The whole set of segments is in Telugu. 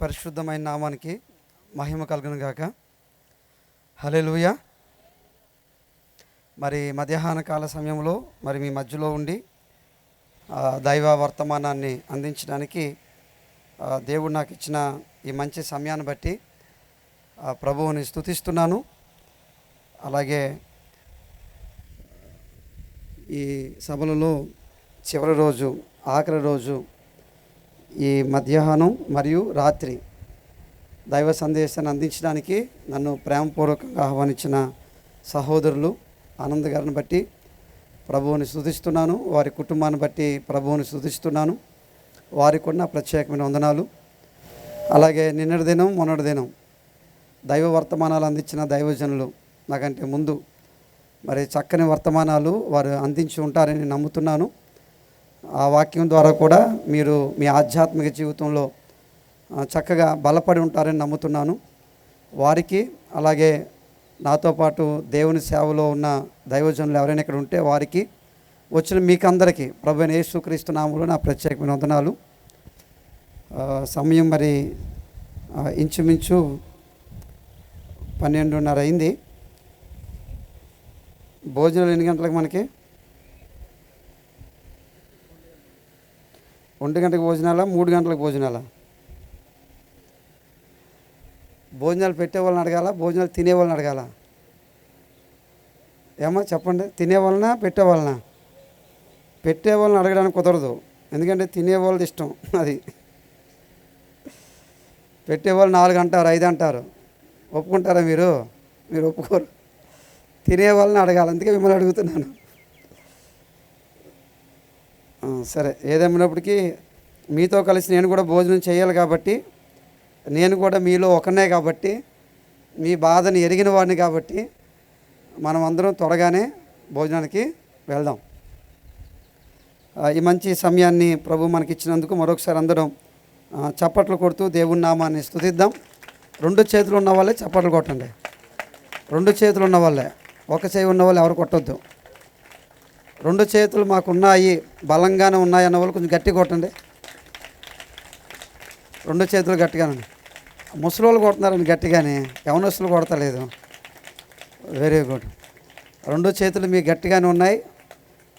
పరిశుద్ధమైన నామానికి మహిమ కలుగును గాక. హల్లెలూయా. మరి మధ్యాహ్న కాల సమయంలో మరి మీ మధ్యలో ఉండి దైవ వర్తమానాన్ని అందించడానికి దేవుడు నాకు ఇచ్చిన ఈ మంచి సమయాన్ని బట్టి ప్రభువుని స్తుతిస్తున్నాను. అలాగే ఈ సభలలో చివరి రోజు, ఆఖరి రోజు, ఈ మధ్యాహ్నం మరియు రాత్రి దైవ సందేశాన్ని అందించడానికి నన్ను ప్రేమపూర్వకంగా ఆహ్వానించిన సహోదరులు ఆనంద్ గారిని బట్టి ప్రభువుని స్తుతిస్తున్నాను. వారి కుటుంబాన్ని బట్టి ప్రభువుని స్తుతిస్తున్నాను. వారికి ఉన్న ప్రత్యేకమైన వందనాలు. అలాగే నిన్నటి దినం, మొన్నటి దినం దైవ వర్తమానాలు అందించిన దైవజనులు నాకంటే ముందు మరి చక్కని వర్తమానాలు వారు అందించి ఉంటారని నమ్ముతున్నాను. ఆ వాక్యం ద్వారా కూడా మీరు మీ ఆధ్యాత్మిక జీవితంలో చక్కగా బలపడి ఉంటారని నమ్ముతున్నాను. వారికి అలాగే నాతో పాటు దేవుని సేవలో ఉన్న దైవజనులు ఎవరైనా ఇక్కడ ఉంటే వారికి, వచ్చిన మీకందరికీ ప్రభువైన యేసుక్రీస్తు నామములో నా ప్రత్యేకమైన వందనాలు. సమయం మరి ఇంచుమించు 12:30 అయింది. భోజనాలు ఎన్ని గంటలకు? మనకి 1 గంటలకు భోజనాలా, 3 గంటలకు భోజనాలా? భోజనాలు పెట్టేవాళ్ళని అడగాల, భోజనాలు తినేవాళ్ళని అడగాల? ఏమో చెప్పండి. తినేవాళ్ళనా పెట్టేవాళ్ళనా? పెట్టేవాళ్ళని అడగడానికి కుదరదు, ఎందుకంటే తినేవాళ్ళది ఇష్టం. అది పెట్టేవాళ్ళు 4 అంటారు, 5 అంటారు. ఒప్పుకుంటారా మీరు? మీరు ఒప్పుకోరు. తినేవాళ్ళని అడగాలి, అందుకే మిమ్మల్ని అడుగుతున్నాను. సరే, ఏదేమైనప్పటికీ మీతో కలిసి నేను కూడా భోజనం చేయాలి కాబట్టి, నేను కూడా మీలో ఒకనే కాబట్టి, మీ బాధని ఎరిగిన వాడిని కాబట్టి మనం అందరం త్వరగానే భోజనానికి వెళ్దాం. ఈ మంచి సమయాన్ని ప్రభు మనకి ఇచ్చినందుకు మరొకసారి అందరం చప్పట్లు కొడుతూ దేవుని నామాన్ని స్తుతిద్దాం. 2 చేతులు ఉన్న వాళ్ళే చప్పట్లు కొట్టండి. 2 చేతులు ఉన్న వాళ్ళే, ఒక చేయి ఉన్న వాళ్ళు ఎవరు కొట్టొద్దు. 2 చేతులు మాకున్నాయి, బలంగానే ఉన్నాయి అన్న వాళ్ళు కొంచెం గట్టి కొట్టండి. 2 చేతులు గట్టిగానే. ముసలోళ్ళు కొడుతున్నారని గట్టిగానే, యవనస్తులు కొడతలేదు. Very good. 2 చేతులు మీకు గట్టిగానే ఉన్నాయి.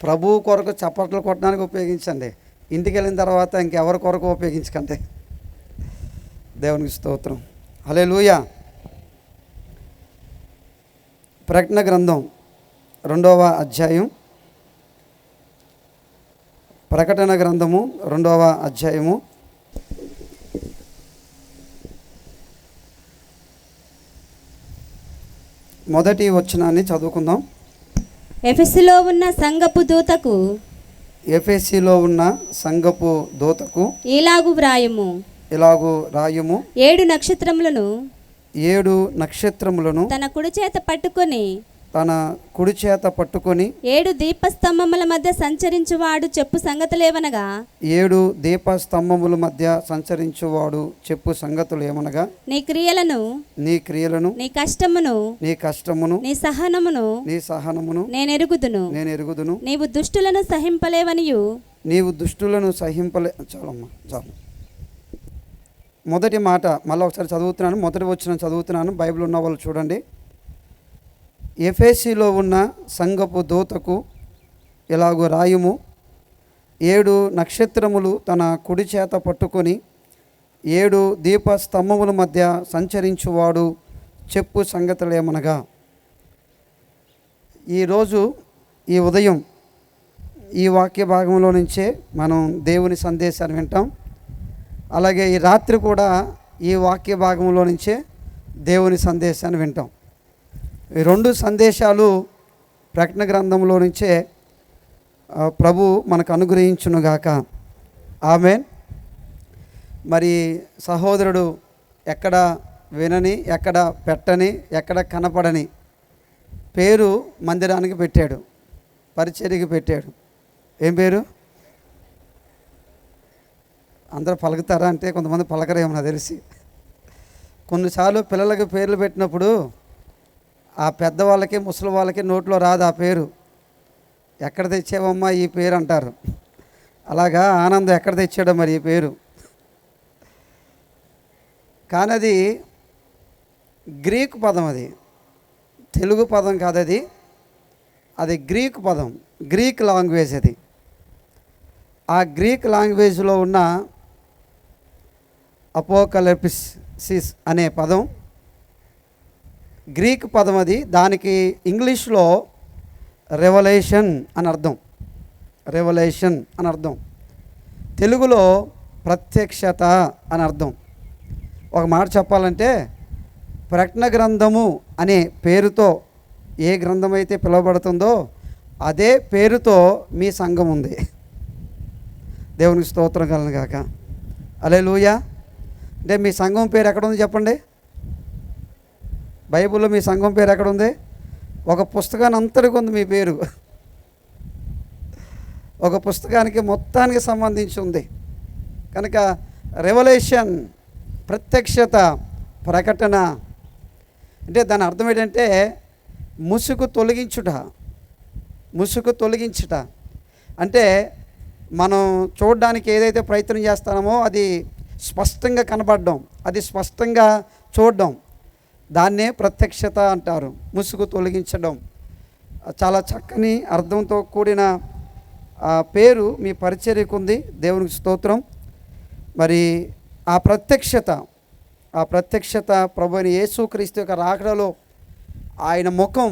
ప్రభు కొరకు చప్పట్లు కొట్టడానికి ఉపయోగించండి. ఇంటికి వెళ్ళిన తర్వాత ఇంకెవరి కొరకు ఉపయోగించకండి. దేవునికి స్తోత్రం. హల్లెలూయా. ప్రకటన గ్రంథం 2వ అధ్యాయం. ప్రకటన గ్రంథము 2వ అధ్యాయము. మొదటి వచనాన్ని చదువుకుందాం. ఎఫెసులో ఉన్న సంఘపు దూతకు, ఎఫెసీలో ఉన్న సంఘపు దూతకు ఇలాగు వ్రాయము, 7 నక్షత్రములను 7 నక్షత్రములను తన కుడి చేత పట్టుకొని 7 దీపస్తంభముల మధ్య సంచరించువాడు చెప్పు సంగతులేమనగా, 7 దీపస్తంభముల మధ్య సంచరించువాడు చెప్పు సంగతులు ఏమనగా, నీ క్రియలను, నీ కష్టమును, నీ సహనమును నేను ఎరుగుదును. నీవు దుష్టులను సహింపలేవనియు. చాలు. మొదటి మాట మళ్ళీ ఒకసారి చదువుతున్నాను. మొదటి వచనం చదువుతున్నాను. బైబిల్ ఉన్న వాళ్ళు చూడండి. ఎఫెసీలో ఉన్న సంఘపు దూతకు ఇలాగూ రాయుము, 7 నక్షత్రములు తన కుడి చేత పట్టుకొని 7 దీపస్తంభముల మధ్య సంచరించువాడు చెప్పు సంగతులేమనగా. ఈరోజు ఈ ఉదయం ఈ వాక్య భాగంలో నుంచే మనం దేవుని సందేశాన్ని వింటాం. అలాగే ఈ రాత్రి కూడా ఈ వాక్య భాగంలో నుంచే దేవుని సందేశాన్ని వింటాం. ఈ 2 సందేశాలు ప్రకటన గ్రంథంలో నుంచే ప్రభు మనకు అనుగ్రహించునుగాక. ఆమేన్. మరి సహోదరుడు ఎక్కడ వినని, ఎక్కడ పెట్టని, ఎక్కడ కనపడని పేరు మందిరానికి పెట్టాడు, పరిచర్యకి పెట్టాడు. ఏం పేరు? అందరూ పలుకుతారా అంటే కొంతమంది పలకరేమో నాకు తెలిసి. కొన్నిసార్లు పిల్లలకి పేర్లు పెట్టినప్పుడు ఆ పెద్దవాళ్ళకి, ముసలి వాళ్ళకి నోట్లో రాదు ఆ పేరు. ఎక్కడ తెచ్చావమ్మా ఈ పేరు అంటారు. అలాగా ఆనందం ఎక్కడ తెచ్చాడో మరి ఈ పేరు. కానీ అది గ్రీకు పదం, అది తెలుగు పదం కాదు, అది గ్రీకు పదం, గ్రీక్ లాంగ్వేజ్. అది ఆ గ్రీక్ లాంగ్వేజ్లో ఉన్న అపోకలిప్సిస్ అనే పదం గ్రీక్ పదం. అది దానికి ఇంగ్లీష్లో రెవల్యూషన్ అని అర్థం, రెవల్యూషన్ అని అర్థం. తెలుగులో ప్రత్యక్షత అని అర్థం. ఒక మాట చెప్పాలంటే ప్రకటన గ్రంథము అనే పేరుతో ఏ గ్రంథం అయితే పిలువబడుతుందో అదే పేరుతో మీ సంఘం ఉంది. దేవునికి స్తోత్రం కలను గాక. హల్లెలూయా. అంటే మీ సంఘం పేరు ఎక్కడ ఉంది చెప్పండి? బైబిల్లో మీ సంఘం పేరు ఎక్కడ ఉంది? ఒక పుస్తకాన్ని అంతటికి ఉంది మీ పేరు. ఒక పుస్తకానికి మొత్తానికి సంబంధించి ఉంది కనుక రెవల్యూషన్, ప్రత్యక్షత, ప్రకటన అంటే దాని అర్థం ఏంటంటే ముసుగు తొలగించుట. ముసుగు తొలగించుట అంటే మనం చూడడానికి ఏదైతే ప్రయత్నం చేస్తామో అది స్పష్టంగా కనబడడం, అది స్పష్టంగా చూడడం, దాన్నే ప్రత్యక్షత అంటారు. ముసుగు తొలగించడం. చాలా చక్కని అర్థంతో కూడిన పేరు మీ పరిచర్యకు ఉంది. దేవునికి స్తోత్రం. మరి ఆ ప్రత్యక్షత ప్రభు అయిన యేసుక్రీస్తు యొక్క రాకడలో ఆయన ముఖం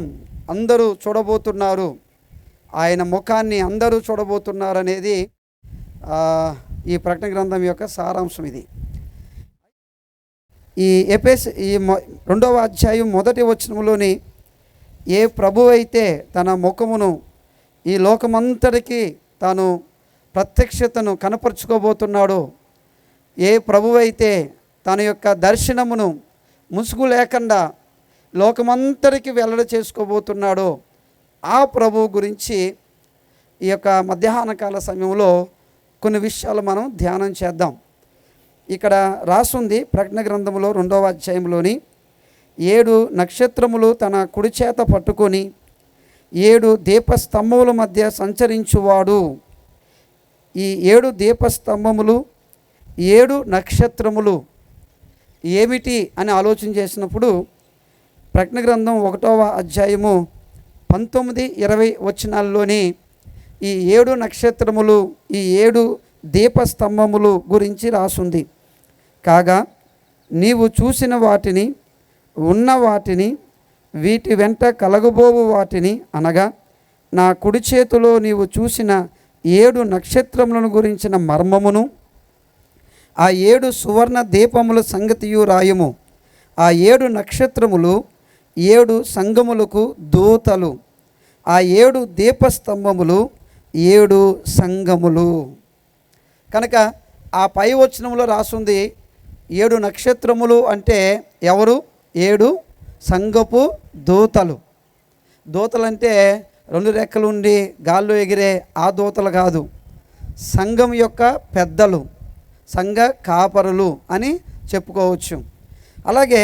అందరూ చూడబోతున్నారు, ఆయన ముఖాన్ని అందరూ చూడబోతున్నారు అనేది ఈ ప్రకటన గ్రంథం యొక్క సారాంశం. ఇది ఈ ఈ 2వ అధ్యాయం 1వ వచనంలోని ఏ ప్రభు అయితే తన ముఖమును ఈ లోకమంతటికి తాను ప్రత్యక్షతను కనపరుచుకోబోతున్నాడో, ఏ ప్రభు అయితే తన యొక్క దర్శనమును ముసుగు లేకుండా లోకమంతటికి వెల్లడి చేసుకోబోతున్నాడో ఆ ప్రభు గురించి ఈ యొక్క మధ్యాహ్న కాల సమయంలో కొన్ని విషయాలు మనం ధ్యానం చేద్దాం. ఇక్కడ రాసుంది ప్రకటన గ్రంథంలో 2వ అధ్యాయంలోని 7 నక్షత్రములు తన కుడి చేత పట్టుకొని 7 దీపస్తంభముల మధ్య సంచరించువాడు. ఈ 7 దీపస్తంభములు 7 నక్షత్రములు ఏమిటి అని ఆలోచన చేసినప్పుడు ప్రకటన గ్రంథం 1వ అధ్యాయము 19-20 వచనాల్లోని ఈ 7 నక్షత్రములు, ఈ 7 దీపస్తంభములు గురించి రాసుంది. కాగా నీవు చూసిన వాటిని, ఉన్న వాటిని, వీటి వెంట కలగబోవు వాటిని, అనగా నా కుడి చేతిలో నీవు చూసిన 7 నక్షత్రములను గురించిన మర్మమును, ఆ 7 సువర్ణ దీపముల సంగతియు రాయము. ఆ 7 నక్షత్రములు 7 సంఘములకు దూతలు, ఆ 7 దీపస్తంభములు 7 సంఘములు. కనుక ఆ పై వచనంలో రాసుంది 7 నక్షత్రములు అంటే ఎవరు? 7 సంఘపు దూతలు. దూతలంటే 2 రెక్కలు ఉండి గాల్లో ఎగిరే ఆ దూతలు కాదు, సంఘం యొక్క పెద్దలు, సంఘ కాపరులు అని చెప్పుకోవచ్చు. అలాగే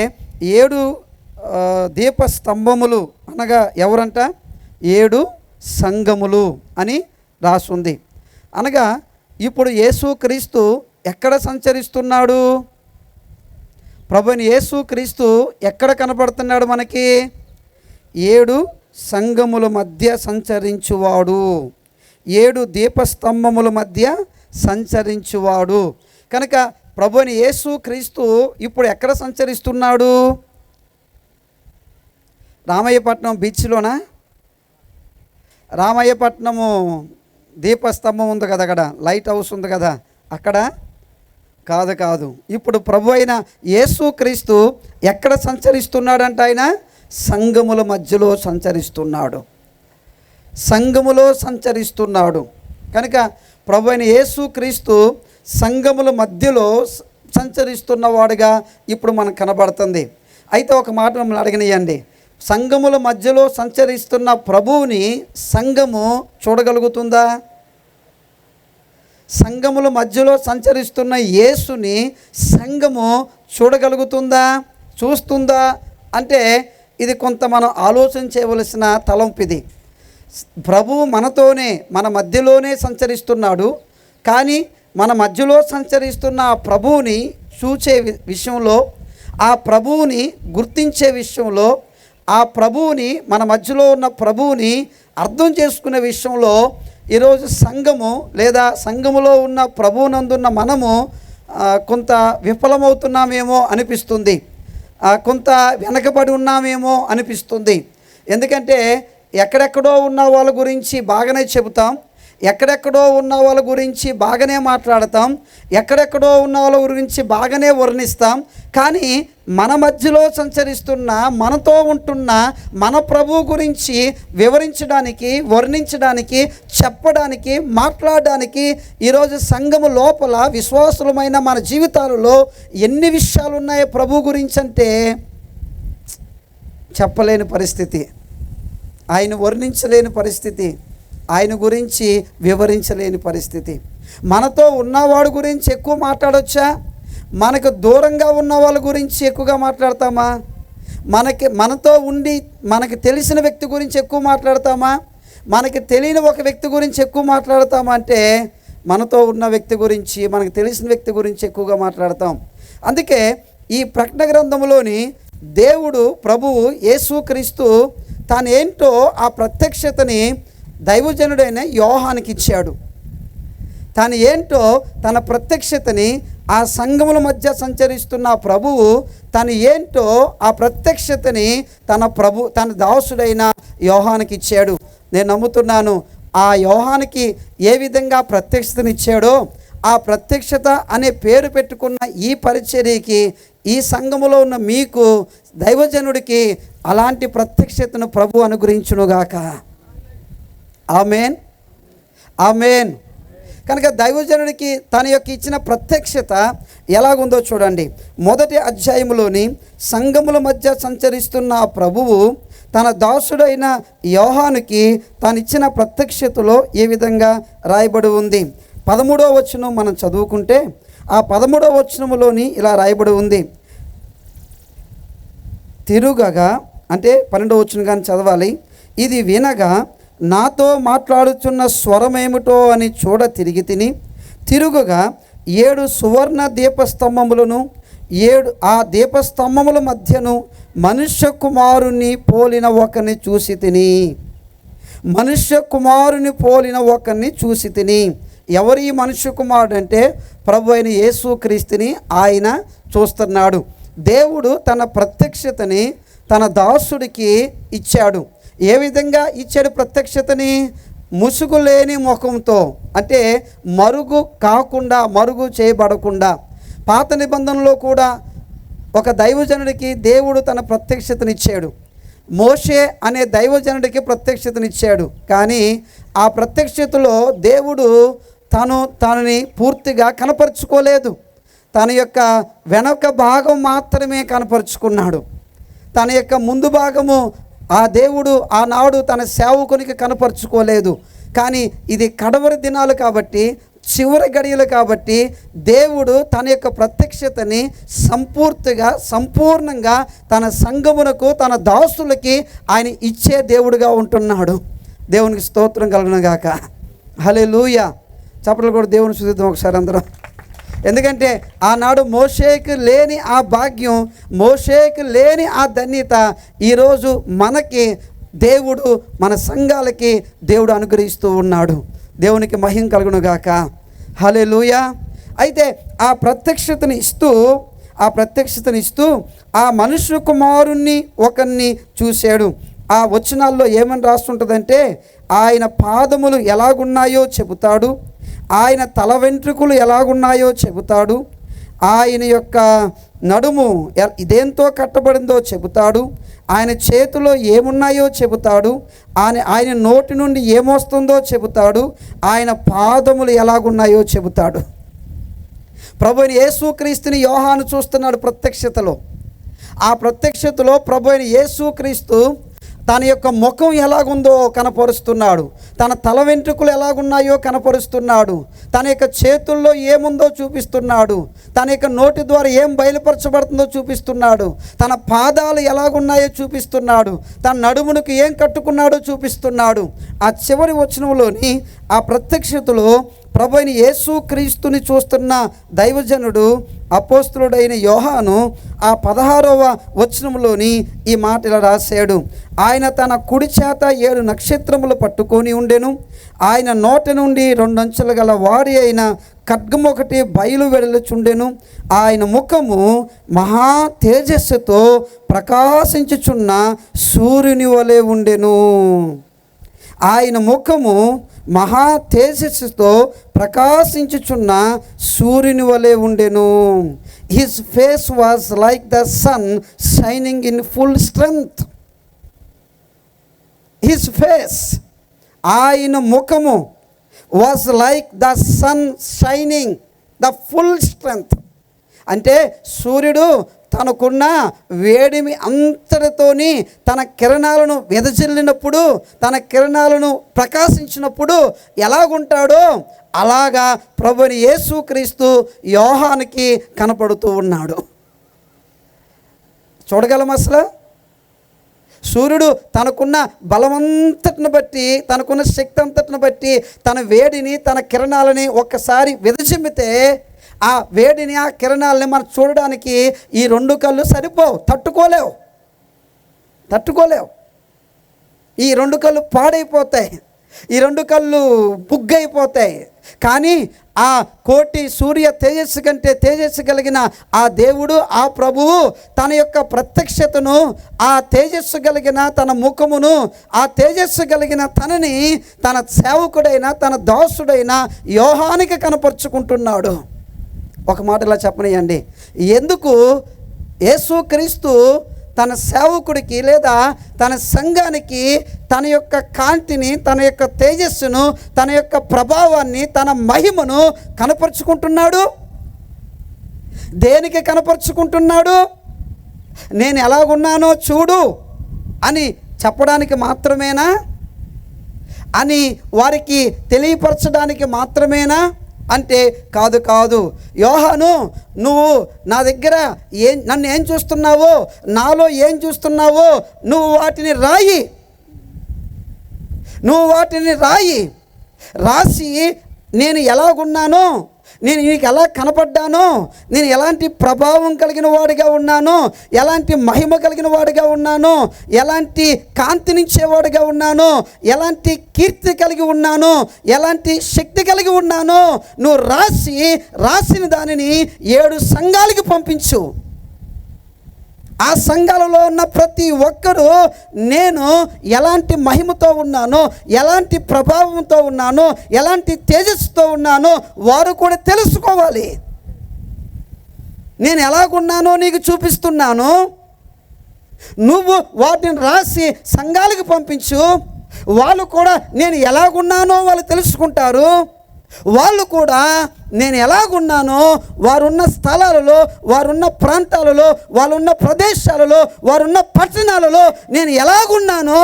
7 దీపస్తంభములు అనగా ఎవరంట? 7 సంఘములు అని రాసుంది. అనగా ఇప్పుడు యేసుక్రీస్తు ఎక్కడ సంచరిస్తున్నాడు? ప్రభువైన యేసుక్రీస్తు ఎక్కడ కనపడుతున్నాడు మనకి? 7 సంఘముల మధ్య సంచరించువాడు, 7 దీపస్తంభముల మధ్య సంచరించువాడు. కనుక ప్రభువైన యేసుక్రీస్తు ఇప్పుడు ఎక్కడ సంచరిస్తున్నాడు? రామయ్యపట్నం బీచ్లోనా? రామయ్యపట్నము దీపస్తంభం ఉంది కదా, అక్కడ లైట్ హౌస్ ఉంది కదా, అక్కడ కాదు. ఇప్పుడు ప్రభు అయిన యేసుక్రీస్తు ఎక్కడ సంచరిస్తున్నాడంట? ఆయన సంఘముల మధ్యలో సంచరిస్తున్నాడు, సంఘములో సంచరిస్తున్నాడు. కనుక ప్రభు అయిన యేసుక్రీస్తు సంఘముల మధ్యలో సంచరిస్తున్నవాడుగా ఇప్పుడు మనకు కనబడుతుంది. అయితే ఒక మాట మిమ్మల్ని అడగనియండి, సంఘముల మధ్యలో సంచరిస్తున్న ప్రభువుని సంఘము చూడగలుగుతుందా? సంఘముల మధ్యలో సంచరిస్తున్న యేసుని సంఘము చూడగలుగుతుందా, చూస్తుందా అంటే ఇది కొంత మనం ఆలోచన చేయవలసిన తలంపు. ఇది ప్రభువు మనతోనే, మన మధ్యలోనే సంచరిస్తున్నాడు. కానీ మన మధ్యలో సంచరిస్తున్న ఆ ప్రభువుని చూసే విషయంలో ఆ ప్రభువుని గుర్తించే విషయంలో, ఆ ప్రభువుని, మన మధ్యలో ఉన్న ప్రభువుని అర్థం చేసుకునే విషయంలో ఈరోజు సంఘము లేదా సంఘములో ఉన్న ప్రభువునందున్న మనము కొంత విఫలమవుతున్నామేమో అనిపిస్తుంది, కొంత వెనకబడి ఉన్నామేమో అనిపిస్తుంది. ఎందుకంటే ఎక్కడెక్కడో ఉన్న వాళ్ళ గురించి బాగానే చెబుతాం, ఎక్కడెక్కడో ఉన్న వాళ్ళ గురించి బాగానే మాట్లాడతాం, ఎక్కడెక్కడో ఉన్న వాళ్ళ గురించి బాగానే వర్ణిస్తాం. కానీ మన మధ్యలో సంచరిస్తున్న, మనతో ఉంటున్న మన ప్రభు గురించి వివరించడానికి, వర్ణించడానికి, చెప్పడానికి, మాట్లాడడానికి ఈరోజు సంఘము లోపల విశ్వాసులమైన మన జీవితాలలో ఎన్ని విషయాలు ఉన్నాయో ప్రభు గురించి అంటే చెప్పలేని పరిస్థితి, ఆయన వర్ణించలేని పరిస్థితి, ఆయన గురించి వివరించలేని పరిస్థితి. మనతో ఉన్నవాడు గురించి ఎక్కువ మాట్లాడొచ్చా? మనకు దూరంగా ఉన్న వాళ్ళ గురించి ఎక్కువగా మాట్లాడతామా? మనతో ఉండి మనకు తెలిసిన వ్యక్తి గురించి ఎక్కువ మాట్లాడతామా? మనకి తెలియని ఒక వ్యక్తి గురించి ఎక్కువ మాట్లాడతామా? అంటే మనతో ఉన్న వ్యక్తి గురించి, మనకు తెలిసిన వ్యక్తి గురించి ఎక్కువగా మాట్లాడతాం. అందుకే ఈ ప్రకటన గ్రంథంలోని దేవుడు, ప్రభువు యేసుక్రీస్తు తాను ఏంటో ఆ ప్రత్యక్షతని దైవజనుడైన యోహానికి ఇచ్చాడు. తాను ఏంటో తన ప్రత్యక్షతని ఆ సంఘముల మధ్య సంచరిస్తున్న ప్రభువు తను ఏంటో ఆ ప్రత్యక్షతని తన దాసుడైన యోహానికి ఇచ్చాడు. నేను నమ్ముతున్నాను ఆ యోహానికి ఏ విధంగా ప్రత్యక్షతనిచ్చాడో, ఆ ప్రత్యక్షత అనే పేరు పెట్టుకున్న ఈ పరిచర్యకి, ఈ సంఘములో ఉన్న మీకు, దైవజనుడికి అలాంటి ప్రత్యక్షతను ప్రభు అనుగ్రహించునుగాక. ఆమేన్, ఆమేన్. కనుక దైవజనుడికి తన యొక్క ఇచ్చిన ప్రత్యక్షత ఎలాగుందో చూడండి. 1వ అధ్యాయంలోని సంఘముల మధ్య సంచరిస్తున్న ప్రభువు తన దాసుడైన యోహానుకి తాను ఇచ్చిన ప్రత్యక్షతలో ఏ విధంగా రాయబడి ఉంది. 13వ వచనం మనం చదువుకుంటే ఆ 13వ వచనములోని ఇలా రాయబడి ఉంది. తిరుగగా, అంటే 12వ వచనం కానీ చదవాలి. ఇది వినగా నాతో మాట్లాడుచున్న స్వరమేమిటో అని చూడ తిరుగుగా 7 సువర్ణ దీపస్తంభములను, 7 ఆ దీపస్తంభముల మధ్యను మనుష్య కుమారుని పోలిన ఒకరిని చూసి తిని. మనుష్య కుమారుని పోలిన ఒకరిని చూసి తిని. ఎవరు ఈ మనుష్య కుమారుడు అంటే ప్రభు అయిన యేసుక్రీస్తుని ఆయన చూస్తున్నాడు. దేవుడు తన ప్రత్యక్షతని తన దాసుడికి ఇచ్చాడు. ఏ విధంగా ఇచ్చాడు ప్రత్యక్షతని? ముసుగు లేని ముఖంతో, అంటే మరుగు కాకుండా, మరుగు చేయబడకుండా. పాత నిబంధనలో కూడా ఒక దైవజనుడికి దేవుడు తన ప్రత్యక్షతనిచ్చాడు. మోషే అనే దైవజనుడికి ప్రత్యక్షతనిచ్చాడు. కానీ ఆ ప్రత్యక్షతలో దేవుడు తనని పూర్తిగా కనపరుచుకోలేదు. తన యొక్క వెనక భాగం మాత్రమే కనపరుచుకున్నాడు. తన యొక్క ముందు భాగము ఆ దేవుడు ఆనాడు తన సేవకునికి కనపరుచుకోలేదు. కానీ ఇది కడవరి దినాలు కాబట్టి, చివరి గడియలు కాబట్టి దేవుడు తన యొక్క ప్రత్యక్షతని సంపూర్ణంగా తన సంఘమునకు, తన దాసులకి ఆయన ఇచ్చే దేవుడుగా ఉంటున్నాడు. దేవునికి స్తోత్రం కలుగునుగాక. హల్లెలూయా. చప్పట్లు కూడా దేవుని స్తుతిద్దాం ఒకసారి అందరం. ఎందుకంటే ఆనాడు మోషేకి లేని ఆ భాగ్యం, మోషేకి లేని ఆ ధన్యత ఈరోజు మనకి దేవుడు, మన సంఘాలకి దేవుడు అనుగ్రహిస్తూ ఉన్నాడు. దేవునికి మహిమ కలుగునుగాక. హల్లెలూయా. అయితే ఆ ప్రత్యక్షతని ఇస్తూ ఆ మనుష్య కుమారుణ్ణి ఒకరిని చూశాడు. ఆ వచనాల్లో ఏమని రాస్తుంటుందంటే, ఆయన పాదములు ఎలాగున్నాయో చెబుతాడు, ఆయన తల వెంట్రుకలు ఎలాగున్నాయో చెబుతాడు, ఆయన యొక్క నడుము ఇదేంతో కట్టబడిందో చెబుతాడు, ఆయన చేతిలో ఏమున్నాయో చెబుతాడు, ఆయన నోటి నుండి ఏమొస్తుందో చెబుతాడు, ఆయన పాదములు ఎలాగున్నాయో చెబుతాడు. ప్రభువైన యేసుక్రీస్తుని యోహాను చూస్తున్నాడు ప్రత్యక్షతలో. ఆ ప్రత్యక్షతలో ప్రభువైన యేసుక్రీస్తు తన యొక్క ముఖం ఎలాగుందో కనపరుస్తున్నాడు, తన తల వెంట్రుకలు ఎలాగున్నాయో కనపరుస్తున్నాడు, తన యొక్క చేతుల్లో ఏముందో చూపిస్తున్నాడు, తన యొక్క నోటి ద్వారా ఏం బయలుపరచబడుతుందో చూపిస్తున్నాడు, తన పాదాలు ఎలాగున్నాయో చూపిస్తున్నాడు, తన నడుమునికి ఏం కట్టుకున్నాడో చూపిస్తున్నాడు. ఆ చివరి వచనంలోని ఆ ప్రత్యక్షతలో ప్రభువైన యేసుక్రీస్తుని చూస్తున్న దైవజనుడు అపోస్తులుడైన యోహాను ఆ 16వ వచనంలోని ఈ మాట ఇలా రాశాడు. ఆయన తన కుడి చేత 7 నక్షత్రములు పట్టుకొని ఉండెను. ఆయన నోట నుండి 2 అంచులు గల వాడి అయిన ఖడ్గం ఒకటి బయలు వెడలుచుండెను. ఆయన ముఖము మహా తేజస్సుతో ప్రకాశించుచున్న సూర్యుని వలె ఉండెను. ఆయన ముఖము మహా తేజస్సుతో ప్రకాశించుచున్న సూర్యుని వలె ఉండెను. His face was like the sun shining in full strength. His face, ఆయన ముఖము was like the sun shining the full strength. అంటే సూర్యుడు తనకున్న వేడిమి అంతటితోని తన కిరణాలను వెదజల్లినప్పుడు, తన కిరణాలను ప్రకాశించినప్పుడు ఎలాగుంటాడో అలాగా ప్రభువైన యేసుక్రీస్తు యోహానుకి కనపడుతూ ఉన్నాడు. చూడగలం అసలు సూర్యుడు తనకున్న బలమంతటిని బట్టి, తనకున్న శక్తి అంతటిని బట్టి తన వేడిని, తన కిరణాలని ఒక్కసారి వెదజమ్మితే ఆ వేడిని, ఆ కిరణాలని మనం చూడడానికి ఈ 2 కళ్ళు సరిపోవు, తట్టుకోలేవు. ఈ 2 కళ్ళు పాడైపోతాయి, ఈ 2 కళ్ళు బుగ్గైపోతాయి. కానీ ఆ కోటి సూర్య తేజస్సు కంటే తేజస్సు కలిగిన ఆ దేవుడు, ఆ ప్రభువు తన యొక్క ప్రత్యక్షతను, ఆ తేజస్సు కలిగిన తన ముఖమును, ఆ తేజస్సు కలిగిన తనని తన సేవకుడైన, తన దాసుడైన యోహానికి కనపరుచుకుంటున్నాడు. ఒక మాట ఇలా చెప్పనియండి, ఎందుకు యేసుక్రీస్తు తన సేవకుడికి లేదా తన సంఘానికి తన యొక్క కాంతిని, తన యొక్క తేజస్సును, తన యొక్క ప్రభావాన్ని, తన మహిమను కనపరుచుకుంటున్నాడు? దేనికి కనపరుచుకుంటున్నాడు? నేను ఎలాగున్నానో చూడు అని చెప్పడానికి మాత్రమేనా? అని వారికి తెలియపరచడానికి మాత్రమేనా అంటే కాదు. యోహాను, నువ్వు నా దగ్గర నన్ను ఏం చూస్తున్నావో, నాలో ఏం చూస్తున్నావో నువ్వు వాటిని రాసి నేను ఎలాగున్నానో, నేను నీకు ఎలా కనపడ్డానో, నేను ఎలాంటి ప్రభావం కలిగిన వాడిగా ఉన్నానో, ఎలాంటి మహిమ కలిగిన వాడిగా ఉన్నానో, ఎలాంటి కాంతినిచ్చేవాడిగా ఉన్నానో, ఎలాంటి కీర్తి కలిగి ఉన్నానో, ఎలాంటి శక్తి కలిగి ఉన్నానో నువ్వు రాసిన దానిని 7 సంఘాలకి పంపించు. ఆ సంఘాలలో ఉన్న ప్రతి ఒక్కరూ నేను ఎలాంటి మహిమతో ఉన్నానో, ఎలాంటి ప్రభావంతో ఉన్నానో, ఎలాంటి తేజస్సుతో ఉన్నానో వారు కూడా తెలుసుకోవాలి. నేను ఎలాగున్నానో నీకు చూపిస్తున్నాను, నువ్వు వాటిని రాసి సంఘాలకు పంపించు. వాళ్ళు కూడా నేను ఎలాగున్నానో వాళ్ళు తెలుసుకుంటారు. వాళ్ళు కూడా నేను ఎలాగున్నానో వారున్న స్థలాలలో, వారున్న ప్రాంతాలలో, వారున్న ప్రదేశాలలో, వారున్న పట్టణాలలో నేను ఎలాగున్నానో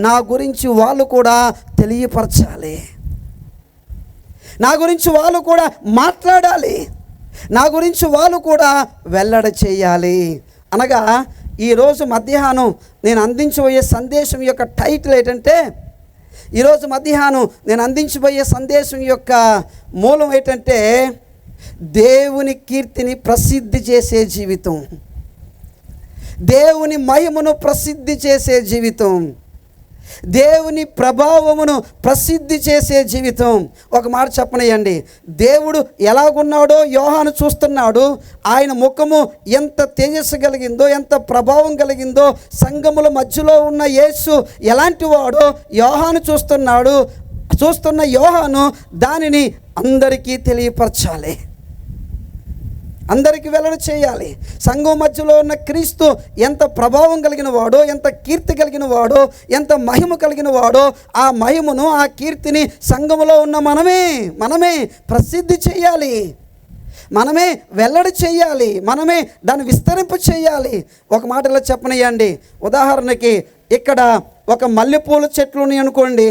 నా గురించి వాళ్ళు కూడా తెలియపరచాలి. నా గురించి వాళ్ళు కూడా మాట్లాడాలి. నా గురించి వాళ్ళు కూడా వెల్లడి చేయాలి. అనగా ఈరోజు మధ్యాహ్నం నేను అందించబోయే సందేశం యొక్క టైటిల్ ఏంటంటే, ఈరోజు మధ్యాహ్నం నేను అందించబోయే సందేశం యొక్క మూలం ఏంటంటే, దేవుని కీర్తిని ప్రసిద్ధి చేసే జీవితం, దేవుని మహిమను ప్రసిద్ధి చేసే జీవితం, దేవుని ప్రభావమును ప్రసిద్ధి చేసే జీవితం. ఒక మాట చెప్పనియండి, దేవుడు ఎలాగున్నాడో యోహాను చూస్తున్నాడు. ఆయన ముఖము ఎంత తేజస్సు కలిగిందో, ఎంత ప్రభావం కలిగిందో, సంఘముల మధ్యలో ఉన్న యేసు ఎలాంటి వాడో యోహాను చూస్తున్నాడు. చూస్తున్న యోహాను దానిని అందరికీ తెలియపరచాలి, అందరికీ వెల్లడి చేయాలి. సంఘం మధ్యలో ఉన్న క్రీస్తు ఎంత ప్రభావం కలిగిన వాడో, ఎంత కీర్తి కలిగిన వాడో, ఎంత మహిమ కలిగిన వాడో, ఆ మహిమను, ఆ కీర్తిని సంఘములో ఉన్న మనమే ప్రసిద్ధి చేయాలి, మనమే వెల్లడి చేయాలి, మనమే దాన్ని విస్తరింప చేయాలి. ఒక మాటలో చెప్పనియండి, ఉదాహరణకి ఇక్కడ ఒక మల్లెపూల చెట్లుని అనుకోండి.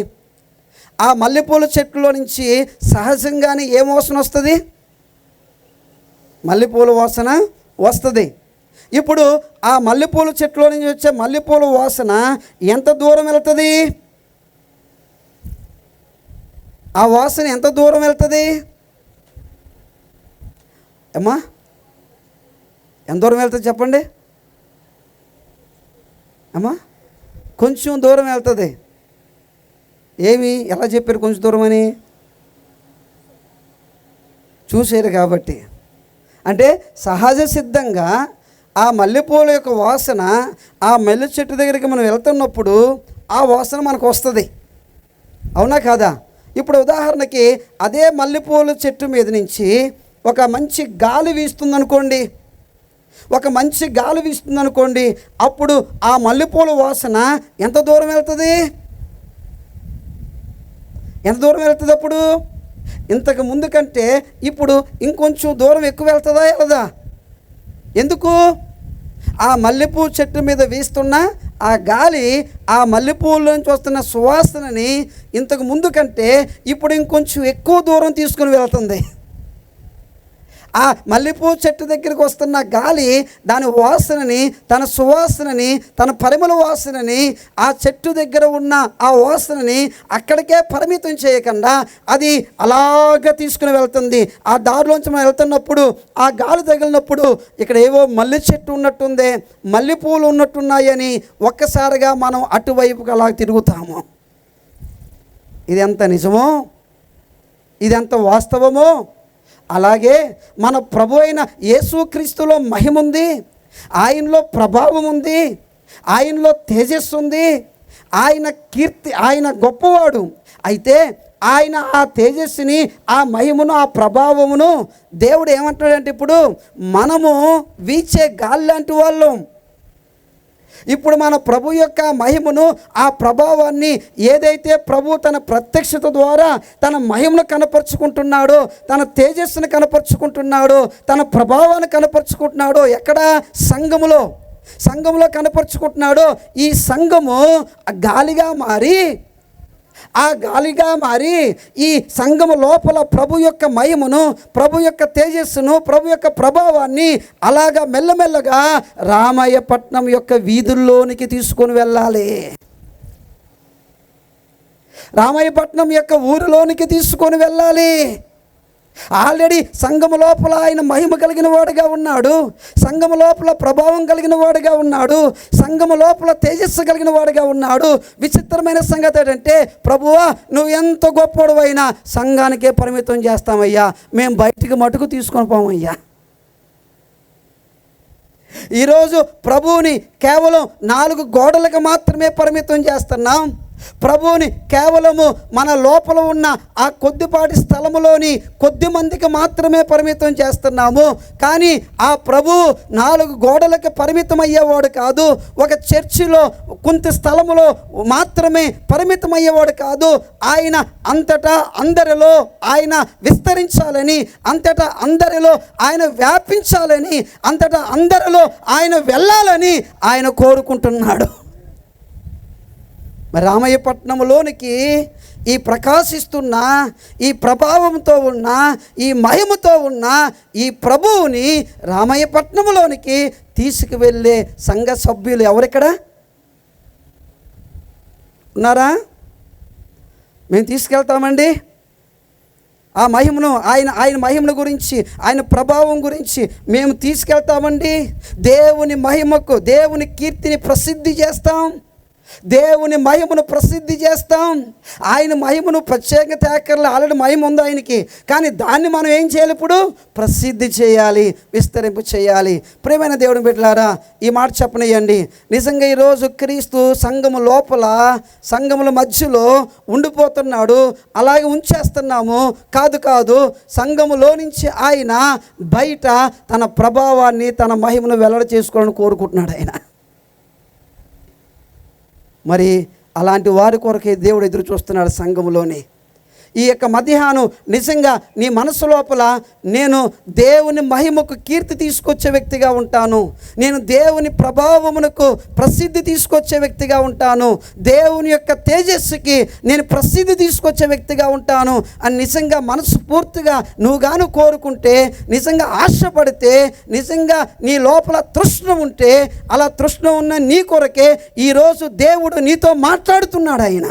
ఆ మల్లెపూల చెట్టులో నుంచి సహజంగానే ఏం వాసన వస్తుంది? మల్లెపూల వాసన వస్తుంది. ఇప్పుడు ఆ మల్లెపూల చెట్టులో నుంచి వచ్చే మల్లెపూల వాసన ఎంత దూరం వెళ్తుంది? ఆ వాసన ఎంత దూరం వెళ్తుంది అమ్మా? ఎంత దూరం వెళ్తుంది చెప్పండి అమ్మా? కొంచెం దూరం వెళ్తుంది. ఎలా చెప్పారు కొంచెం దూరం అని? చూసారు కాబట్టి. అంటే సహజ సిద్ధంగా ఆ మల్లెపూల యొక్క వాసన, ఆ మల్లె చెట్టు దగ్గరికి మనం వెళ్తున్నప్పుడు ఆ వాసన మనకు వస్తుంది, అవునా కాదా? ఇప్పుడు ఉదాహరణకి అదే మల్లెపూల చెట్టు మీద నుంచి ఒక మంచి గాలి వీస్తుందనుకోండి, అప్పుడు ఆ మల్లెపూల వాసన ఎంత దూరం వెళ్తుంది? అప్పుడు ఇంతకు ముందు కంటే ఇప్పుడు ఇంకొంచెం దూరం ఎక్కువ వెళ్తుందా వెళ్ళదా? ఎందుకు? ఆ మల్లెపూ చెట్టు మీద వీస్తున్న ఆ గాలి ఆ మల్లెపూల నుంచి వస్తున్న సువాసనని ఇంతకు ముందు కంటే ఇప్పుడు ఇంకొంచెం ఎక్కువ దూరం తీసుకుని వెళ్తుంది. ఆ మల్లెపూ చెట్టు దగ్గరికి వస్తున్న గాలి దాని వాసనని, తన సువాసనని, తన పరిమళ వాసనని, ఆ చెట్టు దగ్గర ఉన్న ఆ వాసనని అక్కడికే పరిమితం చేయకుండా అది అలాగ తీసుకుని వెళ్తుంది. ఆ దారిలోంచి మనం వెళ్తున్నప్పుడు ఆ గాలి తగిలినప్పుడు ఇక్కడ ఏవో మల్లె చెట్టు ఉన్నట్టుంది, మల్లెపూలు ఉన్నట్టున్నాయని ఒక్కసారిగా మనం అటువైపుకి అలా తిరుగుతాము. ఇది ఎంత నిజమో, ఇది ఎంత వాస్తవమో. అలాగే మన ప్రభు అయిన యేసుక్రీస్తులో మహిమ ఉంది, ఆయనలో ప్రభావం ఉంది, ఆయనలో తేజస్సు ఉంది, ఆయన కీర్తి, ఆయన గొప్పవాడు. అయితే ఆయన ఆ తేజస్సుని, ఆ మహిమను, ఆ ప్రభావమును దేవుడు ఏమంటాడంటే ఇప్పుడు మనము వీచే గాలి లాంటి వాళ్ళం. ఇప్పుడు మన ప్రభు యొక్క మహిమను, ఆ ప్రభావాన్ని ఏదైతే ప్రభు తన ప్రత్యక్షత ద్వారా తన మహిమను కనపరుచుకుంటున్నాడో, తన తేజస్సును కనపరుచుకుంటున్నాడో, తన ప్రభావాన్ని కనపరుచుకుంటున్నాడో, ఎక్కడ? సంఘములో కనపరుచుకుంటున్నాడో, ఈ సంఘము గాలిగా మారి ఈ సంఘము లోపల ప్రభు యొక్క మహిమను, ప్రభు యొక్క తేజస్సును, ప్రభు యొక్క ప్రభావాన్ని అలాగా మెల్లమెల్లగా రామయ్యపట్నం యొక్క వీధుల్లోనికి తీసుకొని వెళ్ళాలి. రామయ్యపట్నం యొక్క ఊరిలోనికి తీసుకొని వెళ్ళాలి. ఆల్రెడీ సంఘము లోపల ఆయన మహిమ కలిగిన వాడుగా ఉన్నాడు, సంఘము లోపల ప్రభావం కలిగిన వాడుగా ఉన్నాడు, సంఘము లోపల తేజస్సు కలిగిన వాడుగా ఉన్నాడు. విచిత్రమైన సంగతి ఏంటంటే, ప్రభువా నువ్వు ఎంత గొప్పవాడివైనా సంఘానికే పరిమితం చేస్తామయ్యా, మేము బయటికి మటుకు తీసుకొని పోమయ్యా. ఈరోజు ప్రభువుని కేవలం 4 గోడలకు మాత్రమే పరిమితం చేస్తున్నాం. ప్రభువుని కేవలము మన లోపల ఉన్న ఆ కొద్దిపాటి స్థలములోని కొద్ది మందికి మాత్రమే పరిమితం చేస్తున్నాము. కానీ ఆ ప్రభు 4 గోడలకు పరిమితం అయ్యేవాడు కాదు, ఒక చర్చిలో కొంత స్థలములో మాత్రమే పరిమితం అయ్యేవాడు కాదు. ఆయన అంతటా అందరిలో ఆయన విస్తరించాలని, అంతటా అందరిలో ఆయన వ్యాపించాలని, అంతటా అందరిలో ఆయన వెళ్ళాలని ఆయన కోరుకుంటున్నాడు. మరి రామయ్యపట్నంలోనికి ఈ ప్రకాశిస్తున్న, ఈ ప్రభావంతో ఉన్న, ఈ మహిమతో ఉన్న ఈ ప్రభువుని రామయ్యపట్నంలోనికి తీసుకువెళ్ళే సంఘ సభ్యులు ఎవరిక్కడ ఉన్నారా? మేము తీసుకెళ్తామండి. ఆ మహిమను, ఆయన మహిమను గురించి, ఆయన ప్రభావం గురించి మేము తీసుకెళ్తామండి. దేవుని మహిమకు, దేవుని కీర్తిని ప్రసిద్ధి చేస్తాం, దేవుని మహిమను ప్రసిద్ధి చేస్తాం. ఆయన మహిమను ప్రత్యేకత ఆల్రెడీ మహిమ ఉంది ఆయనకి, కానీ దాన్ని మనం ఏం చేయాలి? ఇప్పుడు ప్రసిద్ధి చేయాలి, విస్తరింపు చేయాలి. ప్రియమైన దేవుని బిడ్డలారా, ఈ మాట చెప్పనియండి. నిజంగా ఈరోజు క్రీస్తు సంఘము లోపల, సంఘముల మధ్యలో ఉండిపోతున్నాడు, అలాగే ఉంచేస్తున్నాము. కాదు, సంఘములో నుంచి ఆయన బయట తన ప్రభావాన్ని, తన మహిమను వెల్లడి చేసుకోవాలని కోరుకుంటున్నాడు ఆయన. మరి అలాంటి వారి కొరకే దేవుడు ఎదురు చూస్తున్నాడు సంఘములోని. ఈ యొక్క మధ్యాహ్నం నిజంగా నీ మనసు లోపల నేను దేవుని మహిమకు కీర్తి తీసుకొచ్చే వ్యక్తిగా ఉంటాను, నేను దేవుని ప్రభావమునకు ప్రసిద్ధి తీసుకొచ్చే వ్యక్తిగా ఉంటాను, దేవుని యొక్క తేజస్సుకి నేను ప్రసిద్ధి తీసుకొచ్చే వ్యక్తిగా ఉంటాను అని నిజంగా మనసు పూర్తిగా నువ్వుగాను కోరుకుంటే, నిజంగా ఆశపడితే, నిజంగా నీ లోపల తృష్ణ ఉంటే, అలా తృష్ణ ఉన్న నీ కొరకే ఈరోజు దేవుడు నీతో మాట్లాడుతున్నాడు. ఆయన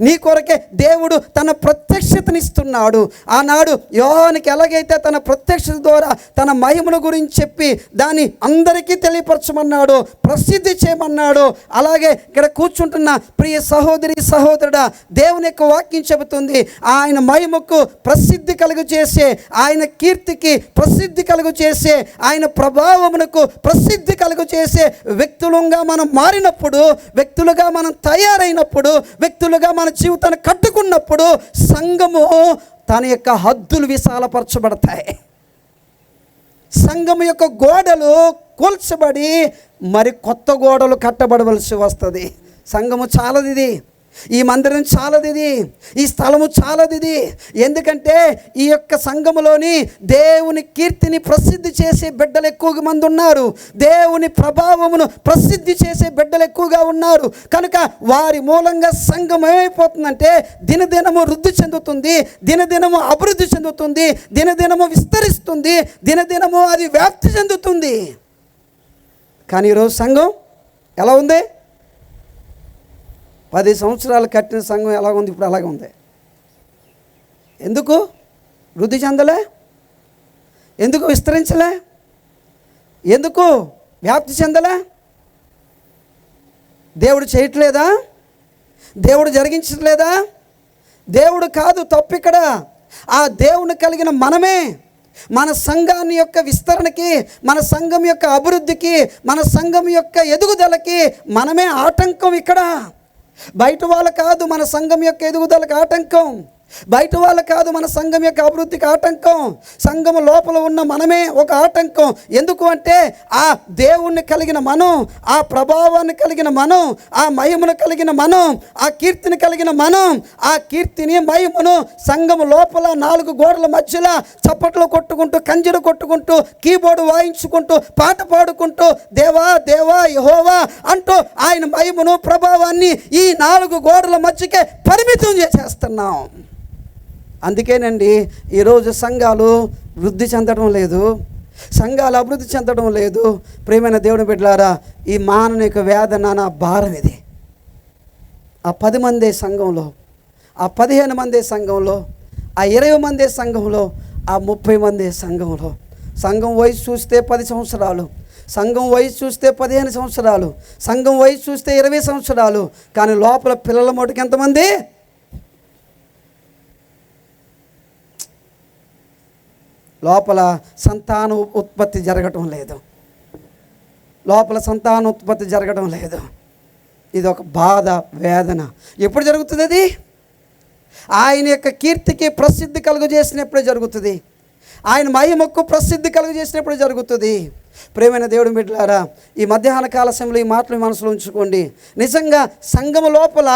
నీ కొరకే దేవుడు తన ప్రత్యక్షతనిస్తున్నాడు. ఆనాడు యోహానుకి ఎలాగైతే తన ప్రత్యక్షత ద్వారా తన మహిమను గురించి చెప్పి దాన్ని అందరికీ తెలియపరచమన్నాడు, ప్రసిద్ధి చేయమన్నాడు, అలాగే ఇక్కడ కూర్చుంటున్న ప్రియ సహోదరి సహోదరుడా, దేవుని యొక్క వాక్యం చెబుతుంది ఆయన మహిమకు ప్రసిద్ధి కలుగు చేసే, ఆయన కీర్తికి ప్రసిద్ధి కలుగు చేసే, ఆయన ప్రభావమునకు ప్రసిద్ధి కలుగు చేసే వ్యక్తులుగా మనం మారినప్పుడు, వ్యక్తులుగా మనం తయారైనప్పుడు, వ్యక్తులుగా మన జీవితాన్ని కట్టుకున్నప్పుడు సంఘము తన యొక్క హద్దులు విశాలపరచబడతాయి. సంఘము యొక్క గోడలు కూల్చబడి మరి కొత్త గోడలు కట్టబడవలసి వస్తుంది. సంఘము చాలదిది, ఈ మందిరం చాలదిది, ఈ స్థలము చాలదిది. ఎందుకంటే ఈ యొక్క సంఘములోని దేవుని కీర్తిని ప్రసిద్ధి చేసే బిడ్డలు ఎక్కువ మంది ఉన్నారు, దేవుని ప్రభావమును ప్రసిద్ధి చేసే బిడ్డలు ఎక్కువగా ఉన్నారు. కనుక వారి మూలంగా సంఘం ఏమైపోతుందంటే దినదినము వృద్ధి చెందుతుంది, దినదినము అభివృద్ధి చెందుతుంది, దినదినము విస్తరిస్తుంది, దినదినము అది వ్యాప్తి చెందుతుంది. కానీ ఈరోజు సంఘం ఎలా ఉంది? 10 సంవత్సరాలు కట్టిన సంఘం ఎలా ఉంది? ఇప్పుడు అలాగే ఉంది. ఎందుకు వృద్ధి చెందలే? ఎందుకు విస్తరించలే? ఎందుకు వ్యాప్తి చెందలే? దేవుడు చేయట్లేదా? దేవుడు జరిగించట్లేదా? దేవుడు కాదు తప్పు ఇక్కడ. ఆ దేవుని కలిగిన మనమే మన సంఘాన్ని యొక్క విస్తరణకి, మన సంఘం యొక్క అభివృద్ధికి, మన సంఘం యొక్క ఎదుగుదలకి మనమే ఆటంకం. ఇక్కడ బయట వాళ్ళు కాదు మన సంఘం యొక్క ఎదుగుదలకు ఆటంకం, బయట వాళ్ళు కాదు మన సంఘం యొక్క అభివృద్ధికి ఆటంకం, సంఘం లోపల ఉన్న మనమే ఒక ఆటంకం. ఎందుకు అంటే ఆ దేవుణ్ణి కలిగిన మనం, ఆ ప్రభావాన్ని కలిగిన మనం, ఆ మహిమను కలిగిన మనం, ఆ కీర్తిని కలిగిన మనం, ఆ కీర్తిని మహిమను సంఘం లోపల 4 గోడల మధ్యలో చప్పట్లు కొట్టుకుంటూ, కంజరు కొట్టుకుంటూ, కీబోర్డు వాయించుకుంటూ, పాట పాడుకుంటూ దేవా దేవా యెహోవా అంటూ ఆయన మహిమను ప్రభావాన్ని ఈ 4 గోడల మధ్యకే పరిమితం చేసేస్తున్నాం. అందుకేనండి ఈరోజు సంఘాలు వృద్ధి చెందడం లేదు, సంఘాలు అభివృద్ధి చెందడం లేదు. ప్రియమైన దేవుని బిడ్డలారా, ఈ మాననిక వేదన నా భారం ఇది. ఆ 10 మంది సంఘంలో, ఆ 15 మంది సంఘంలో, ఆ 20 మంది సంఘంలో, ఆ 30 మంది సంఘంలో, సంఘం వయసు చూస్తే 10 సంవత్సరాలు, సంఘం వయసు చూస్తే 15 సంవత్సరాలు, సంఘం వయసు చూస్తే 20 సంవత్సరాలు, కానీ లోపల పిల్లల మటుకు ఎంతమంది? లోపల సంతాన ఉత్పత్తి జరగటం లేదు, లోపల సంతాన ఉత్పత్తి జరగడం లేదు. ఇది ఒక బాధ, వేదన. ఎప్పుడు జరుగుతుంది అది? ఆయన యొక్క కీర్తికి ప్రసిద్ధి కలుగజేసినప్పుడే జరుగుతుంది, ఆయన మహిమకు ప్రసిద్ధి కలుగజేసినప్పుడు జరుగుతుంది. ప్రియమైన దేవుడి బిడ్డలారా, ఈ మధ్యాహ్న కాల సమయంలో ఈ మాటలు మనసులో ఉంచుకోండి. నిజంగా సంఘము లోపల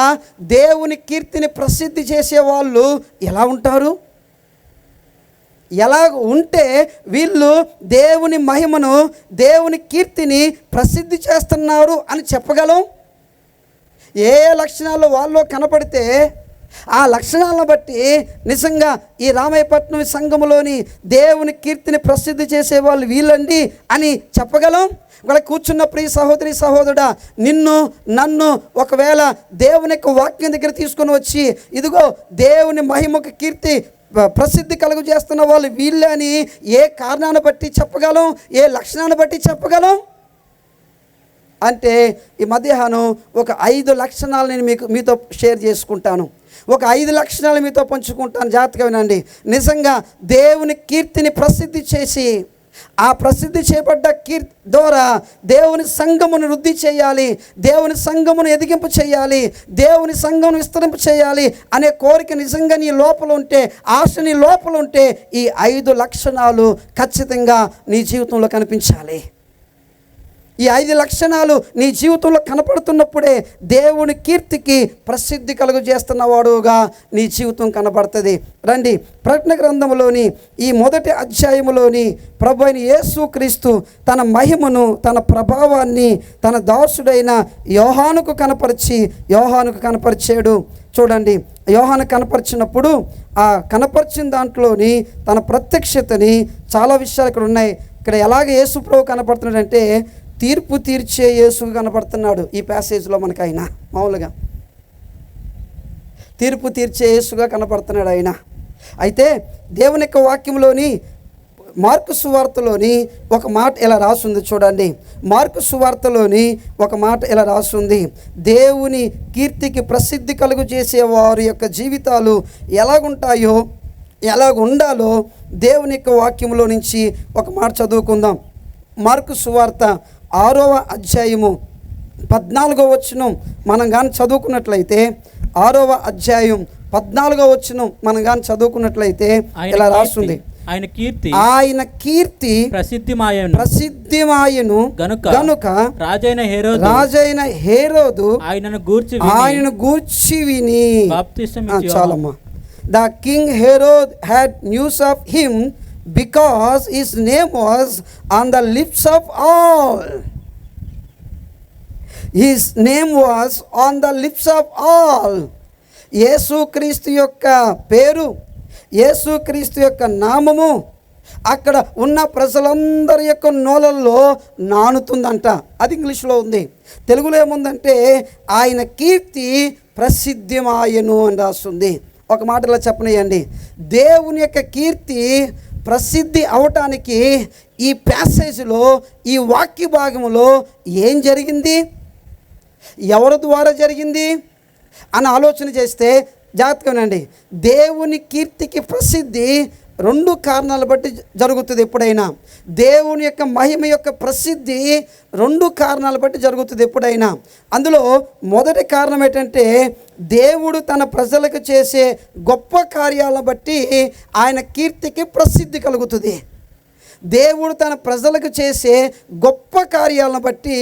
దేవుని కీర్తిని ప్రసిద్ధి చేసేవాళ్ళు ఎలా ఉంటారు? ఎలా ఉంటే వీళ్ళు దేవుని మహిమను, దేవుని కీర్తిని ప్రసిద్ధి చేస్తున్నారు అని చెప్పగలం? ఏ లక్షణాలు వాళ్ళు కనపడితే ఆ లక్షణాలను బట్టి నిజంగా ఈ రామాయపట్నం సంఘములోని దేవుని కీర్తిని ప్రసిద్ధి చేసేవాళ్ళు వీళ్ళండి అని చెప్పగలం? ఇక్కడ కూర్చున్న ప్రియ సహోదరి సహోదరుడా, నిన్ను నన్ను ఒకవేళ దేవుని యొక్క వాక్యం దగ్గర తీసుకొని వచ్చి ఇదిగో దేవుని మహిమకు కీర్తి ప్రసిద్ధి కలుగు చేస్తున్న వాళ్ళు వీళ్ళే అని ఏ కారణాన్ని బట్టి చెప్పగలం? ఏ లక్షణాన్ని బట్టి చెప్పగలం? అంటే ఈ మధ్యాహ్నం ఒక 5 లక్షణాలు నేను మీతో షేర్ చేసుకుంటాను. ఒక 5 లక్షణాలు మీతో పంచుకుంటాను. జాగ్రత్తగా వినండి. నిజంగా దేవుని కీర్తిని ప్రసిద్ధి చేసి ఆ ప్రసిద్ధి చేయబడ్డ కీర్తి ద్వారా దేవుని సంఘమును వృద్ధి చేయాలి, దేవుని సంఘమును ఎదిగింపు చేయాలి, దేవుని సంఘమును విస్తరింపు చేయాలి అనే కోరిక నిజంగా నీ లోపల ఉంటే, ఆశ నీ లోపల ఉంటే ఈ 5 లక్షణాలు ఖచ్చితంగా నీ జీవితంలో కనిపించాలి. ఈ 5 లక్షణాలు నీ జీవితంలో కనపడుతున్నప్పుడే దేవుని కీర్తికి ప్రసిద్ధి కలుగజేస్తున్నవాడుగా నీ జీవితం కనపడుతుంది. రండి, ప్రకటన గ్రంథంలోని ఈ 1వ అధ్యాయములోని ప్రభు అయిన యేసుక్రీస్తు తన మహిమను, తన ప్రభావాన్ని తన దాసుడైన యోహానుకు కనపరిచాడు. చూడండి, యోహాను కనపరిచినప్పుడు ఆ కనపరిచిన దాంట్లోని తన ప్రత్యక్షతని చాలా విషయాలు ఇక్కడ ఉన్నాయి. ఇక్కడ ఎలాగ యేసు ప్రభు కనపడుతున్నాడంటే తీర్పు తీర్చే యేసు కనపడుతున్నాడు ఈ ప్యాసేజ్లో మనకు. ఆయన మామూలుగా తీర్పు తీర్చే యేసుగా కనపడుతున్నాడు ఆయన. అయితే దేవుని యొక్క వాక్యంలోని మార్కు సువార్తలోని ఒక మాట ఇలా రాస్తుంది చూడండి. మార్కు సువార్తలోని ఒక మాట ఇలా రాస్తుంది, దేవుని కీర్తికి ప్రసిద్ధి కలుగు చేసే వారి యొక్క జీవితాలు ఎలాగుంటాయో ఎలాగుండాలో దేవుని యొక్క వాక్యంలో నుంచి ఒక మాట చదువుకుందాం. మార్కు సువార్త 6వ అధ్యాయము 14వ వచనం మనం కానీ చదువుకున్నట్లయితే, 6వ అధ్యాయం 14వ వచనం మనం కానీ చదువుకున్నట్లయితే ఇలా రాస్తుంది, ఆయన కీర్తి ప్రసిద్ధిమాయను గనుక రాజైన హేరోదు ఆయనను గూర్చి విని. చాలమ్మా. The king Herod had news of him because his name was on the lips of all. His name was on the lips of all. యేసుక్రీస్తు యొక్క పేరు, యేసుక్రీస్తు యొక్క నామము అక్కడ ఉన్న ప్రజలందరి యొక్క నోలల్లో నానుతుందంట. అది ఇంగ్లీష్లో ఉంది. తెలుగులో ఏముందంటే ఆయన కీర్తి ప్రసిద్ధిమాయను అని రాస్తుంది. ఒక మాటలో చెప్పనియండి, దేవుని యొక్క కీర్తి ప్రసిద్ధి అవటానికి ఈ ప్యాసేజ్లో, ఈ వాక్య భాగంలో ఏం జరిగింది, ఎవరి ద్వారా జరిగింది అని ఆలోచన చేస్తే జాగ్రత్తగా వినండి. దేవుని కీర్తికి ప్రసిద్ధి 2 కారణాలు బట్టి జరుగుతుంది. ఎప్పుడైనా దేవుని యొక్క మహిమ యొక్క ప్రసిద్ధి 2 కారణాలు బట్టి జరుగుతుంది ఎప్పుడైనా. అందులో మొదటి కారణం ఏంటంటే దేవుడు తన ప్రజలకు చేసే గొప్ప కార్యాలను బట్టి ఆయన కీర్తికి ప్రసిద్ధి కలుగుతుంది. దేవుడు తన ప్రజలకు చేసే గొప్ప కార్యాలను బట్టి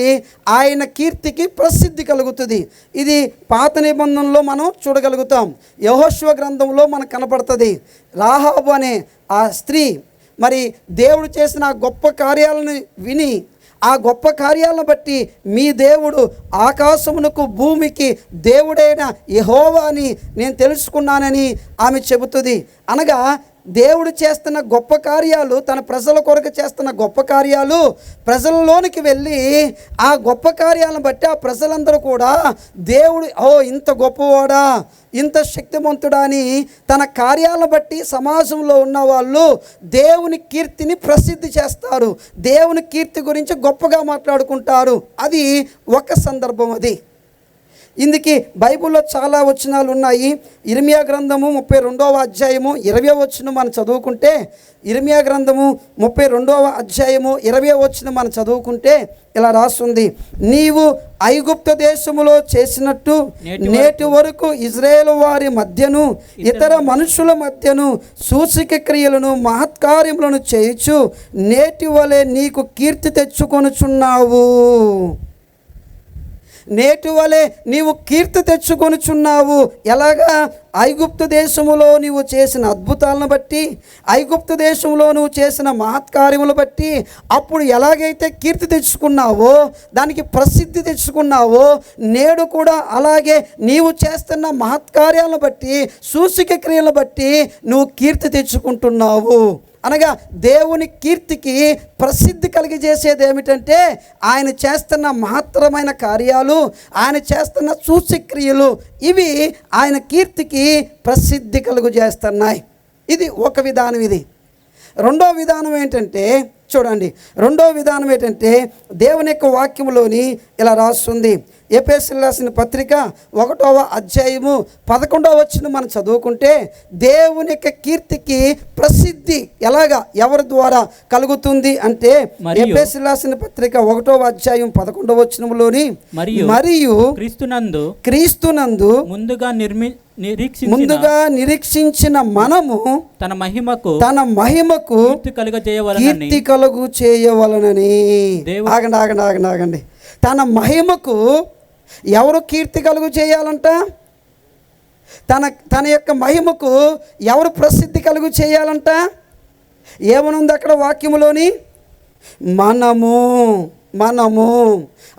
ఆయన కీర్తికి ప్రసిద్ధి కలుగుతుంది. ఇది పాత నిబంధనలో మనం చూడగలుగుతాం. యెహోషువ గ్రంథంలో మనకు కనపడుతుంది. రాహాబు అనే ఆ స్త్రీ మరి దేవుడు చేసిన ఆ గొప్ప కార్యాలను విని, ఆ గొప్ప కార్యాలను బట్టి మీ దేవుడు ఆకాశమునకు భూమికి దేవుడైన యెహోవా అని నేను తెలుసుకున్నానని ఆమె చెబుతుంది. అనగా దేవుడు చేస్తున్న గొప్ప కార్యాలు, తన ప్రజల కొరకు చేస్తున్న గొప్ప కార్యాలు ప్రజలలోనికి వెళ్ళి ఆ గొప్ప కార్యాలను బట్టి ఆ ప్రజలందరూ కూడా దేవుడు ఇంత గొప్పవాడా, ఇంత శక్తివంతుడా అని తన కార్యాలను బట్టి సమాజంలో ఉన్న వాళ్ళు దేవుని కీర్తిని ప్రసిద్ధి చేస్తారు. దేవుని కీర్తి గురించి గొప్పగా మాట్లాడుకుంటారు. అది ఒక సందర్భం. అది ఇందుకు బైబిల్లో చాలా వచనాలు ఉన్నాయి. ఇర్మియా గ్రంథము 32వ అధ్యాయము 20వ వచనం మనం చదువుకుంటే, ఇర్మియా గ్రంథము 32వ అధ్యాయము 20వ వచనం మనం చదువుకుంటే ఇలా రాస్తుంది, నీవు ఐగుప్తు దేశములో చేసినట్టు నేటి వరకు ఇజ్రాయేలు వారి మధ్యను ఇతర మనుషుల మధ్యను సూచక క్రియలను మహత్కార్యములను చేయుచు నేటి వలె నీకు కీర్తి తెచ్చుకొనుచున్నావు. నేటి వలె నీవు కీర్తి తెచ్చుకొనుచున్నావు. ఎలాగా? ఐగుప్తు దేశములో నీవు చేసిన అద్భుతాలను బట్టి, ఐగుప్తు దేశంలో నువ్వు చేసిన మహత్కార్యములు బట్టి అప్పుడు ఎలాగైతే కీర్తి తెచ్చుకున్నావో, దానికి ప్రసిద్ధి తెచ్చుకున్నావో, నేడు కూడా అలాగే నీవు చేస్తున్న మహత్కార్యాలను బట్టి, సూచక క్రియలను బట్టి నువ్వు కీర్తి తెచ్చుకుంటున్నావు. అనగా దేవుని కీర్తికి ప్రసిద్ధి కలిగజేసేది ఏమిటంటే ఆయన చేస్తున్న మహత్తరమైన కార్యాలు, ఆయన చేస్తున్న సూచక్రియలు, ఇవి ఆయన కీర్తికి ప్రసిద్ధి కలుగజేస్తున్నాయి. ఇది ఒక విధానం. ఇది రెండో విధానం ఏంటంటే చూడండి, రెండో విధానం ఏంటంటే దేవుని యొక్క వాక్యంలోని ఇలా రాస్తుంది. ఎఫెసీయులకు రాసిన పత్రిక 1వ అధ్యాయము 11వ వచనం మనం చదువుకుంటే దేవుని యొక్క కీర్తికి ప్రసిద్ధి ఎలాగా, ఎవరి ద్వారా కలుగుతుంది అంటే ఎఫెసీయులకు రాసిన పత్రిక 1వ అధ్యాయం 11వ వచనంలోని మరియు క్రీస్తునందు ముందుగా నిరీక్షించిన మనము తన మహిమకు కీర్తి కలుగు చేయవలనని. ఆగండి. తన మహిమకు ఎవరు కీర్తి కలుగు చేయాలంట? తన యొక్క మహిమకు ఎవరు ప్రసిద్ధి కలుగు చేయాలంట? ఏమనుంది అక్కడ వాక్యములోని? మనము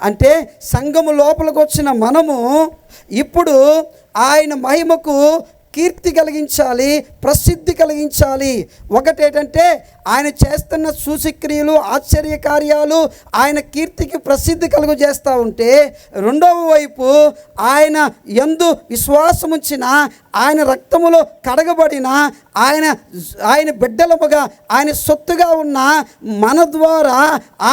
అంటే సంఘము లోపలికి వచ్చిన మనము ఇప్పుడు ఆయన మహిమకు కీర్తి కలిగించాలి, ప్రసిద్ధి కలిగించాలి. ఒకటేంటంటే ఆయన చేస్తున్న సూచక్రియలు, ఆశ్చర్య కార్యాలు ఆయన కీర్తికి ప్రసిద్ధి కలుగు చేస్తూ ఉంటే, రెండవ వైపు ఆయన యందు విశ్వాసం ఉంచిన, ఆయన రక్తములో కడగబడిన, ఆయన బిడ్డలముగా, ఆయన సొత్తుగా ఉన్న మన ద్వారా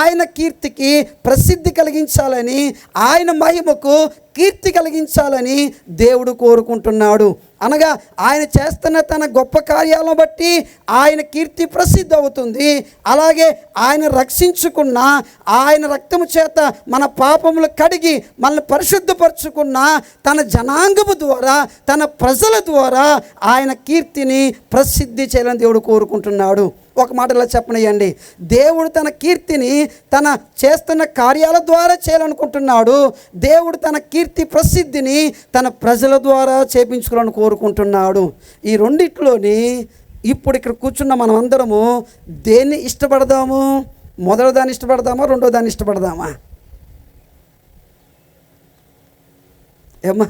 ఆయన కీర్తికి ప్రసిద్ధి కలిగించాలని, ఆయన మహిమకు కీర్తి కలిగించాలని దేవుడు కోరుకుంటున్నాడు. అనగా ఆయన చేస్తున్న తన గొప్ప కార్యాలను బట్టి ఆయన కీర్తి ప్రసిద్ధి అవుతుంది. అలాగే ఆయన రక్షించుకున్న, ఆయన రక్తము చేత మన పాపములు కడిగి మనల్ని పరిశుద్ధపరచుకున్న తన జనాంగము ద్వారా, తన ప్రజల ద్వారా ఆయన కీర్తిని ప్రసిద్ధి చేయాలని దేవుడు కోరుకుంటున్నాడు. ఒక మాటలో చెప్పనయ్యండి, దేవుడు తన కీర్తిని తన చేస్తున్న కార్యాల ద్వారా చేయాలనుకుంటున్నాడు. దేవుడు తన కీర్తి ప్రసిద్ధిని తన ప్రజల ద్వారా చేపించుకోవాలని కోరుకుంటున్నాడు. ఈ రెండిట్లోని ఇప్పుడు ఇక్కడ కూర్చున్న మనం అందరము దేన్ని ఇష్టపడదాము? మొదటి దాన్ని ఇష్టపడదామా, రెండో దాన్ని ఇష్టపడదామా? ఏమ్మా,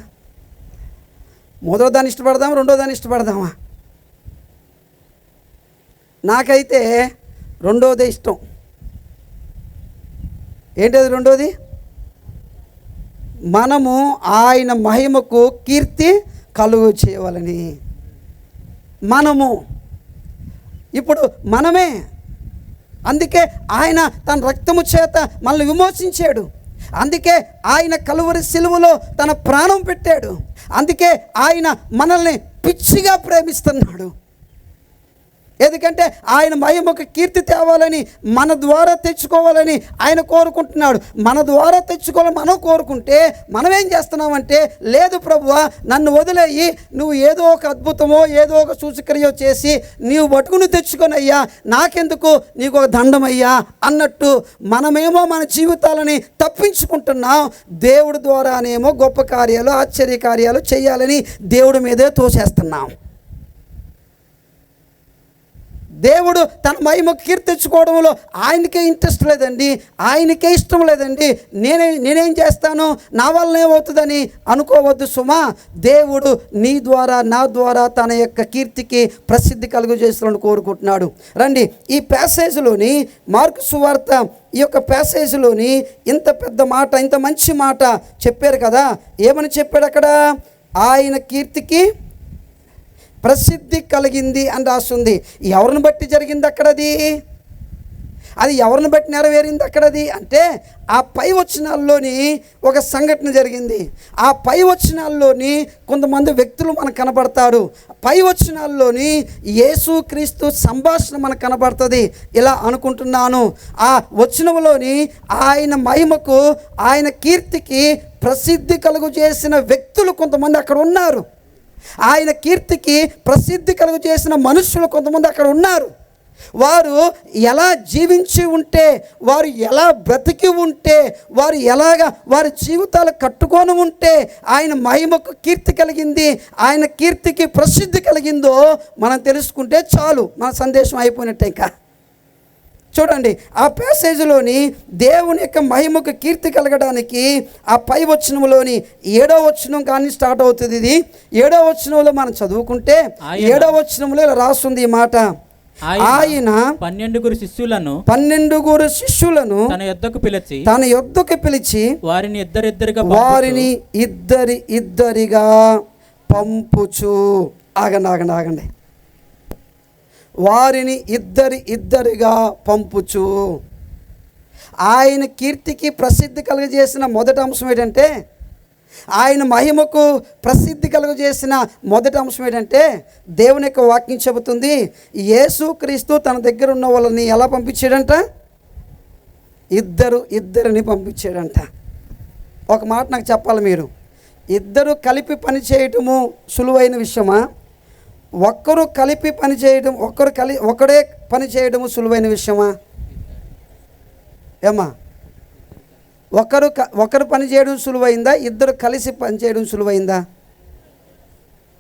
మొదటి దాన్ని ఇష్టపడదామా, రెండో దాన్ని ఇష్టపడదామా? నాకైతే రెండోదే ఇష్టం. ఏంటది రెండోది? మనము ఆయన మహిమకు కీర్తి కలుగు చేయవాలని. మనము ఇప్పుడు మనమే, అందుకే ఆయన తన రక్తము చేత మనల్ని విమోచించాడు. అందుకే ఆయన కలువరి సిలువలో తన ప్రాణం పెట్టాడు. అందుకే ఆయన మనల్ని పిచ్చిగా ప్రేమిస్తున్నాడు. ఎందుకంటే ఆయన మహిమకు కీర్తి తేవాలని, మన ద్వారా తెచ్చుకోవాలని ఆయన కోరుకుంటున్నాడు. మన ద్వారా తెచ్చుకోవాలని మనం కోరుకుంటే మనం ఏం చేస్తున్నామంటే, లేదు ప్రభువా నన్ను వదిలేయి, నువ్వు ఏదో ఒక అద్భుతమో ఏదో ఒక సూచక్రియో చేసి నీవు పట్టుకుని తెచ్చుకొనయ్యా, నాకెందుకు, నీకు ఒక దండమయ్యా అన్నట్టు మనమేమో మన జీవితాలని తప్పించుకుంటున్నాం. దేవుడి ద్వారానేమో గొప్ప కార్యాలు, ఆశ్చర్య కార్యాలు చేయాలని దేవుడి మీదే తోసేస్తున్నాం. దేవుడు తన మహిమ కీర్తించుకోవడంలో ఆయనకే ఇంట్రెస్ట్ లేదండి, ఆయనకే ఇష్టం లేదండి. నేనేం చేస్తాను, నా వల్ల ఏమవుతుందని అనుకోవద్దు సుమా. దేవుడు నీ ద్వారా, నా ద్వారా తన యొక్క కీర్తికి ప్రసిద్ధి కలుగు చేస్తాలని కోరుకుంటున్నాడు. రండి, ఈ ప్యాసేజ్లోని మార్కు సువార్త ఈ యొక్క ప్యాసేజ్లోని ఇంత పెద్ద మాట, ఇంత మంచి మాట చెప్పారు కదా. ఏమని చెప్పాడు అక్కడ? ఆయన కీర్తికి ప్రసిద్ధి కలిగింది అని రాస్తుంది. ఎవరిని బట్టి జరిగింది అక్కడది? అది ఎవరిని బట్టి నెరవేరింది అక్కడది అంటే, ఆ పై వచనాల్లోని ఒక సంఘటన జరిగింది. ఆ పై వచనాల్లోని కొంతమంది వ్యక్తులు మనకు కనబడతారు. పై వచనాల్లోని యేసుక్రీస్తు సంభాషణ మనకు కనబడుతుంది. ఇలా అనుకుంటున్నాను, ఆ వచనంలోని ఆయన మహిమకు, ఆయన కీర్తికి ప్రసిద్ధి కలుగు చేసిన వ్యక్తులు కొంతమంది అక్కడ ఉన్నారు. ఆయన కీర్తికి ప్రసిద్ధి కలుగు చేసిన మనుషులు కొంతమంది అక్కడ ఉన్నారు. వారు ఎలా జీవించి ఉంటే, వారు ఎలా బ్రతికి ఉంటే, వారు ఎలాగా వారి జీవితాలు కట్టుకొని ఉంటే ఆయన మహిమకు కీర్తి కలిగింది, ఆయన కీర్తికి ప్రసిద్ధి కలిగిందో మనం తెలుసుకుంటే చాలు, మన సందేశం అయిపోయినట్టే. ఇంకా చూడండి, ఆ ప్యాసేజ్లోని దేవుని యొక్క మహిమకు కీర్తి కలగడానికి ఆ పై వచనంలోని 7వ వచనం కానీ స్టార్ట్ అవుతుంది. ఇది 7వ వచనంలో మనం చదువుకుంటే 7వ వచనంలో ఇలా రాస్తుంది ఈ మాట. ఆయన 12 శిష్యులను తన యొద్దకు పిలిచి వారిని ఇద్దరిగా పంపుచు. ఆగండి. వారిని ఇద్దరిగా పంపుచు. ఆయన కీర్తికి ప్రసిద్ధి కలుగజేసిన మొదటి అంశం ఏంటంటే, ఆయన మహిమకు ప్రసిద్ధి కలుగజేసిన మొదటి అంశం ఏంటంటే, దేవుని యొక్క వాక్యం చెబుతుంది, యేసుక్రీస్తు తన దగ్గర ఉన్న వాళ్ళని ఎలా పంపించాడంట? ఇద్దరిని పంపించాడంట. ఒక మాట నాకు చెప్పాలి మీరు, ఇద్దరు కలిపి పని చేయటము సులువైన విషయమా? ఒక్కరు కలిపి పని చేయడం, ఒకడే పని చేయడము సులువైన విషయమా? ఏమా, ఒకరు పని చేయడం సులువైందా, ఇద్దరు కలిసి పని చేయడం సులువైందా?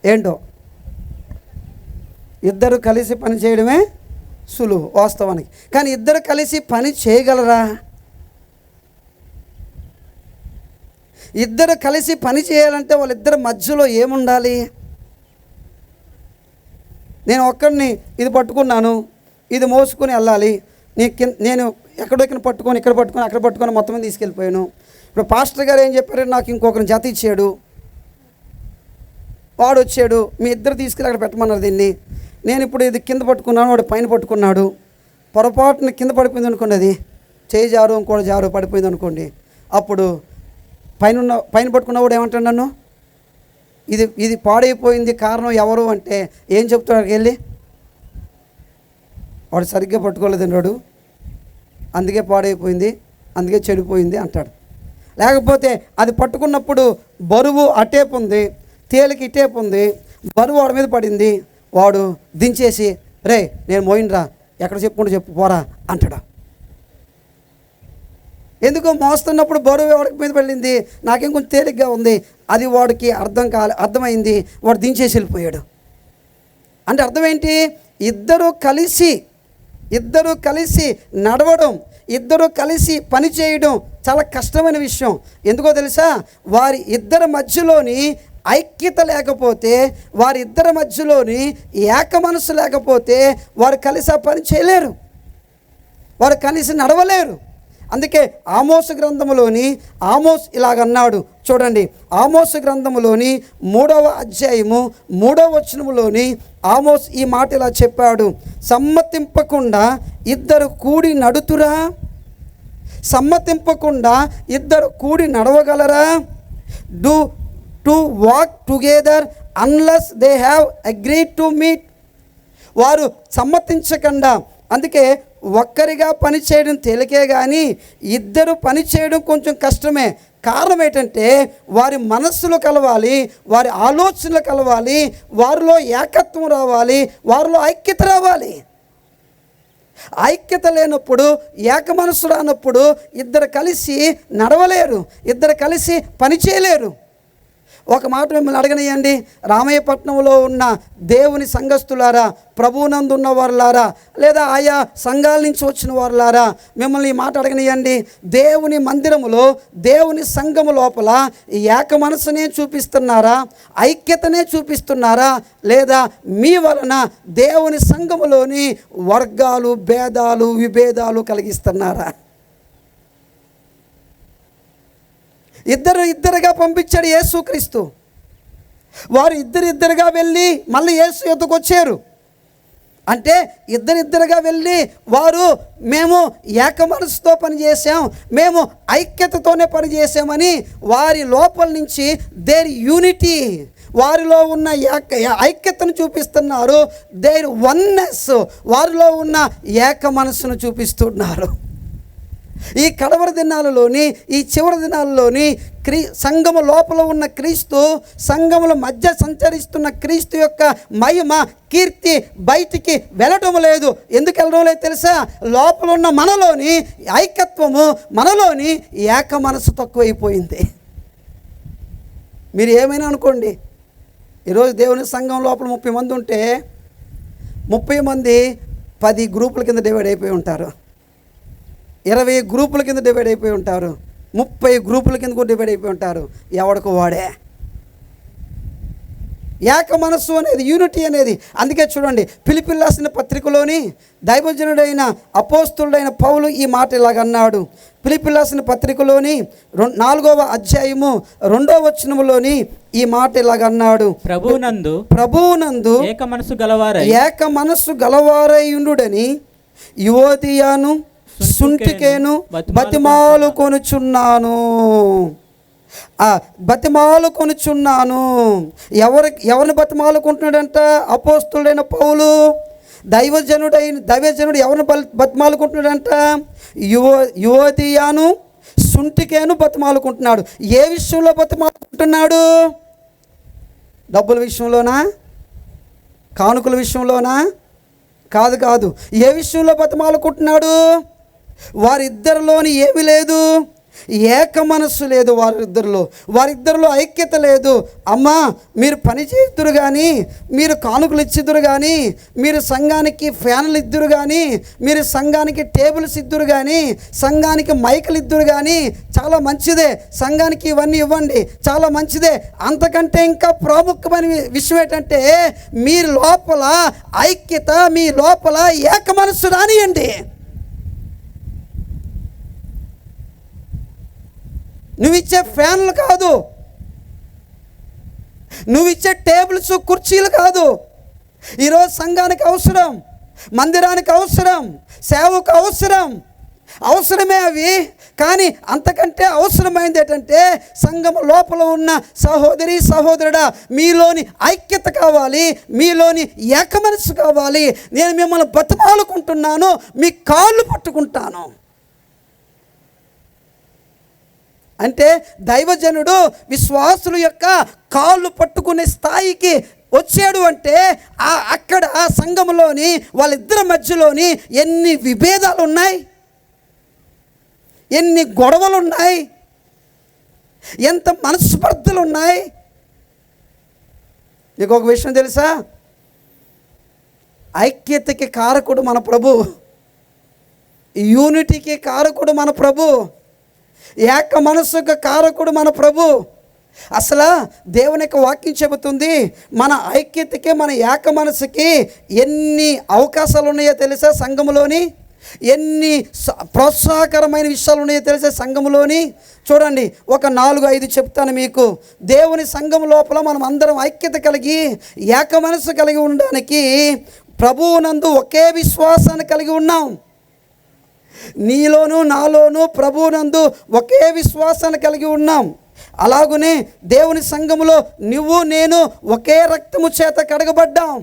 ఏంటో, ఇద్దరు కలిసి పని చేయడమే సులువు వాస్తవానికి. కానీ ఇద్దరు కలిసి పని చేయగలరా? ఇద్దరు కలిసి పని చేయాలంటే వాళ్ళిద్దరి మధ్యలో ఏముండాలి? నేను ఒక్కడిని ఇది పట్టుకున్నాను, ఇది మోసుకొని వెళ్ళాలి, నేను ఎక్కడెక్కడ పట్టుకొని ఇక్కడ పట్టుకొని అక్కడ పట్టుకొని మొత్తం మీద తీసుకెళ్ళిపోయాను. ఇప్పుడు పాస్టర్ గారు ఏం చెప్పారు, నాకు ఇంకొకరిని జత ఇచ్చాడు, వాడు వచ్చాడు, మీ ఇద్దరు తీసుకెళ్ళి అక్కడ పెట్టమన్నారు దీన్ని. నేను ఇప్పుడు ఇది కింద పట్టుకున్నాను, వాడు పైన పట్టుకున్నాడు, పొరపాటున కింద పడిపోయింది అనుకోండి, అది చేయి జారు ఇంకోటి జారు పడిపోయింది అనుకోండి, అప్పుడు పైన పట్టుకున్నవాడు ఏమంటాడు, నన్ను ఇది పాడైపోయింది కారణం ఎవరు అంటే ఏం చెప్తాడు, వెళ్ళి వాడు సరిగ్గా పట్టుకోలేదండి, వాడు అందుకే పాడైపోయింది, అందుకే చెడిపోయింది అంటాడు. లేకపోతే అది పట్టుకున్నప్పుడు బరువు అటేపు ఉంది, తేలిక ఇటేపు ఉంది, బరువు వాడి మీద పడింది, వాడు దించేసి రే నేను మోయినరా ఎక్కడ చెప్పుకుంటూ చెప్పు పోరా అంటాడు. ఎందుకో మోస్తున్నప్పుడు బరువు వాడికి మీద పడింది, నాకేం కొంచెం తేలిగ్గా ఉంది, అది వాడికి అర్థమైంది, వాడు దించేసి వెళ్ళిపోయాడు. అంటే అర్థం ఏంటి, ఇద్దరు కలిసి నడవడం, ఇద్దరు కలిసి పని చేయడం చాలా కష్టమైన విషయం. ఎందుకో తెలుసా, వారి ఇద్దరి మధ్యలోని ఐక్యత లేకపోతే, వారిద్దరి మధ్యలోని ఏక మనసు లేకపోతే వారు కలిసి ఆ పని చేయలేరు, వారు కలిసి నడవలేరు. అందుకే ఆమోసు గ్రంథములోని ఆమోస్ ఇలాగన్నాడు చూడండి. ఆమోసు గ్రంథములోని 3వ అధ్యాయము 3వ వచనములోని ఆమోస్ ఈ మాట ఇలా చెప్పాడు, సమ్మతింపకుండా ఇద్దరు కూడి నడుతురా, సమ్మతింపకుండా ఇద్దరు కూడి నడవగలరా, to walk together unless they have agreed to meet. వారు సమ్మతించకుండా, అందుకే ఒక్కరిగా పని చేయడం తేలికే కానీ ఇద్దరు పని చేయడం కొంచెం కష్టమే. కారణం ఏంటంటే వారి మనస్సులు కలవాలి, వారి ఆలోచనలు కలవాలి, వారిలో ఏకత్వం రావాలి, వారిలో ఐక్యత రావాలి. ఐక్యత లేనప్పుడు, ఏక మనస్సు రానప్పుడు ఇద్దరు కలిసి నడవలేరు, ఇద్దరు కలిసి పని చేయలేరు. ఒక మాట మిమ్మల్ని అడగనియండి, రామయ్యపట్నంలో ఉన్న దేవుని సంఘస్థులారా, ప్రభువునందు ఉన్నవారులారా, లేదా ఆయా సంఘాల నుంచి వచ్చిన వారులారా, మిమ్మల్ని ఈ మాట అడగనియండి, దేవుని మందిరములో దేవుని సంఘము లోపల ఏక మనసునే చూపిస్తున్నారా, ఐక్యతనే చూపిస్తున్నారా, లేదా మీ వలన దేవుని సంఘములోని వర్గాలు, భేదాలు, విభేదాలు కలిగిస్తున్నారా? ఇద్దరుగా పంపించాడు యేసుక్రీస్తు. వారు ఇద్దరుగా వెళ్ళి మళ్ళీ యేసు యొద్దకు వచ్చారు. అంటే ఇద్దరుగా వెళ్ళి వారు మేము ఏక మనసుతో పనిచేసాం, మేము ఐక్యతతోనే పనిచేసామని వారి లోపల నుంచి దేర్ యూనిటీ, వారిలో ఉన్న ఐక్యతను చూపిస్తున్నారు. దేర్ వన్నెస్, వారిలో ఉన్న ఏక మనసును చూపిస్తున్నారు. ఈ కడవరి దినాలలోని, ఈ చివరి దినాలలోని సంఘము లోపల ఉన్న క్రీస్తు, సంఘముల మధ్య సంచరిస్తున్న క్రీస్తు యొక్క మహిమ, కీర్తి బయటికి వెళ్ళటం లేదు. ఎందుకు వెళ్ళడం లేదు తెలుసా? లోపల ఉన్న మనలోని ఐక్యత్వము, మనలోని ఏక మనసు తక్కువైపోయింది. మీరు ఏమైనా అనుకోండి, ఈరోజు దేవుని సంఘం లోపల 30 మంది ఉంటే 30 మంది 10 గ్రూపుల కింద డివైడ్ అయిపోయి ఉంటారు, 20 గ్రూపుల కింద డివైడ్ అయిపోయి ఉంటారు, 30 గ్రూపుల కింద కూడా డివైడ్ అయిపోయి ఉంటారు. ఎవడికి వాడే. ఏక మనస్సు అనేది, యూనిటీ అనేది. అందుకే చూడండి, ఫిలిప్పీయులకు రాసిన పత్రికలోని దైవజనుడైన అపోస్తలుడైన పౌలు ఈ మాట ఇలాగన్నాడు. ఫిలిప్పీయులకు రాసిన పత్రికలోని 4వ అధ్యాయము 2వ వచనములోని ఈ మాట ఇలాగన్నాడు, ప్రభువునందు ఏక మనస్సు గలవారయుండుడని యువోదియాను సుంటికేను బతిమాలు కొనుచున్నాను. ఎవరిని బతిమాలుకుంటున్నాడంట? అపోస్తలుడైన పౌలు. దైవజనుడు ఎవరిని బతిమాలుకుంటున్నాడంట? యువోదియాను సుంటికేను బతిమాలుకుంటున్నాడు. ఏ విషయంలో బతిమాలుకుంటున్నాడు? డబ్బుల విషయంలోనా? కానుకల విషయంలోనా? కాదు. ఏ విషయంలో బతిమాలుకుంటున్నాడు? వారిద్దరిలోని ఏమీ లేదు, ఏక మనస్సు లేదు వారిద్దరిలో ఐక్యత లేదు. అమ్మా, మీరు పని చేస్తురు కానీ, మీరు కానుకలు ఇచ్చిద్దురు కానీ, మీరు సంఘానికి ఫ్యాన్లు ఇద్దురు కానీ, మీరు సంఘానికి టేబుల్స్ ఇద్దురు కానీ, సంఘానికి మైకులు ఇద్దురు కానీ, చాలా మంచిదే. సంఘానికి ఇవన్నీ ఇవ్వండి, చాలా మంచిదే. అంతకంటే ఇంకా ప్రాముఖ్యమైన విషయం ఏంటంటే మీ లోపల ఐక్యత, మీ లోపల ఏక మనస్సు రానియండి. నువ్విచ్చే ఫ్యాన్లు కాదు, నువ్విచ్చే టేబుల్స్ కుర్చీలు కాదు. ఈరోజు సంఘానికి అవసరం, మందిరానికి అవసరం, సేవకు అవసరమే అవి. కానీ అంతకంటే అవసరమైంది ఏంటంటే సంఘం లోపల ఉన్న సహోదరి సహోదరుడా, మీలోని ఐక్యత కావాలి, మీలోని ఏకమనస్సు కావాలి. నేను మిమ్మల్ని బతిమాలుకుంటున్నాను, మీ కాళ్ళు పట్టుకుంటాను అంటే దైవజనుడు విశ్వాసుల యొక్క కాళ్ళు పట్టుకునే స్థాయికి వచ్చాడు అంటే అక్కడ ఆ సంఘంలోని వాళ్ళిద్దరి మధ్యలోని ఎన్ని విభేదాలు ఉన్నాయి, ఎన్ని గొడవలు ఉన్నాయి, ఎంత మనస్పర్ధలు ఉన్నాయి. నీకు ఒక విషయం తెలుసా? ఐక్యతకి కారకుడు మన ప్రభు, యూనిటీకి కారకుడు మన ప్రభు, ఏక మనస్సుకు కారకుడు మన ప్రభు. అసలు దేవుని యొక్క వాక్యం చెబుతుంది మన ఐక్యతకి, మన ఏక మనస్సుకి ఎన్ని అవకాశాలు ఉన్నాయో తెలుసా సంఘములోని, ఎన్ని ప్రోత్సాహకరమైన విషయాలు ఉన్నాయో తెలుసా సంఘములోని. చూడండి, ఒక 4-5 చెప్తాను మీకు. దేవుని సంఘం లోపల మనం అందరం ఐక్యత కలిగి ఏక మనస్సు కలిగి ఉండడానికి ప్రభువునందు ఒకే విశ్వాసాన్ని కలిగి ఉన్నాం. నీలోను నాలోను ప్రభువునందు ఒకే విశ్వాసాన్ని కలిగి ఉన్నాం. అలాగునే దేవుని సంఘములో నువ్వు నేను ఒకే రక్తము చేత కడగబడ్డాం.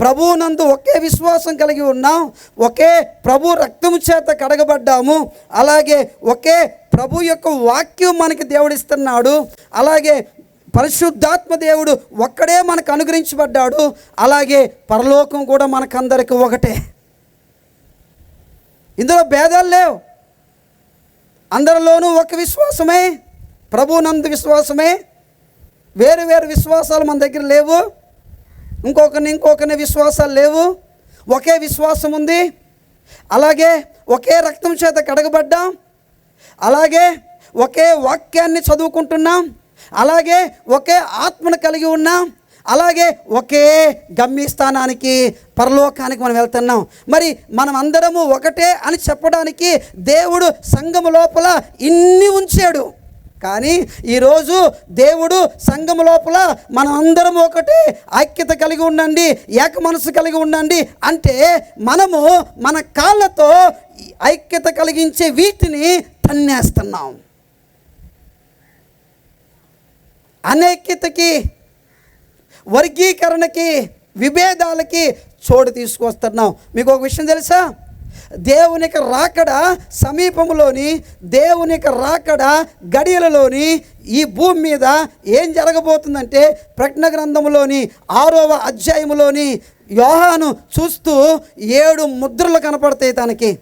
ప్రభువునందు ఒకే విశ్వాసం కలిగి ఉన్నాం, ఒకే ప్రభు రక్తము చేత కడగబడ్డాము. అలాగే ఒకే ప్రభు యొక్క వాక్యం మనకి దేవుడిస్తున్నాడు. అలాగే పరిశుద్ధాత్మ దేవుడు ఒక్కడే మనకు అనుగ్రహించబడ్డాడు. అలాగే పరలోకం కూడా మనకందరికి ఒకటే. ఇందులో భేదాలు లేవు. అందరిలోనూ ఒక విశ్వాసమే, ప్రభువునందు విశ్వాసమే. వేరు వేరు విశ్వాసాలు మన దగ్గర లేవు, ఇంకొకరిని విశ్వాసాలు లేవు. ఒకే విశ్వాసం ఉంది. అలాగే ఒకే రక్తం చేత కడగబడ్డాం. అలాగే ఒకే వాక్యాన్ని చదువుకుంటున్నాం. అలాగే ఒకే ఆత్మను కలిగి ఉన్నాం. అలాగే ఒకే గమ్యస్థానానికి, పరలోకానికి మనం వెళ్తున్నాం. మరి మనం అందరము ఒకటే అని చెప్పడానికి దేవుడు సంఘము లోపల ఇన్ని ఉంచాడు. కానీ ఈరోజు దేవుడు సంఘము లోపల మనం అందరం ఒకటే ఐక్యత కలిగి ఉండండి, ఏక మనసు కలిగి ఉండండి అంటే మనము మన కాళ్ళతో ఐక్యత కలిగించే వీటిని తన్నేస్తున్నాం. అనైక్యతకి, వర్గీకరణకి, విభేదాలకి చోటు తీసుకొస్తున్నాం. మీకు ఒక విషయం తెలుసా? దేవునికి రాకడ సమీపంలోని, దేవునికి రాకడ గడియలలోని ఈ భూమి మీద ఏం జరగబోతుందంటే ప్రకటన గ్రంథంలోని 6వ అధ్యాయంలోని యోహాను చూస్తూ 7 ముద్రలు కనపడతాయి తనకి.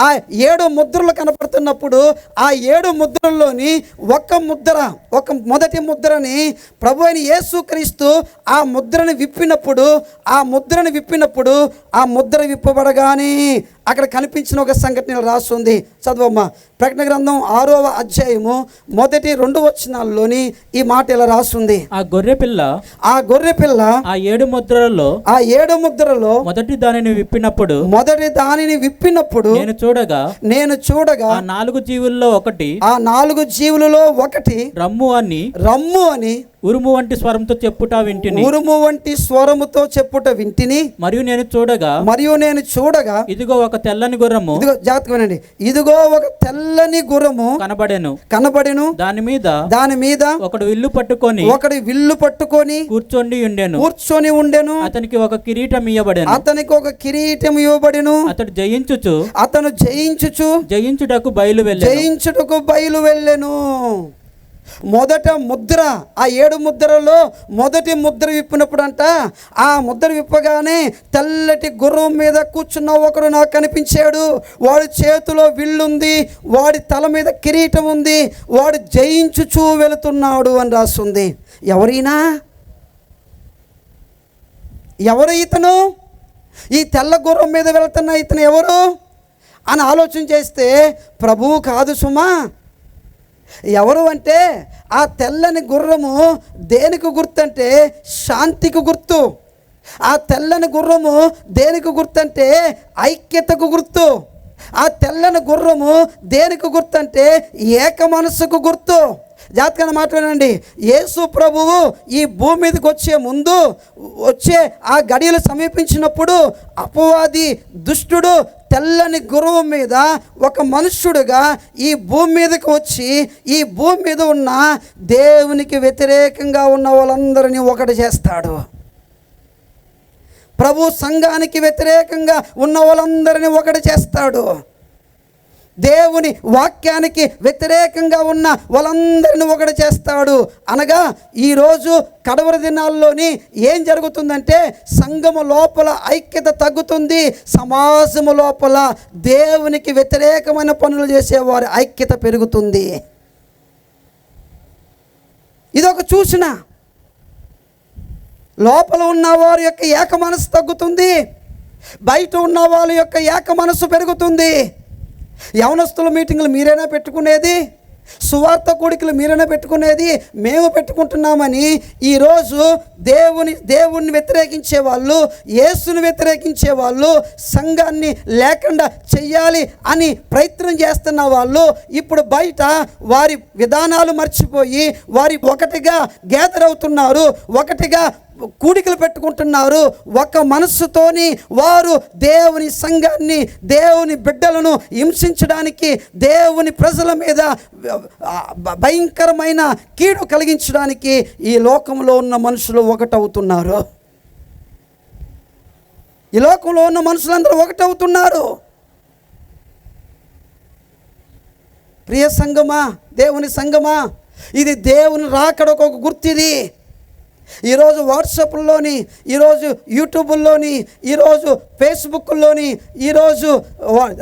ఆ 7 ముద్రలు కనపడుతున్నప్పుడు ఆ 7 ముద్రల్లోని ఒక మొదటి ముద్రని ప్రభు అయిన యేసుక్రీస్తు ఆ ముద్రని విప్పినప్పుడు ఆ ముద్ర విప్పబడగానే అక్కడ కనిపించిన ఒక సంఘటన రాస్తుంది. చదవమ్మా. ప్రకటన గ్రంథం 6వ అధ్యాయము మొదటి 2 వచనాల్లోని ఈ మాట ఇలా రాస్తుంది. ఆ గొర్రె పిల్ల ఆ 7 ముద్రలలో మొదటి దానిని విప్పినప్పుడు నేను చూడగా ఆ 4 జీవులలో ఒకటి రమ్ము అని ఉరుము వంటి స్వరంతో చెప్పుట వింటిని మరియు నేను చూడగా ఇదిగో ఒక తెల్లని గుర్రము, ఇదిగో ఒక తెల్లని గుర్రము కనబడెను. దాని మీద ఒకడు విల్లు పట్టుకొని కూర్చొని ఉండెను. అతనికి ఒక కిరీటం ఇవ్వబడెను. అతడు జయించుటకు బయలు వెళ్ళెను. మొదట ముద్ర, ఆ 7 ముద్రలో మొదటి ముద్ర విప్పినప్పుడు అంట, ఆ ముద్ర విప్పగానే తెల్లటి గుర్రం మీద కూర్చున్న ఒకడు నాకు కనిపించాడు. వాడి చేతిలో విల్లుంది, వాడి తల మీద కిరీటం ఉంది, వాడు జయించుచూ వెళుతున్నాడు అని రాస్తుంది. ఎవరైనా, ఎవరు ఇతను? ఈ తెల్ల గుర్రం మీద వెళుతున్న ఇతను ఎవరు అని ఆలోచన చేస్తే ప్రభువు కాదు సుమా. ఎవరు అంటే, ఆ తెల్లని గుర్రము దేనికి గుర్తు అంటే శాంతికి గుర్తు. ఆ తెల్లని గుర్రము దేనికి గుర్తు అంటే ఐక్యతకు గుర్తు. ఆ తెల్లని గుర్రము దేనికి గుర్తు అంటే ఏక మనస్సుకు గుర్తు. జాతకాన్ని మాట్లాడండి. యేసు ప్రభువు ఈ భూమి మీదకి వచ్చే ఆ గడియలు సమీపించినప్పుడు అపవాది దుష్టుడు తెల్లని గుర్రం మీద ఒక మనుష్యుడుగా ఈ భూమి మీదకి వచ్చి ఈ భూమి మీద ఉన్న దేవునికి వ్యతిరేకంగా ఉన్న వాళ్ళందరినీ ఒకటి చేస్తాడు. ప్రభు సంఘానికి వ్యతిరేకంగా ఉన్న వాళ్ళందరినీ ఒకటి చేస్తాడు. దేవుని వాక్యానికి వ్యతిరేకంగా ఉన్న వాళ్ళందరినీ ఒకటి చేస్తాడు. అనగా ఈరోజు కడవరి దినాల్లోని ఏం జరుగుతుందంటే సంఘము లోపల ఐక్యత తగ్గుతుంది, సమాజము లోపల దేవునికి వ్యతిరేకమైన పనులు చేసేవారి ఐక్యత పెరుగుతుంది. ఇదొక సూచన. లోపల ఉన్న వారి యొక్క ఏక మనసు తగ్గుతుంది, బయట ఉన్న వాళ్ళ యొక్క ఏక మనసు పెరుగుతుంది. యవనస్తుల మీటింగులు మీరైనా పెట్టుకునేది, సువార్త కూడికలు మీరైనా పెట్టుకునేది, మేము పెట్టుకుంటున్నామని ఈరోజు దేవుణ్ణి వ్యతిరేకించే వాళ్ళు, యేసుని వ్యతిరేకించే వాళ్ళు, సంఘాన్ని లేకుండా చెయ్యాలి అని ప్రయత్నం చేస్తున్న వాళ్ళు ఇప్పుడు బయట వారి విధానాలు మర్చిపోయి వారి ఒకటిగా గ్యాదర్ అవుతున్నారు, ఒకటిగా కూడికలు పెట్టుకుంటున్నారు. ఒక మనస్సుతోని వారు దేవుని సంఘాన్ని, దేవుని బిడ్డలను హింసించడానికి, దేవుని ప్రజల మీద భయంకరమైన కీడు కలిగించడానికి ఈ లోకంలో ఉన్న మనుషులు ఒకటవుతున్నారు. ఈ లోకంలో ఉన్న మనుషులందరూ ఒకటవుతున్నారు. ప్రియ సంఘమా, దేవుని సంఘమా, ఇది దేవుని రాకడకు ఒక గుర్తిది. ఈరోజు వాట్సాప్లోని, ఈరోజు యూట్యూబ్లోని, ఈరోజు ఫేస్బుక్లోని, ఈరోజు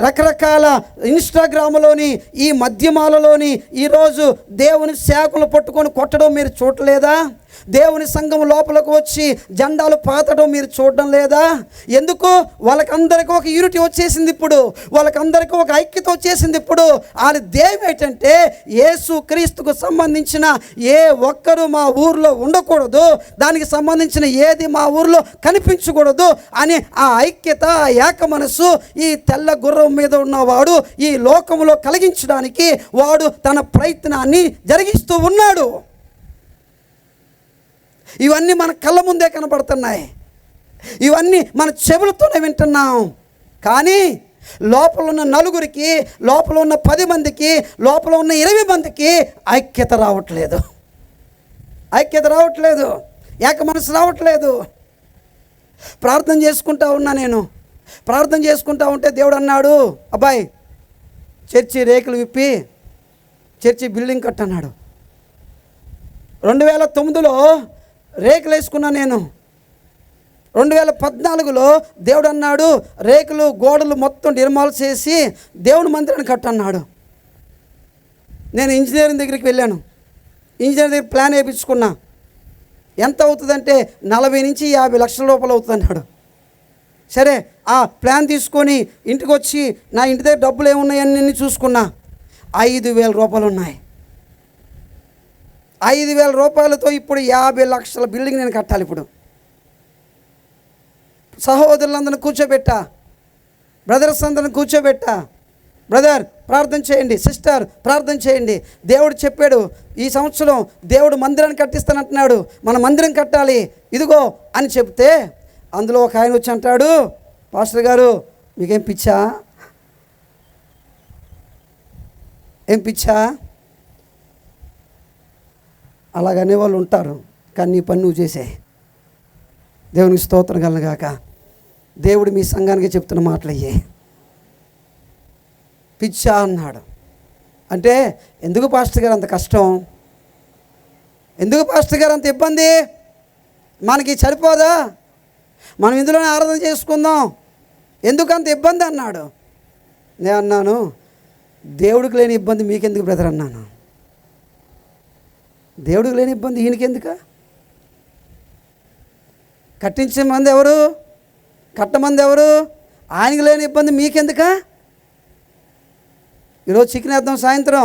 రకరకాల ఇన్స్టాగ్రామ్లోని, ఈ మాధ్యమాలలోని ఈరోజు దేవుని సేవకులు పట్టుకొని కొట్టడం మీరు చూడలేదా? దేవుని సంఘం లోపలికి వచ్చి జెండాలు పాతడం మీరు చూడడం లేదా? ఎందుకు? వాళ్ళకందరికీ ఒక యూనిటీ వచ్చేసింది. ఇప్పుడు వాళ్ళకందరికీ ఒక ఐక్యత వచ్చేసింది. ఇప్పుడు వాళ్ళ ధ్యేయం ఏంటంటే యేసు క్రీస్తుకు సంబంధించిన ఏ ఒక్కరు మా ఊర్లో ఉండకూడదు, దానికి సంబంధించిన ఏది మా ఊర్లో కనిపించకూడదు అని ఆ ఐక్యత, ఆ ఏక మనసు ఈ తెల్ల గుర్రం మీద ఉన్నవాడు ఈ లోకంలో కలిగించడానికి వాడు తన ప్రయత్నాన్ని జరిగిస్తూ ఉన్నాడు. ఇవన్నీ మన కళ్ళ ముందే కనబడుతున్నాయి, ఇవన్నీ మన చెవులతోనే వింటున్నాం. కానీ లోపల ఉన్న నలుగురికి, లోపల ఉన్న 10 మందికి, లోపల ఉన్న 20 మందికి ఐక్యత రావట్లేదు, ఐక్యత రావట్లేదు, ఏక మనసు రావట్లేదు. ప్రార్థన చేసుకుంటా ఉన్నా నేను. ప్రార్థన చేసుకుంటా ఉంటే దేవుడు అన్నాడు, అబ్బాయి చర్చి రేకులు విప్పి చర్చి బిల్డింగ్ కట్టన్నాడు. 2009లో రేకులు వేసుకున్నా నేను. 2014లో దేవుడు అన్నాడు రేకులు గోడలు మొత్తం నిర్మాలు చేసి దేవుని మందిరాన్ని కట్టన్నాడు. నేను ఇంజనీరింగ్ దగ్గరికి వెళ్ళాను. ఇంజనీర్ దగ్గర ప్లాన్ వేయించుకున్నా. ఎంత అవుతుందంటే 40 నుంచి 50 లక్షల రూపాయలు అవుతుంది అన్నాడు. సరే, ఆ ప్లాన్ తీసుకొని ఇంటికి వచ్చి నా ఇంటి దగ్గర డబ్బులు ఏమున్నాయని చూసుకున్నా. 5,000 రూపాయలు ఉన్నాయి. 5,000 రూపాయలతో ఇప్పుడు 50 లక్షల బిల్డింగ్ నేను కట్టాలి. ఇప్పుడు సహోదరులందరిని కూర్చోబెట్టా, బ్రదర్స్ అందరిని కూర్చోబెట్టా, బ్రదర్ ప్రార్థన చేయండి, సిస్టర్ ప్రార్థన చేయండి. దేవుడు చెప్పాడు ఈ సంవత్సరం దేవుడు మందిరాన్ని కట్టిస్తానంటున్నాడు, మన మందిరం కట్టాలి ఇదిగో అని చెప్తే అందులో ఒక ఆయన వచ్చి అంటాడు, పాస్టర్ గారు మీకేం పిచ్చా, ఏం పిచ్చా? అలాగనే వాళ్ళు ఉంటారు, కానీ నీ పని నువ్వు చేసే. దేవునికి స్తోత్రం కలగాక. దేవుడు మీ సంఘానికి చెప్తున్న మాటలు అయ్యే. పిచ్చా అన్నాడు. అంటే ఎందుకు పాస్టర్ గారు అంత కష్టం? ఎందుకు పాస్టర్ గారు అంత ఇబ్బంది, మనకి సరిపోదా, మనం ఇందులోనే ఆరాధన చేసుకుందాం, ఎందుకు అంత ఇబ్బంది అన్నాడు. నేను అన్నాను, దేవుడికి లేని ఇబ్బంది మీకెందుకు బ్రదర్ అన్నాను. దేవుడికి లేని ఇబ్బంది ఈయనకెందుక? కట్టించే మంది ఎవరు, కట్టమంది ఎవరు, ఆయనకి లేని ఇబ్బంది మీకెందుక? ఈరోజు చికెన్ వేద్దాం సాయంత్రం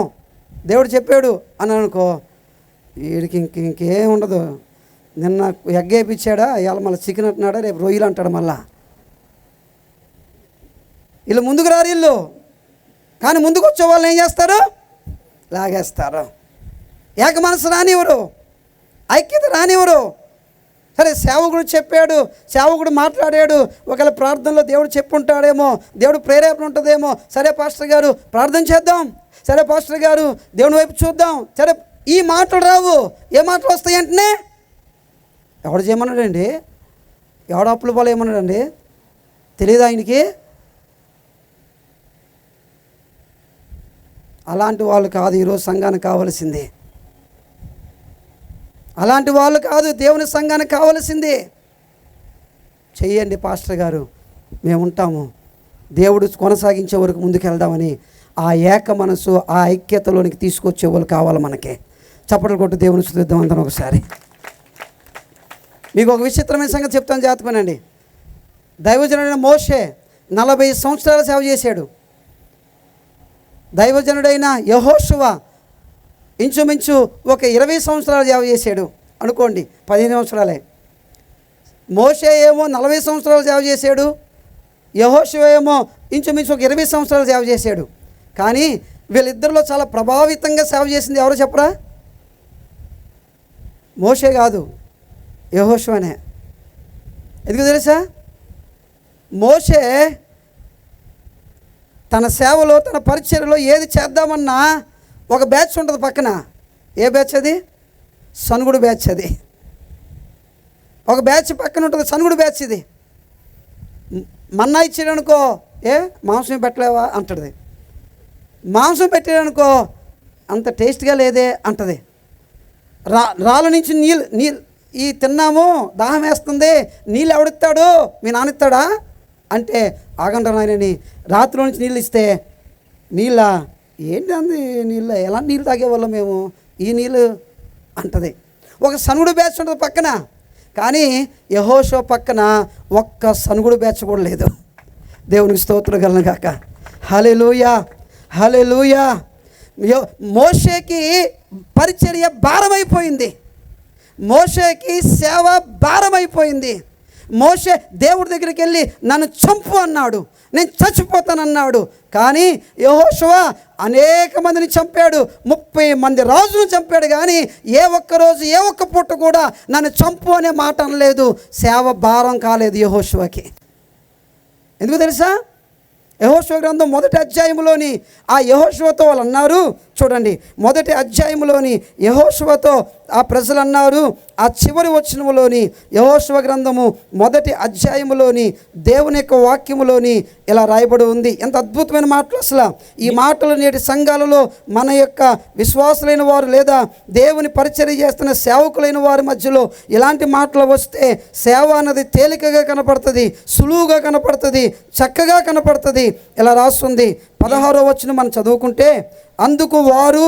దేవుడు చెప్పాడు అని అనుకో, వీడికి ఇంకేం ఉండదు. నిన్న ఎగ్ వేయించాడా, ఇవాళ మళ్ళీ చికెన్ అంటున్నాడా, రేపు రొయ్యలు అంటాడు మళ్ళా. వీళ్ళు ముందుకు రారు వీళ్ళు, కానీ ముందుకు వచ్చే వాళ్ళని ఏం చేస్తారు, లాగేస్తారు. ఏక మనసు రానివ్వరు, ఐక్యత రానివ్వరు. సరే సేవకుడు చెప్పాడు, సేవకుడు మాట్లాడాడు, ఒకవేళ ప్రార్థనలో దేవుడు చెప్పుంటాడేమో, దేవుడు ప్రేరేపణ ఉంటుందేమో, సరే పాస్టర్ గారు ప్రార్థన చేద్దాం, సరే పాస్టర్ గారు దేవుని వైపు చూద్దాం, సరే ఈ మాటలు రావు. ఏ మాటలు వస్తాయి వెంటనే, ఎవడు చేయమన్నాడండి, ఎవడు అప్పులు పోలే ఏమన్నాడండి, తెలియదు ఆయనకి. అలాంటి వాళ్ళు కాదు ఈరోజు సంఘానికి కావలసింది, అలాంటి వాళ్ళు కాదు దేవుని సంఘానికి కావలసింది. చెయ్యండి పాస్టర్ గారు, మేము ఉంటాము, దేవుడు కొనసాగించే వరకు ముందుకు వెళ్దామని ఆ ఏక మనసు, ఆ ఐక్యతలోనికి తీసుకొచ్చే వాళ్ళు కావాలి మనకి. చప్పట్లు కొట్టు దేవుని స్తుతిద్దాం అందరం ఒకసారి. మీకు ఒక విచిత్రమైన సంగతి చెప్తాను, జాతకమనండి. దైవజనుడైన మోషే 40 సంవత్సరాలు సేవ చేశాడు. దైవజనుడైన యెహోషువ ఇంచుమించు ఒక 20 సంవత్సరాలు సేవ చేశాడు అనుకోండి, 15 సంవత్సరాలే. మోషే ఏమో 40 సంవత్సరాలు సేవ చేశాడు, యెహోషువ ఏమో ఇంచుమించు ఒక 20 సంవత్సరాలు సేవ చేశాడు. కానీ వీళ్ళిద్దరిలో చాలా ప్రభావితంగా సేవ చేసింది ఎవరో చెప్పరా? మోషే కాదు, యెహోషువనే. ఎందుకు తెలుసా? మోషే తన సేవలో, తన పరిచర్యలో ఏది చేద్దామన్నా ఒక బ్యాచ్ ఉంటుంది పక్కన. ఏ బ్యాచ్ అది? సనుగుడు బ్యాచ్. అది ఒక బ్యాచ్ పక్కన ఉంటుంది, సనుగుడు బ్యాచ్. ఇది మన్నా ఇచ్చాడనుకో, ఏ మాంసం పెట్టలేవా అంటది. మాంసం పెట్టాడనుకో, అంత టేస్ట్గా లేదే అంటది. రాళ్ళ నుంచి నీళ్ళు ఈ తిన్నాము, దాహం వేస్తుంది, నీళ్ళు ఎవడిస్తాడు, మీ నాన్న ఇస్తాడా అంటే, ఆగండి నాయనని రాత్రిలో నుంచి నీళ్ళు ఇస్తే, నీళ్ళ ఏంటి అంది, నీళ్ళు ఎలా నీళ్ళు తాగేవాళ్ళం మేము, ఈ నీళ్ళు అంటది. ఒక సనుగుడు బ్యాచ్ ఉంటుంది పక్కన, కానీ యెహోషువ పక్కన ఒక్క సనుగుడు బ్యాచ్ కూడా లేదు. దేవునికి స్తోత్రం కలుగును గాక. హల్లెలూయా, హల్లెలూయా. మోషేకి పరిచర్య భారమైపోయింది, మోషేకి సేవ భారమైపోయింది. మోషే దేవుడి దగ్గరికి వెళ్ళి నన్ను చంపు అన్నాడు, నేను చచ్చిపోతానన్నాడు. కానీ యెహోషువ అనేక మందిని చంపాడు, 30 మంది రాజును చంపాడు. కానీ ఏ ఒక్క రోజు, ఏ ఒక్క పూట కూడా నన్ను చంపు అనే మాట అనలేదు. సేవ భారం కాలేదు యెహోషువకి. ఎందుకు తెలుసా? యెహోషువ గ్రంథం 1వ అధ్యాయంలోని ఆ యెహోషువతో వాళ్ళు అన్నారు, చూడండి 1వ అధ్యాయంలోని యెహోషువతో ఆ ప్రజలు అన్నారు, ఆ చివరి వచనములోని యెహోషువ గ్రంథము 1వ అధ్యాయములోని దేవుని యొక్క వాక్యములోని ఇలా రాయబడి ఉంది. ఎంత అద్భుతమైన మాటలు అసలు. ఈ మాటలు నేటి సంఘాలలో మన యొక్క విశ్వాసులైన వారు లేదా దేవుని పరిచర్య చేస్తున్న సేవకులైన వారి మధ్యలో ఇలాంటి మాటలు వస్తే సేవ అన్నది తేలికగా కనపడుతుంది, సులువుగా కనపడుతుంది, చక్కగా కనపడుతుంది. ఇలా రాస్తుంది 16వ వచనం మనం చదువుకుంటే, అందుకు వారు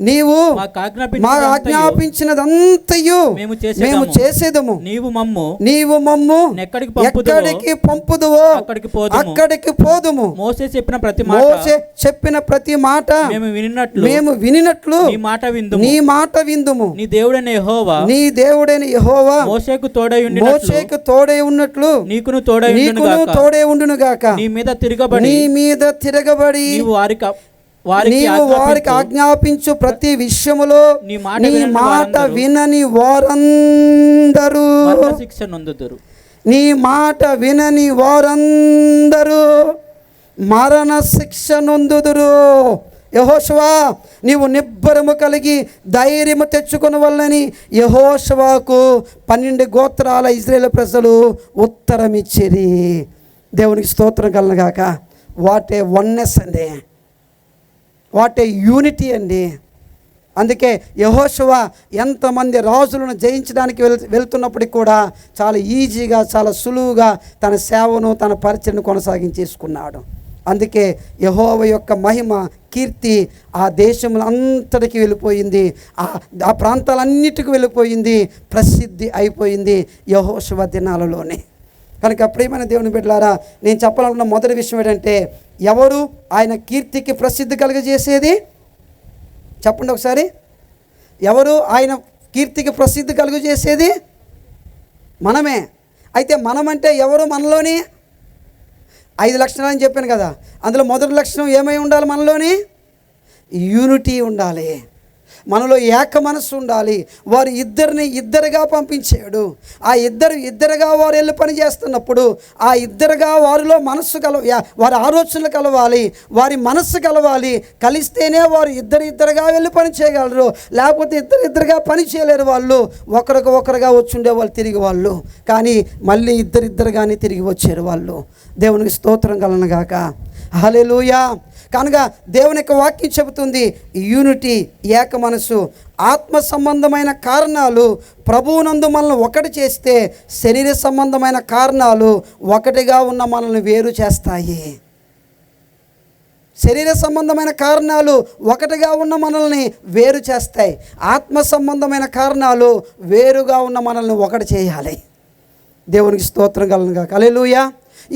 నీవు మాకు ఆజ్ఞాపించినదంతయు మేము చేసేదము, నీవు మమ్ము ఎక్కడికి పంపుదువో అక్కడికి పోదుము. మోషే చెప్పిన ప్రతి మాట మేము వినినట్లు నీ మాట విందుము. నీ దేవుడైన యెహోవా మోషేకు తోడై ఉన్నట్లు నీకును తోడై ఉండును గాక. నీ మీద తిరగబడి నీవు వారికి ఆజ్ఞాపించు ప్రతి విషయములో నీ మాట వినని వారందరూ నీ మాట వినని వారందరూ మరణ శిక్ష నొందుదురు. యెహోషువ నీవు నిబ్బరము కలిగి ధైర్యము తెచ్చుకుని వల్లని యెహోషువకు 12 గోత్రాల ఇశ్రాయేలు ప్రజలు ఉత్తరం ఇచ్చిరి. దేవునికి స్తోత్రం కలుగును గాక. వాట్ ఏ వన్నెస్ అండి, వాట్ ఏ యూనిటీ అండి. అందుకే యెహోషువ ఎంతమంది రాజులను జయించడానికి వెళ్తున్నప్పటికి కూడా చాలా ఈజీగా, చాలా సులువుగా తన సేవను, తన పరిచయను కొనసాగించేసుకున్నాడు. అందుకే యెహోవా యొక్క మహిమ, కీర్తి ఆ దేశంలో అంతటికి వెళ్ళిపోయింది, ఆ ప్రాంతాలన్నిటికీ వెళ్ళిపోయింది, ప్రసిద్ధి అయిపోయింది యెహోషువ దినాలలోనే. కనుక ప్రియమైన దేవుని బిడ్డలారా, నేను చెప్పాలనుకున్న మొదటి విషయం ఏంటంటే, ఎవరు ఆయన కీర్తికి ప్రసిద్ధి కలుగజేసేది? చెప్పండి ఒకసారి. ఎవరు ఆయన కీర్తికి ప్రసిద్ధి కలుగజేసేది? మనమే. అయితే మనమంటే ఎవరు? మనలోని 5 లక్షణాలు అని చెప్పాను కదా, అందులో మొదటి లక్షణం ఏమై ఉండాలి? మనలోని యూనిటీ ఉండాలి, మనలో ఏక మనస్సు ఉండాలి. వారు ఇద్దరుగా పంపించాడు. ఆ ఇద్దరుగా వారు వెళ్ళి పని చేస్తున్నప్పుడు ఆ ఇద్దరుగా వారిలో మనస్సు వారి ఆలోచనలు కలవాలి, వారి మనస్సు కలవాలి. కలిస్తేనే వారు ఇద్దరుగా వెళ్ళి పని చేయగలరు. లేకపోతే ఇద్దరుగా పని చేయలేరు. వాళ్ళు ఒకరుగా వచ్చుండే వాళ్ళు తిరిగి వాళ్ళు, కానీ మళ్ళీ ఇద్దరుగానే తిరిగి వచ్చారు వాళ్ళు. దేవునికి స్తోత్రం కలనగాక. హల్లెలూయా. కనుక దేవుని యొక్క వాక్యం చెబుతుంది, యూనిటీ, ఏక మనసు. ఆత్మ సంబంధమైన కారణాలు ప్రభువునందు మనల్ని ఒకటి చేస్తే, శరీర సంబంధమైన కారణాలు ఒకటిగా ఉన్న మనల్ని వేరు చేస్తాయి. శరీర సంబంధమైన కారణాలు ఒకటిగా ఉన్న మనల్ని వేరు చేస్తాయి. ఆత్మ సంబంధమైన కారణాలు వేరుగా ఉన్న మనల్ని ఒకటి చేయాలి. దేవునికి స్తోత్రం కలుగునుగాక. హల్లెలూయా.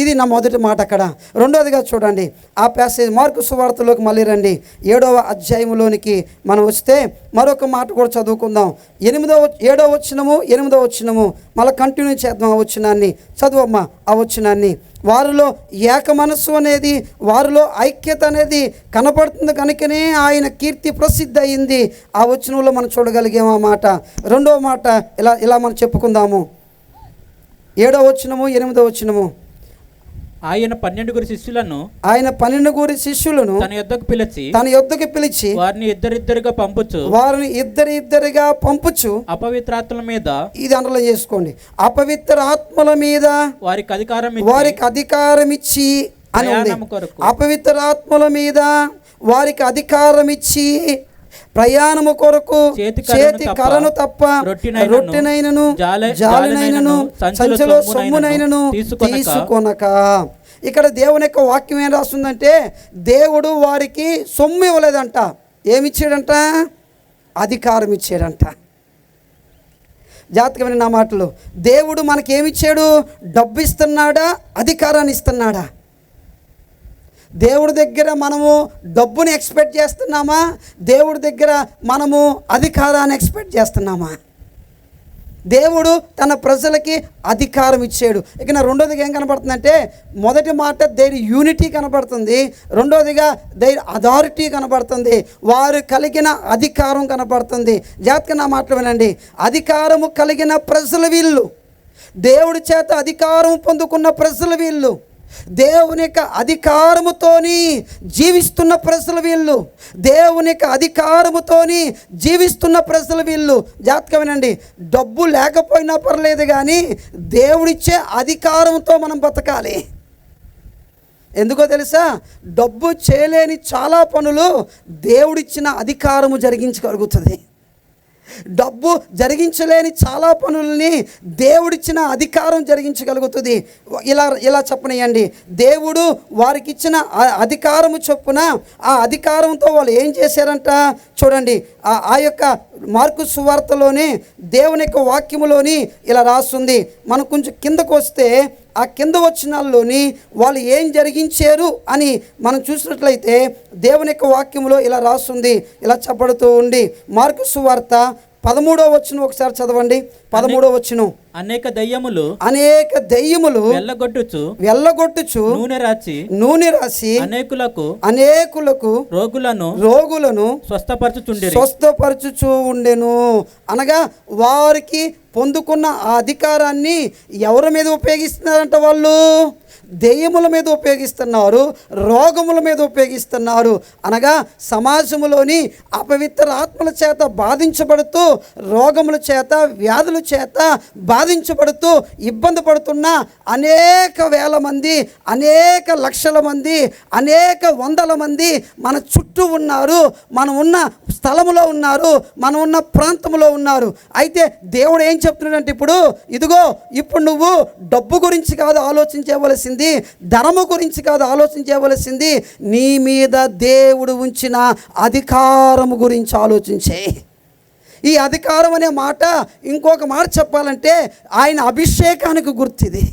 ఇది నా మొదటి మాట. అక్కడ రెండవదిగా చూడండి, ఆ ప్యాసేజ్ మార్కు సువార్తలోకి మళ్ళీ రండి, 7వ అధ్యాయంలోనికి మనం వస్తే మరొక మాట కూడా చదువుకుందాం. 7వ వచనము 8వ వచనము మళ్ళీ కంటిన్యూ చేద్దాం. ఆ వచనాన్ని చదువమ్మా. ఆ వచనాన్ని, వారిలో ఏక మనస్సు అనేది, వారిలో ఐక్యత అనేది కనపడుతుంది కనుకనే ఆయన కీర్తి ప్రసిద్ధి అయింది. ఆ వచనంలో మనం చూడగలిగాము ఆ మాట. రెండవ మాట ఇలా మనం చెప్పుకుందాము. 7వ వచనము 8వ వచనము. ఆయన 12 శిష్యులను తన యొద్దకు పిలిచి వారిని ఇద్దరిద్దరుగా పంపుచు అపవిత్రాత్మల మీద, ఇది అండర్లైన్ చేసుకోండి, అపవిత్ర ఆత్మల మీద వారికి అధికారం ఇచ్చి అని ఉంది. అపవిత్ర ఆత్మల మీద వారికి అధికారం ఇచ్చి ప్రయాణము కొరకు చేతి కర్రను తప్ప రొట్టెనైనను జాలినైనను సంచిలో సొమ్మునైనను తీసుకొనక. ఇక్కడ దేవుని యొక్క వాక్యం ఏం రాస్తుందంటే, దేవుడు వారికి సొమ్ము ఇవ్వలేదంట. ఏమిచ్చాడంట? అధికారం ఇచ్చాడంట. జాతకమైన నా మాటలు, దేవుడు మనకేమిచ్చాడు? డబ్బు ఇస్తున్నాడా? అధికారాన్ని ఇస్తున్నాడా? దేవుడి దగ్గర మనము డబ్బుని ఎక్స్పెక్ట్ చేస్తున్నామా? దేవుడి దగ్గర మనము అధికారాన్ని ఎక్స్పెక్ట్ చేస్తున్నామా? దేవుడు తన ప్రజలకి అధికారం ఇచ్చాడు. ఇక నా రెండోదిగా ఏం కనబడుతుందంటే, మొదటి మాట దేర్ యూనిటీ కనబడుతుంది, రెండోదిగా దేర్ అథారిటీ కనబడుతుంది, వారు కలిగిన అధికారం కనబడుతుంది. జాతక నా మాటలు వినండి, అధికారము కలిగిన ప్రజలు వీళ్ళు, దేవుడి చేత అధికారం పొందుకున్న ప్రజలు వీళ్ళు, దేవుని యొక్క అధికారముతోని జీవిస్తున్న ప్రజలు వీళ్ళు, దేవుని యొక్క అధికారముతోని జీవిస్తున్న ప్రజలు వీళ్ళు. జాగ్రత్తగా వినండి, డబ్బు లేకపోయినా పర్లేదు, కానీ దేవుడిచ్చే అధికారంతో మనం బతకాలి. ఎందుకో తెలుసా? డబ్బు చేయలేని చాలా పనులు దేవుడిచ్చిన అధికారము జరిగించగలుగుతుంది. డబ్బు జరిగించలేని చాలా పనులని దేవుడిచ్చిన అధికారం జరిగించగలుగుతుంది. ఇలా చెప్పనియండి, దేవుడు వారికి ఇచ్చిన అధికారము చొప్పున ఆ అధికారంతో వాళ్ళు ఏం చేశారంట చూడండి. ఆ యొక్క మార్కు సువార్తలోనే దేవుని యొక్క వాక్యములోని ఇలా రాస్తుంది. మనం కొంచెం కిందకు వస్తే ఆ కింద వచనాల్లోని వాళ్ళు ఏం జరిగించారు అని మనం చూసినట్లయితే దేవుని యొక్క వాక్యములో ఇలా రాస్తుంది, ఇలా చెప్పబడుతూ ఉంది. మార్కు సువార్త 13వ వచనం ఒకసారి చదవండి. 13వ వచనం, అనేక దయ్యములు వెళ్ళగొట్టుచు నూనె రాసి అనేకులకు రోగులను స్వస్థపరచుచు ఉండెను. అనగా వారికి పొందుకున్న ఆ అధికారాన్ని ఎవరి మీద ఉపయోగిస్తున్నారంట? వాళ్ళు దెయ్యముల మీద ఉపయోగిస్తున్నారు, రోగముల మీద ఉపయోగిస్తున్నారు. అనగా సమాజంలోని అపవిత్ర ఆత్మల చేత బాధించబడుతూ, రోగముల చేత, వ్యాధుల చేత బాధించబడుతూ ఇబ్బంది పడుతున్న అనేక వేల మంది, అనేక లక్షల మంది, అనేక వందల మంది మన చుట్టూ ఉన్నారు, మనం ఉన్న స్థలములో ఉన్నారు, మనం ఉన్న ప్రాంతంలో ఉన్నారు. అయితే దేవుడు ఏం చెప్తున్నాడంటే, ఇప్పుడు నువ్వు డబ్బు గురించి కాదు ఆలోచించవలసింది, ధనము గురించి కాదు ఆలోచించవలసింది, నీ మీద దేవుడు ఉంచిన అధికారము గురించి ఆలోచించే. ఈ అధికారం అనే మాట ఇంకొక మాట చెప్పాలంటే ఆయన అభిషేకానికి గుర్తిది.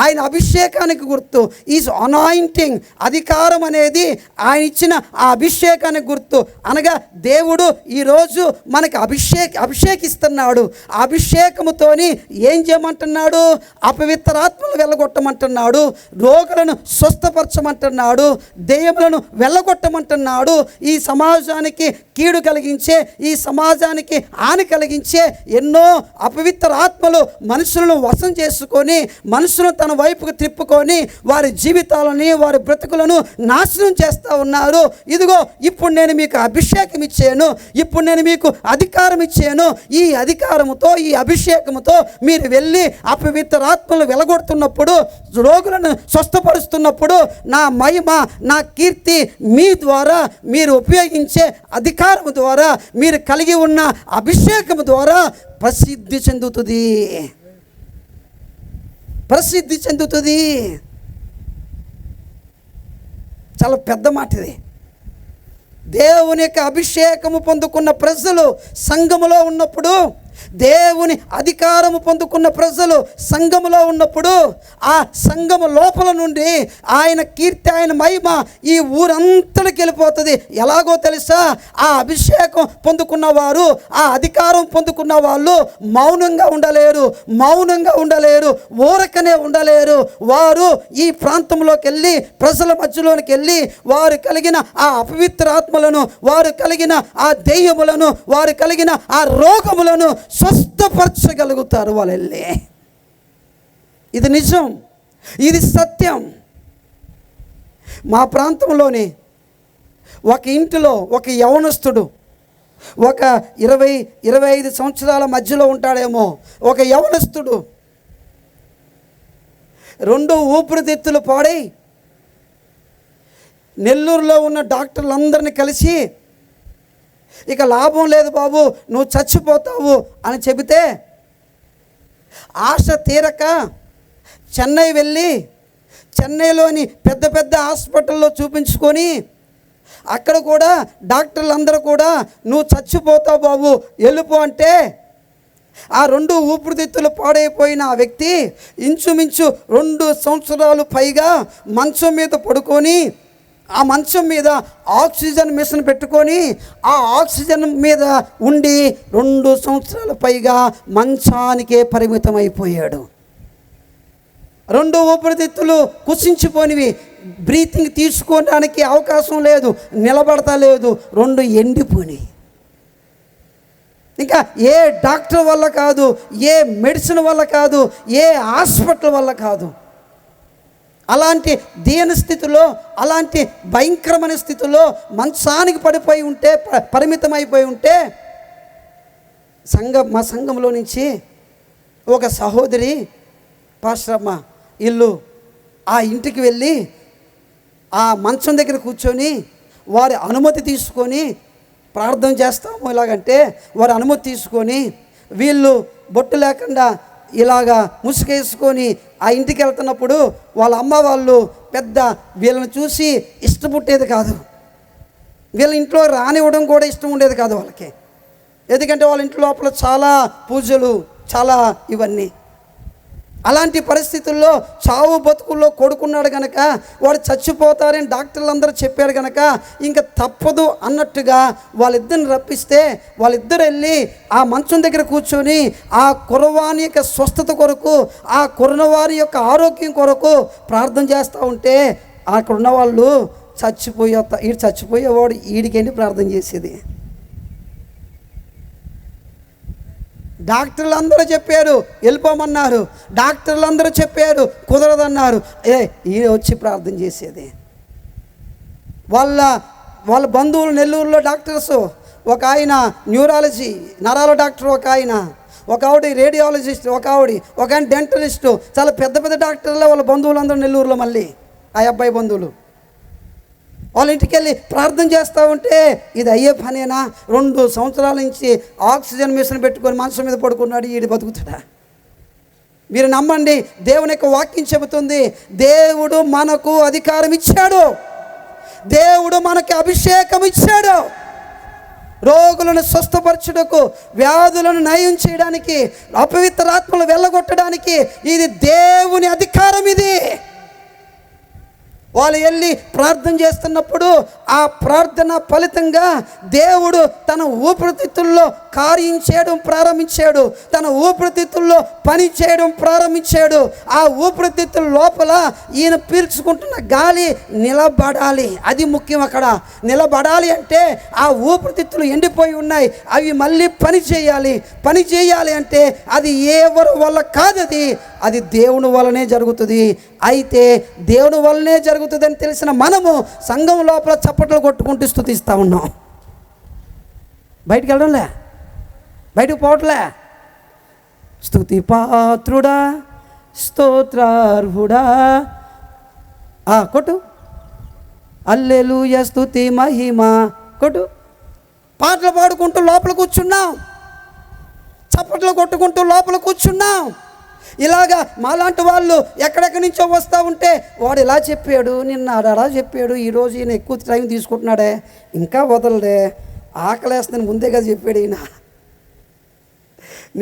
ఆయన అభిషేకానికి గుర్తు. Is anointing. అధికారం అనేది ఆయన ఇచ్చిన ఆ అభిషేకానికి గుర్తు. అనగా దేవుడు ఈరోజు మనకి అభిషేకిస్తున్నాడు. ఆ అభిషేకముతోని ఏం చేయమంటున్నాడు? అపవిత్రాత్మలు వెళ్ళగొట్టమంటున్నాడు, రోగులను స్వస్థపరచమంటున్నాడు, దెయ్యములను వెళ్ళగొట్టమంటున్నాడు. ఈ సమాజానికి కీడు కలిగించే, ఈ సమాజానికి హాని కలిగించే ఎన్నో అపవిత్ర ఆత్మలు మనుషులను వశం చేసుకొని, మనుషులను తన వైపుకు తిప్పుకొని వారి జీవితాలని, వారి బ్రతుకులను నాశనం చేస్తూ ఉన్నారు. ఇప్పుడు నేను మీకు అభిషేకం ఇచ్చాను, ఇప్పుడు నేను మీకు అధికారం ఇచ్చాను. ఈ అధికారముతో, ఈ అభిషేకముతో మీరు వెళ్ళి అపవిత్ర ఆత్మలు వెలగొడుతున్నప్పుడు, రోగులను స్వస్థపరుస్తున్నప్పుడు నా మహిమ, నా కీర్తి మీ ద్వారా, మీరు ఉపయోగించే అధికారము ద్వారా, మీరు కలిగి ఉన్న అభిషేకము ద్వారా ప్రసిద్ధి చెందుతుంది. ప్రసిద్ధి చెందుతుంది. చాలా పెద్ద మాట ఇది. దేవుని యొక్క అభిషేకము పొందుకున్న ప్రజలు సంఘములో ఉన్నప్పుడు, దేవుని అధికారము పొందుకున్న ప్రజలు సంఘములో ఉన్నప్పుడు, ఆ సంఘము లోపల నుండి ఆయన కీర్తి, ఆయన మహిమ ఈ ఊరంతటికి వెళ్ళిపోతుంది. ఎలాగో తెలుసా? ఆ అభిషేకం పొందుకున్న వారు, ఆ అధికారం పొందుకున్న వాళ్ళు మౌనంగా ఉండలేరు, మౌనంగా ఉండలేరు, ఊరకనే ఉండలేరు. వారు ఈ ప్రాంతంలోకి వెళ్ళి, ప్రజల మధ్యలోనికి వెళ్ళి, వారు కలిగిన ఆ అపవిత్ర ఆత్మలను, వారు కలిగిన ఆ దెయ్యములను, వారు కలిగిన ఆ రోగములను స్వస్థపరచగలుగుతారు వాళ్ళు వెళ్ళి. ఇది నిజం, ఇది సత్యం. మా ప్రాంతంలోని ఒక ఇంటిలో ఒక యవనస్తుడు, ఒక 20-25 సంవత్సరాల మధ్యలో ఉంటాడేమో, ఒక యవనస్తుడు 2 ఊపిరితిత్తులు పాడై నెల్లూరులో ఉన్న డాక్టర్లందరినీ కలిసి, ఇక లాభం లేదు బాబు, నువ్వు చచ్చిపోతావు అని చెబితే ఆశ తీరక చెన్నై వెళ్ళి, చెన్నైలోని పెద్ద పెద్ద హాస్పిటల్లో చూపించుకొని, అక్కడ కూడా డాక్టర్లందరూ కూడా నువ్వు చచ్చిపోతావు బాబు, వెళ్ళిపో అంటే, ఆ 2 ఊపిరితిత్తులు పాడైపోయిన ఆ వ్యక్తి ఇంచుమించు 2 సంవత్సరాలు పైగా మంచం మీద పడుకొని, ఆ మంచం మీద ఆక్సిజన్ మిషన్ పెట్టుకొని, ఆ ఆక్సిజన్ మీద ఉండి 2 సంవత్సరాల పైగా మంచానికే పరిమితం అయిపోయాడు. 2 ఊపిరితిత్తులు కుసించిపోనివి, బ్రీతింగ్ తీసుకోవడానికి అవకాశం లేదు, నిలబడతా లేదు, 2 ఎండిపోయి. ఇంకా ఏ డాక్టర్ వల్ల కాదు, ఏ మెడిసిన్ వల్ల కాదు, ఏ హాస్పిటల్ వల్ల కాదు. అలాంటి దీన స్థితిలో, అలాంటి భయంకరమైన స్థితిలో మంచానికి పడిపోయి ఉంటే, పరిమితం అయిపోయి ఉంటే, మా సంఘంలో నుంచి ఒక సహోదరి, పాస్టరమ్మ ఇల్లు, ఆ ఇంటికి వెళ్ళి ఆ మంచం దగ్గర కూర్చొని వారి అనుమతి తీసుకొని ప్రార్థన చేస్తాము ఇలాగంటే, వారి అనుమతి తీసుకొని వీళ్ళు బొట్టు లేకుండా ఇలాగా ముసుగేసుకొని ఆ ఇంటికి వెళ్తున్నప్పుడు వాళ్ళ అమ్మ వాళ్ళు పెద్ద వీళ్ళని చూసి ఇష్టపుట్టేది కాదు, వీళ్ళ ఇంట్లో రానివ్వడం కూడా ఇష్టం ఉండేది కాదు వాళ్ళకి. ఎందుకంటే వాళ్ళ ఇంట్లో లోపల చాలా పూజలు, చాలా ఇవన్నీ. అలాంటి పరిస్థితుల్లో చావు బతుకుల్లో కొడుకున్నాడు కనుక, వాడు చచ్చిపోతారని డాక్టర్లు అందరూ చెప్పారు కనుక ఇంకా తప్పదు అన్నట్టుగా వాళ్ళిద్దరిని రప్పిస్తే, వాళ్ళిద్దరు వెళ్ళి ఆ మంచం దగ్గర కూర్చొని ఆ కుర్రవాని యొక్క స్వస్థత కొరకు, ఆ కుర్రవారి యొక్క ఆరోగ్యం కొరకు ప్రార్థన చేస్తూ ఉంటే, అక్కడ ఉన్న వాళ్ళు ఈడు చచ్చిపోయేవాడు, ఈడికెళ్ళి ప్రార్థన చేసేది. డాక్టర్లు అందరూ చెప్పారు వెళ్ళిపోమన్నారు, డాక్టర్లు అందరూ చెప్పారు కుదరదన్నారు. ఈయన వచ్చి ప్రార్థన చేసేది. వాళ్ళ బంధువులు నెల్లూరులో డాక్టర్స్, ఒక ఆయన న్యూరాలజీ నరాల డాక్టర్, ఒక ఆవిడ రేడియాలజిస్ట్, ఒక ఆయన డెంటలిస్టు, చాలా పెద్ద పెద్ద డాక్టర్లే వాళ్ళ బంధువులందరూ నెల్లూరులో. మళ్ళీ ఆ అబ్బాయి బంధువులు వాళ్ళ ఇంటికి వెళ్ళి ప్రార్థన చేస్తూ ఉంటే ఇది అయ్యే పనేనా? 2 సంవత్సరాల నుంచి ఆక్సిజన్ మిషన్ పెట్టుకొని మంచం మీద పడుకున్నాడు, ఈడు బతుకుతాడా? మీరు నమ్మండి, దేవుని యొక్క వాక్యం చెబుతుంది, దేవుడు మనకు అధికారం ఇచ్చాడు, దేవుడు మనకి అభిషేకం ఇచ్చాడు. రోగులను స్వస్థపరచుటకు, వ్యాధులను నయం చేయడానికి, అపవిత్రాత్మలు వెళ్ళగొట్టడానికి ఇది దేవుని అధికారం. ఇది వాళ్ళు వెళ్ళి ప్రార్థన చేస్తున్నప్పుడు ఆ ప్రార్థన ఫలితంగా దేవుడు తన ఊపిరితిత్తుల్లో కార్యం చేయడం ప్రారంభించాడు, తన ఊపిరితిత్తుల్లో పని చేయడం ప్రారంభించాడు. ఆ ఊపిరితిత్తుల లోపల ఈయన పీల్చుకుంటున్న గాలి నిలబడాలి, అది ముఖ్యం. అక్కడ నిలబడాలి అంటే ఆ ఊపిరితిత్తులు ఎండిపోయి ఉన్నాయి, అవి మళ్ళీ పని చేయాలి. పని చేయాలి అంటే అది ఎవరి వల్ల కాదు, అది దేవుని వల్లనే జరుగుతుంది. అయితే దేవుని వల్లనే జరుగుతుందని తెలిసిన మనము సంఘం లోపల చప్పట్లు కొట్టుకుంటూ స్తుతిస్తూ ఉన్నాం. బయటికి వెళ్ళడంలే, బయటకు పోవట్లే. స్తుతి పాత్రుడా, స్తోత్రార్హుడా, కొట్టు, హల్లెలూయా స్తుతి మహిమ కొట్టు. పాటలు పాడుకుంటూ లోపల కూర్చున్నాం, చప్పట్లు కొట్టుకుంటూ లోపల కూర్చున్నాం. ఇలాగా మాలాంటి వాళ్ళు ఎక్కడెక్కడి నుంచో వస్తూ ఉంటే, వాడు ఇలా చెప్పాడు, నిన్న అలా చెప్పాడు, ఈరోజు ఈయన ఎక్కువ టైం తీసుకుంటున్నాడే, ఇంకా వదలడే, ఆకలేస్తుందని ముందే కదా చెప్పాడు ఈయన,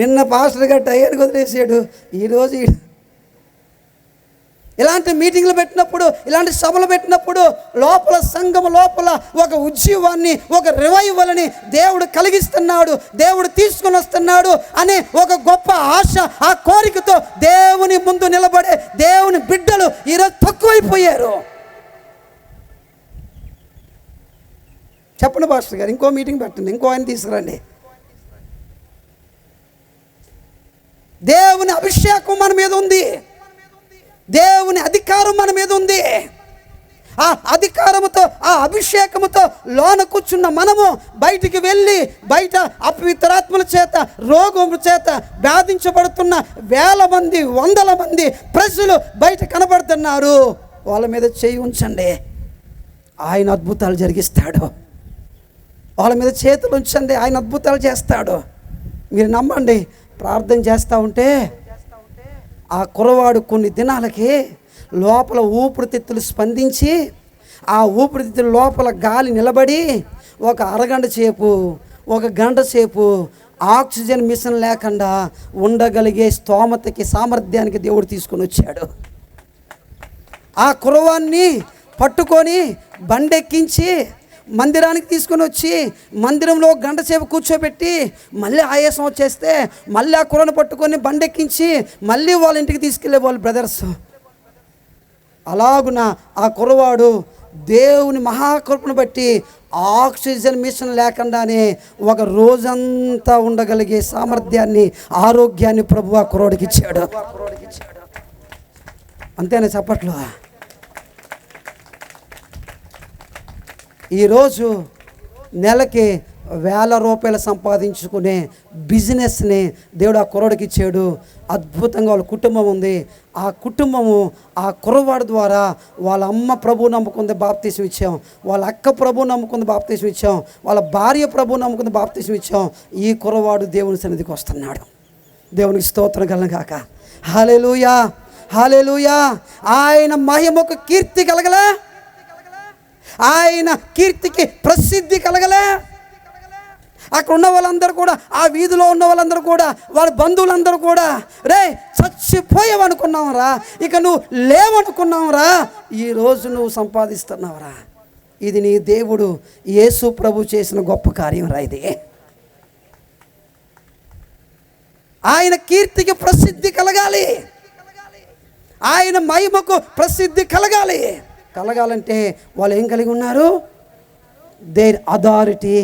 నిన్న పాస్టర్ గారు టైర్కి వదిలేసాడు, ఈరోజు ఇలాంటి మీటింగ్లు పెట్టినప్పుడు, ఇలాంటి సభలు పెట్టినప్పుడు లోపల సంఘం లోపల ఒక ఉజ్జీవాన్ని, ఒక రివైవల్ని దేవుడు కలిగిస్తున్నాడు, దేవుడు తీసుకొని వస్తున్నాడు అనే ఒక గొప్ప ఆశ, ఆ కోరికతో దేవుని ముందు నిలబడే దేవుని బిడ్డలు ఈరోజు తక్కువైపోయారు. చెప్పండి పాస్టర్ గారు, ఇంకో మీటింగ్ పెట్టండి, ఇంకో ఆయన తీసుకురండి. దేవుని అభిషేకం మన మీద ఉంది, దేవుని అధికారం మన మీద ఉంది. ఆ అధికారముతో, ఆ అభిషేకముతో లోన కూర్చున్న మనము బయటికి వెళ్ళి, బయట అపవిత్రాత్మల చేత, రోగముల చేత బాధించబడుతున్న వేల మంది, వందల మంది ప్రజలు బయట కనబడుతున్నారు. వాళ్ళ మీద చేయి ఉంచండి, ఆయన అద్భుతాలు జరిగిస్తాడు. వాళ్ళ మీద చేతులు ఉంచండి, ఆయన అద్భుతాలు చేస్తాడు. మీరు నమ్మండి, ప్రార్థన చేస్తూ ఉంటే ఆ కుర్రవాడు కొన్ని దినాలకి లోపల ఊపిరితిత్తులు స్పందించి, ఆ ఊపిరితిత్తుల లోపల గాలి నిలబడి ఒక అరగంట సేపు, ఒక గంట సేపు ఆక్సిజన్ మిషన్ లేకుండా ఉండగలిగే స్తోమతకి, సామర్థ్యానికి దేవుడు తీసుకొని వచ్చాడు. ఆ కుర్రవాన్ని పట్టుకొని బండెక్కించి మందిరానికి తీసుకొని వచ్చి మందిరంలో గంట సేపు కూర్చోబెట్టి, మళ్ళీ ఆయాసం వచ్చేస్తే మళ్ళీ ఆ కుర్రను పట్టుకొని బండెక్కించి మళ్ళీ వాళ్ళ ఇంటికి తీసుకెళ్ళే వాళ్ళు బ్రదర్స్. అలాగున ఆ కుర్రవాడు దేవుని మహాకృపను బట్టి ఆక్సిజన్ మిషన్ లేకుండానే ఒక రోజంతా ఉండగలిగే సామర్థ్యాన్ని, ఆరోగ్యాన్ని ప్రభు ఆ కుర్రోడికి ఇచ్చాడు. అంతేనా? చప్పట్లు. ఈరోజు నెలకి వేల రూపాయలు సంపాదించుకునే బిజినెస్ని దేవుడు ఆ కుర్రోడికి ఇచ్చాడు. అద్భుతంగా వాళ్ళ కుటుంబం ఉంది. ఆ కుటుంబము ఆ కుర్రవాడి ద్వారా వాళ్ళ అమ్మ ప్రభు నమ్ముకుంది, బాప్తీసం ఇచ్చాం. వాళ్ళ అక్క ప్రభు నమ్ముకుంది, బాప్తీసం ఇచ్చాం. వాళ్ళ భార్య ప్రభు నమ్ముకుంది, బాప్తీసం ఇచ్చాం. ఈ కుర్రవాడు దేవుని సన్నిధికి వస్తున్నాడు. దేవునికి స్తోత్రం కలుగును గాక. హల్లెలూయా, హల్లెలూయా. ఆయన మహిమకు కీర్తి కలగలే, ఆయన కీర్తికి ప్రసిద్ధి కలగలే. అక్కడ ఉన్న వాళ్ళందరూ కూడా, ఆ వీధిలో ఉన్న వాళ్ళందరూ కూడా, వాళ్ళ బంధువులందరూ కూడా, రే చచ్చిపోయావనుకున్నావురా, ఇక నువ్వు లేవనుకున్నావురా, ఈరోజు నువ్వు సంపాదిస్తున్నావురా. ఇది నీ దేవుడు యేసు ప్రభు చేసిన గొప్ప కార్యం రా. ఇది ఆయన కీర్తికి ప్రసిద్ధి కలగాలి, ఆయన మహిమకు ప్రసిద్ధి కలగాలి. కలగాలంటే వాళ్ళు ఏం కలిగి ఉన్నారు? దేర్ అథారిటీ,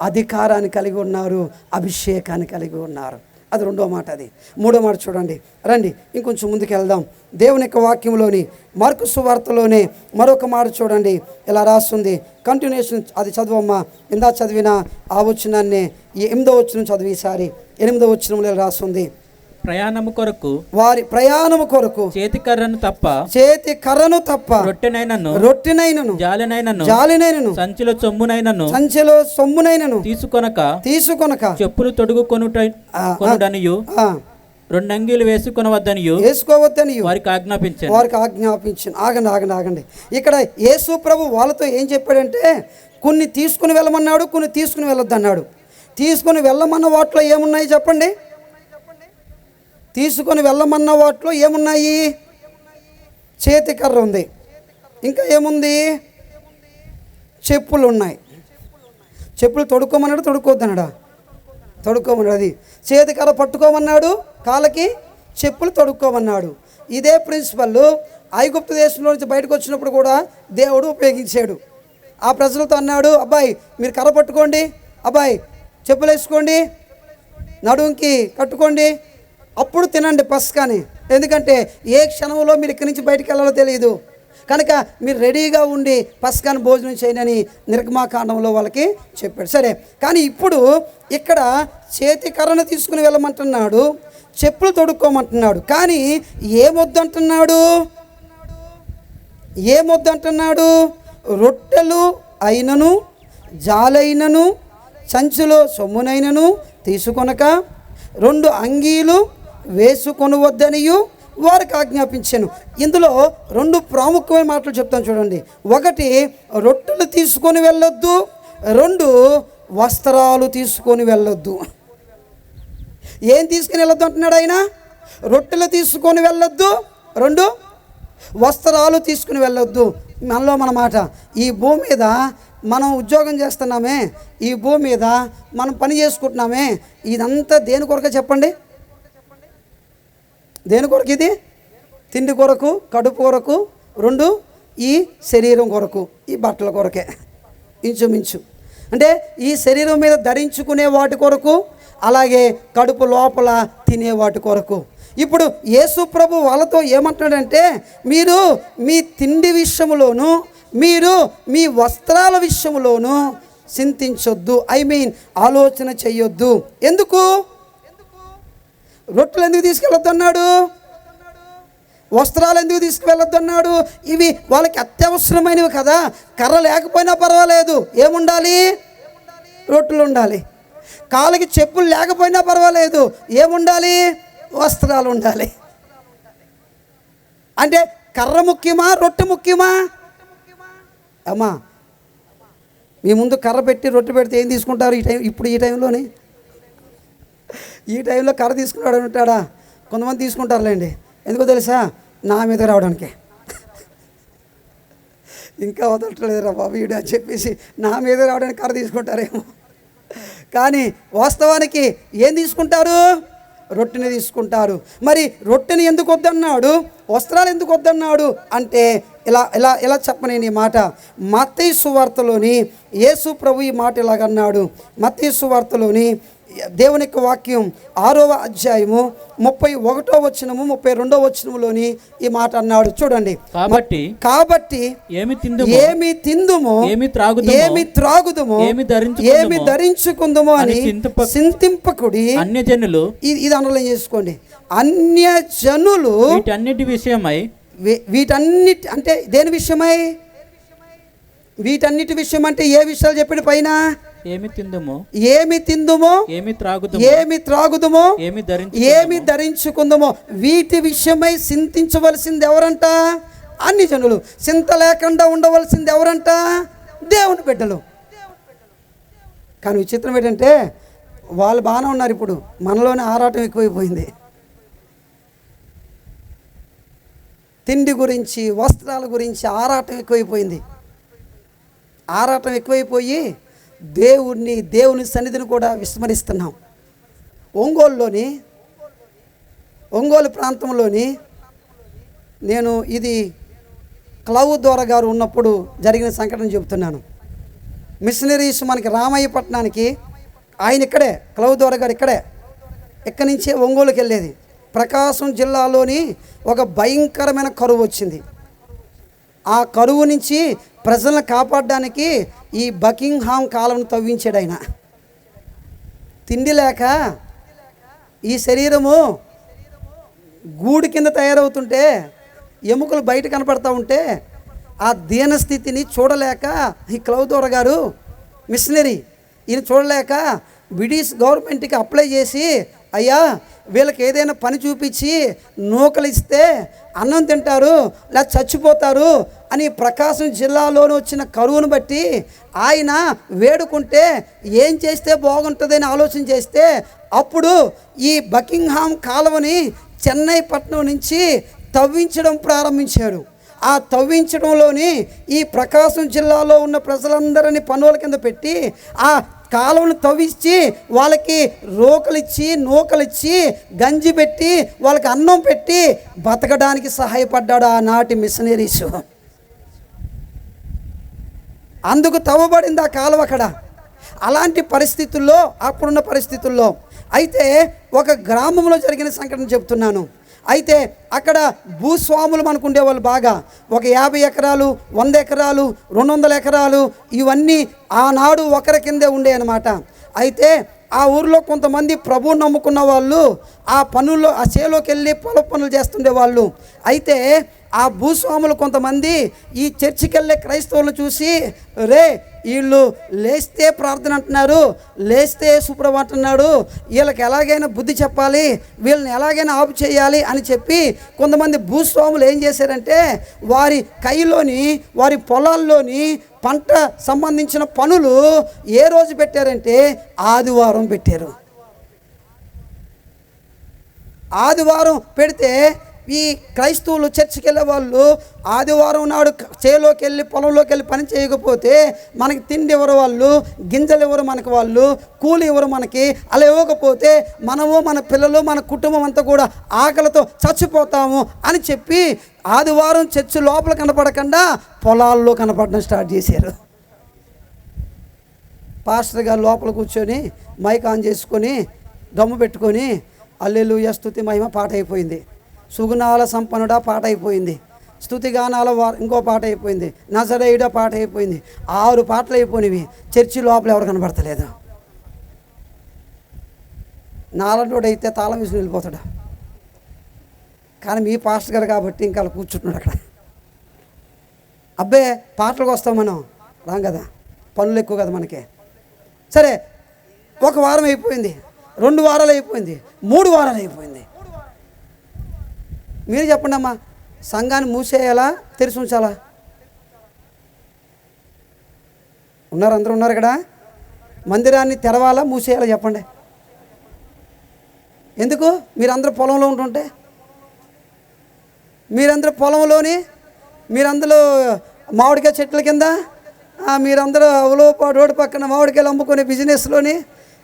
అధికారాన్ని కలిగి ఉన్నారు, అభిషేకాన్ని కలిగి ఉన్నారు. అది రెండో మాట. అది మూడో మాట చూడండి, రండి ఇంకొంచెం ముందుకు వెళ్దాం. దేవుని యొక్క వాక్యంలోని మార్కు సువార్తలోనే మరొక మాట చూడండి, ఇలా రాస్తుంది. కంటిన్యూషన్ అది చదువమ్మా. ఇందా చదివిన ఆ వచనాన్ని ఈ 8వ వచనం చదివి ఈసారి 8వ వచనంలో రాస్తుంది. ప్రయాణము కొరకు వారి ప్రయాణము కొరకు చేతి కర్రను తప్ప రొట్టెనైనను జాలినైనను సంచిలో సొమ్మునైనను తీసుకొనక చెప్పులు తొడుగుకొనుటనియు 2 అంగీలు వేసుకోవద్దనియు వారికి ఆజ్ఞాపించాను. ఆగండి. ఇక్కడ యేసు ప్రభు వాళ్ళతో ఏం చెప్పాడంటే, కొన్ని తీసుకుని వెళ్ళమన్నాడు, కొన్ని తీసుకుని వెళ్ళొద్దు అన్నాడు. తీసుకుని వెళ్ళమన్న వాటిలో ఏమున్నాయి చెప్పండి? తీసుకొని వెళ్ళమన్న వాటిలో ఏమున్నాయి? చేతి కర్ర ఉంది, ఇంకా ఏముంది? చెప్పులు ఉన్నాయి. చెప్పులు తొడుక్కోమన్నాడు, తొడుక్కోవద్దన్నాడా? తొడుక్కోమన్నాడు. అది చేతి కర్ర పట్టుకోమన్నాడు, కాళ్ళకి చెప్పులు తొడుక్కోమన్నాడు. ఇదే ప్రిన్సిపల్ ఐగుప్తు దేశంలో నుంచి బయటకు వచ్చినప్పుడు కూడా దేవుడు ఉపయోగించాడు. ఆ ప్రజలతో అన్నాడు, అబ్బాయి మీరు కర్ర పట్టుకోండి, అబ్బాయి చెప్పులు వేసుకోండి, నడుంకి కట్టుకోండి, అప్పుడు తినండి పస్కాని. ఎందుకంటే ఏ క్షణంలో మీరు ఇక్కడి నుంచి బయటికి వెళ్ళాలో తెలియదు కనుక మీరు రెడీగా ఉండి పస్కాని భోజనం చేయనని నిర్గమాకాండంలో వాళ్ళకి చెప్పాడు. సరే, కానీ ఇప్పుడు ఇక్కడ చేతి కర్రను తీసుకుని వెళ్ళమంటున్నాడు, చెప్పులు తొడుక్కోమంటున్నాడు. కానీ ఏమొద్దంటున్నాడు? రొట్టెలు అయినను జాలైనను సంచిలో సొమ్మునైనను తీసుకొనక 2 అంగీలు వేసుకొనవద్దనియు వారికి ఆజ్ఞాపించాను. ఇందులో 2 ప్రాముఖ్యమైన మాటలు చెప్తాను చూడండి. 1 రొట్టెలు తీసుకొని వెళ్ళొద్దు, 2 వస్త్రాలు తీసుకొని వెళ్ళొద్దు. ఏం తీసుకుని వెళ్ళొద్దు అంటున్నాడు ఆయన? రొట్టెలు తీసుకొని వెళ్ళొద్దు, 2 వస్త్రాలు తీసుకుని వెళ్ళొద్దు. మనలో మన మాట, ఈ భూమి మీద మనం ఉద్యోగం చేస్తున్నామే, ఈ భూమి మీద మనం పని చేసుకుంటున్నామే, ఇదంతా దేని కొరకు చెప్పండి? దేని కొరకు? ఇది తిండి కొరకు, కడుపు కొరకు, 2 ఈ శరీరం కొరకు, ఈ బట్టల కొరకే ఇంచుమించు. అంటే ఈ శరీరం మీద ధరించుకునే వాటి కొరకు, అలాగే కడుపు లోపల తినే వాటి కొరకు. ఇప్పుడు యేసు ప్రభు వాళ్ళతో ఏమంటున్నాడంటే, మీరు మీ తిండి విషయంలోనూ మీరు మీ వస్త్రాల విషయంలోనూ చింతించొద్దు, ఆలోచన చెయ్యొద్దు. ఎందుకు? రొట్టెలు ఎందుకు తీసుకెళ్ళొద్దు అన్నాడు? వస్త్రాలు ఎందుకు తీసుకువెళ్ళొద్దు అన్నాడు? ఇవి వాళ్ళకి అత్యవసరమైనవి కదా. కర్ర లేకపోయినా పర్వాలేదు, ఏముండాలి? రొట్టెలు ఉండాలి. కాళ్ళకి చెప్పులు లేకపోయినా పర్వాలేదు, ఏముండాలి? వస్త్రాలు ఉండాలి. అంటే కర్ర ముఖ్యమా, రొట్టె ముఖ్యమా? అమ్మా, మీ ముందు కర్ర పెట్టి రొట్టె పెడితే ఏం తీసుకుంటారు ఇప్పుడు ఈ టైంలోని? ఈ టైంలో కర్ర తీసుకున్నాడు ఉంటాడా? కొంతమంది తీసుకుంటారులేండి. ఎందుకో తెలుసా? నా మీద రావడానికి. ఇంకా వదలట్లేదురా బాబు వీడు అని చెప్పేసి నా మీద రావడానికి కర్ర తీసుకుంటారేమో. కానీ వాస్తవానికి ఏం తీసుకుంటారు? రొట్టెని తీసుకుంటారు. మరి రొట్టెని ఎందుకు వద్దన్నాడు? వస్త్రాలు ఎందుకు వద్దన్నాడు అంటే ఇలా ఇలా ఇలా చెప్పలేని ఈ మాట మత్తయి సువార్తలోని యేసు ప్రభు ఈ మాట ఇలాగన్నాడు. మత్తయి సువార్తలోని దేవుని యొక్క వాక్యం 6వ అధ్యాయము 31వ వచనము 32వ వచనములోని ఈ మాట అన్నాడు చూడండి. కాబట్టి ఏమి తిందుమో ఏమి త్రాగుదుమో ఏమి ధరించుకుందుమో అని చింతింపకుడి అన్యజనులు. ఇది అనలే చేసుకోండి. అన్యజనులు వీటన్నిటి అంటే దేని విషయమై? వీటన్నిటి విషయం అంటే ఏ విషయాలు చెప్పాడు పైన? ఏమి తిందుమో ఏమి త్రాగుదుమో ఏమి ధరించుకుందుమో వీటి విషయమై చింతించవలసింది ఎవరంట? అన్ని జనులు. చింత లేకుండా ఉండవలసింది ఎవరంట? దేవుని బిడ్డలు. కానీ విచిత్రం ఏంటంటే వాళ్ళు బాగానే ఉన్నారు, ఇప్పుడు మనలోనే ఆరాటం ఎక్కువైపోయింది. తిండి గురించి, వస్త్రాల గురించి ఆరాటం ఎక్కువైపోయింది. ఆరాటం ఎక్కువైపోయి దేవుని సన్నిధిని కూడా విస్మరిస్తున్నాం. ఒంగోలు ప్రాంతంలోని నేను ఇది క్లవ్ ద్వారా గారు ఉన్నప్పుడు జరిగిన సంఘటన చెబుతున్నాను. మిషనరీస్ మనకి రామయ్య పట్టణానికి ఆయన ఇక్కడే, క్లవ్ ద్వారా గారు ఇక్కడే ఇక్కడి నుంచే ఒంగోలుకి వెళ్ళేది. ప్రకాశం జిల్లాలోని ఒక భయంకరమైన కరువు వచ్చింది. ఆ కరువు నుంచి ప్రజలను కాపాడడానికి ఈ బకింగ్హామ్ కాలువను తవ్వించాడు ఆయన. తిండి లేక ఈ శరీరము గూడు కింద తయారవుతుంటే, ఎముకలు బయట కనపడతా ఉంటే, ఆ దీనస్థితిని చూడలేక ఈ క్లౌదోర గారు మిషనరీ ఈయన చూడలేక బ్రిటిష్ గవర్నమెంట్కి అప్లై చేసి, అయ్యా వీళ్ళకి ఏదైనా పని చూపించి నూకలు ఇస్తే అన్నం తింటారు లేదా చచ్చిపోతారు అని ప్రకాశం జిల్లాలోనే వచ్చిన కరువును బట్టి ఆయన వేడుకుంటే ఏం చేస్తే బాగుంటుందని ఆలోచన చేస్తే, అప్పుడు ఈ బకింగ్హామ్ కాలువని చెన్నై పట్టణం నుంచి తవ్వించడం ప్రారంభించాడు. ఆ తవ్వించడంలోని ఈ ప్రకాశం జిల్లాలో ఉన్న ప్రజలందరినీ పనుల కింద పెట్టి ఆ కాలువను తవ్వించి వాళ్ళకి రోకలిచ్చి నూకలిచ్చి గంజి పెట్టి వాళ్ళకి అన్నం పెట్టి బతకడానికి సహాయపడ్డాడు ఆనాటి మిషనరీస్. అందుకు తవ్వబడింది ఆ కాలువ అక్కడ. అలాంటి పరిస్థితుల్లో, అప్పుడున్న పరిస్థితుల్లో అయితే ఒక గ్రామంలో జరిగిన సంఘటన చెప్తున్నాను. అయితే అక్కడ భూస్వాములు మనకు ఉండేవాళ్ళు బాగా. ఒక 50 ఎకరాలు, 100 ఎకరాలు, 200 ఎకరాలు ఇవన్నీ ఆనాడు ఒకరి కిందే ఉండే అన్నమాట. అయితే ఆ ఊరిలో కొంతమంది ప్రభువుని నమ్ముకున్న వాళ్ళు ఆ పనుల్లో, ఆ చేలోకి వెళ్ళి పొల పనులు చేస్తుండే వాళ్ళు. అయితే ఆ భూస్వాములు కొంతమంది ఈ చర్చికి వెళ్ళే క్రైస్తవులు చూసి, రే వీళ్ళు లేస్తే ప్రార్థన అంటున్నారు, లేస్తే సుప్రభ అంటున్నాడు, వీళ్ళకి ఎలాగైనా బుద్ధి చెప్పాలి, వీళ్ళని ఎలాగైనా ఆపు చేయాలి అని చెప్పి కొంతమంది భూస్వాములు ఏం చేశారంటే, వారి కైలోని, వారి పొలాల్లోని పంట సంబంధించిన పనులు ఏ రోజు పెట్టారంటే ఆదివారం పెట్టారు. ఆదివారం పెడితే ఈ క్రైస్తవులు చర్చికి వెళ్ళే వాళ్ళు ఆదివారం నాడు చేలోకి వెళ్ళి పొలంలోకి వెళ్ళి పని చేయకపోతే మనకి తిండి ఇవ్వరు, వాళ్ళు గింజలు ఇవ్వరు, మనకి వాళ్ళు కూలి ఇవ్వరు మనకి. అలా ఇవ్వకపోతే మనము, మన పిల్లలు, మన కుటుంబం అంతా కూడా ఆకలితో చచ్చిపోతాము అని చెప్పి ఆదివారం చర్చి లోపల కనపడకుండా పొలాల్లో కనపడడం స్టార్ట్ చేశారు. పాస్టర్ గారు లోపల కూర్చొని మైక్ ఆన్ చేసుకొని దమ్ము పెట్టుకొని హల్లెలూయా స్తుతి మహిమ పాట అయిపోయింది. సుగుణాల సంపన్నుడా పాట అయిపోయింది. స్తుతిగానాల ఇంకో పాట అయిపోయింది. నజరేయుడా పాట అయిపోయింది. 6 పాటలు అయిపోయినవి. చర్చి లోపల ఎవరు కనబడతలేదు. నాలంటోడు అయితే తాళం వేసుకుని వెళ్ళిపోతాడు. కానీ మీ పాస్టర్ గారు కాబట్టి ఇంకా అలా కూర్చుంటున్నాడు అక్కడ. అబ్బే పాటలకు వస్తాం మనం, రాం కదా, పనులు ఎక్కువ కదా మనకి. సరే, 1 వారం అయిపోయింది, 2 వారాలు అయిపోయింది, 3 వారాలు అయిపోయింది. మీరు చెప్పండి అమ్మా, సంఘాన్ని మూసేయాలా తెరిచి ఉంచాలా? ఉన్నారు, అందరూ ఉన్నారు ఇక్కడ. మందిరాన్ని తెరవాలా మూసేయాలా చెప్పండి? ఎందుకు? మీరందరూ పొలంలో ఉంటుంటే, మీరందరూ పొలంలోని, మీరందరూ మామిడికాయ చెట్ల కింద, మీరందరూ రోడ్డు పక్కన మామిడికాయలు అమ్ముకునే బిజినెస్లోని,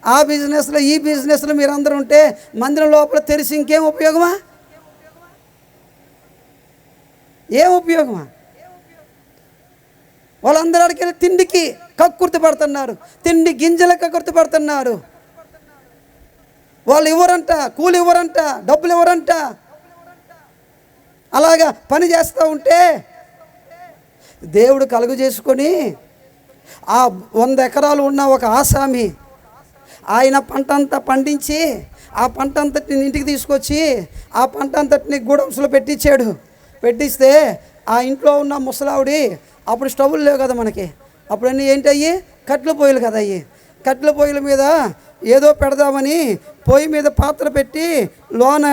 ఆ బిజినెస్లో ఈ బిజినెస్లో మీరందరూ ఉంటే మందిరం లోపల తెరిచి ఇంకేం ఉపయోగమా? ఏం ఉపయోగమా? వాళ్ళందరూ అడిగిన తిండికి కక్కుర్తి పడుతున్నారు, తిండి గింజలకు కక్కుర్తి పడుతున్నారు. వాళ్ళు ఇవ్వరంట, కూలి ఇవ్వరంట, డబ్బులు ఇవ్వరంట. అలాగా పని చేస్తూ ఉంటే దేవుడు కలుగు చేసుకొని ఆ 100 ఎకరాలు ఉన్న ఒక ఆసామి ఆయన పంట అంతా పండించి ఆ పంట అంతటిని ఇంటికి తీసుకొచ్చి ఆ పంట అంతటిని గూడౌన్స్లో పెట్టిస్తే ఆ ఇంట్లో ఉన్న ముసలావిడి, అప్పుడు స్టవ్లు లేవు కదా మనకి, అప్పుడన్నీ ఏంటి అయ్యి కట్టెల పొయ్యిలు కదా అయ్యి. కట్టెల పొయ్యిల మీద ఏదో పెడదామని పొయ్యి మీద పాత్ర పెట్టి లోన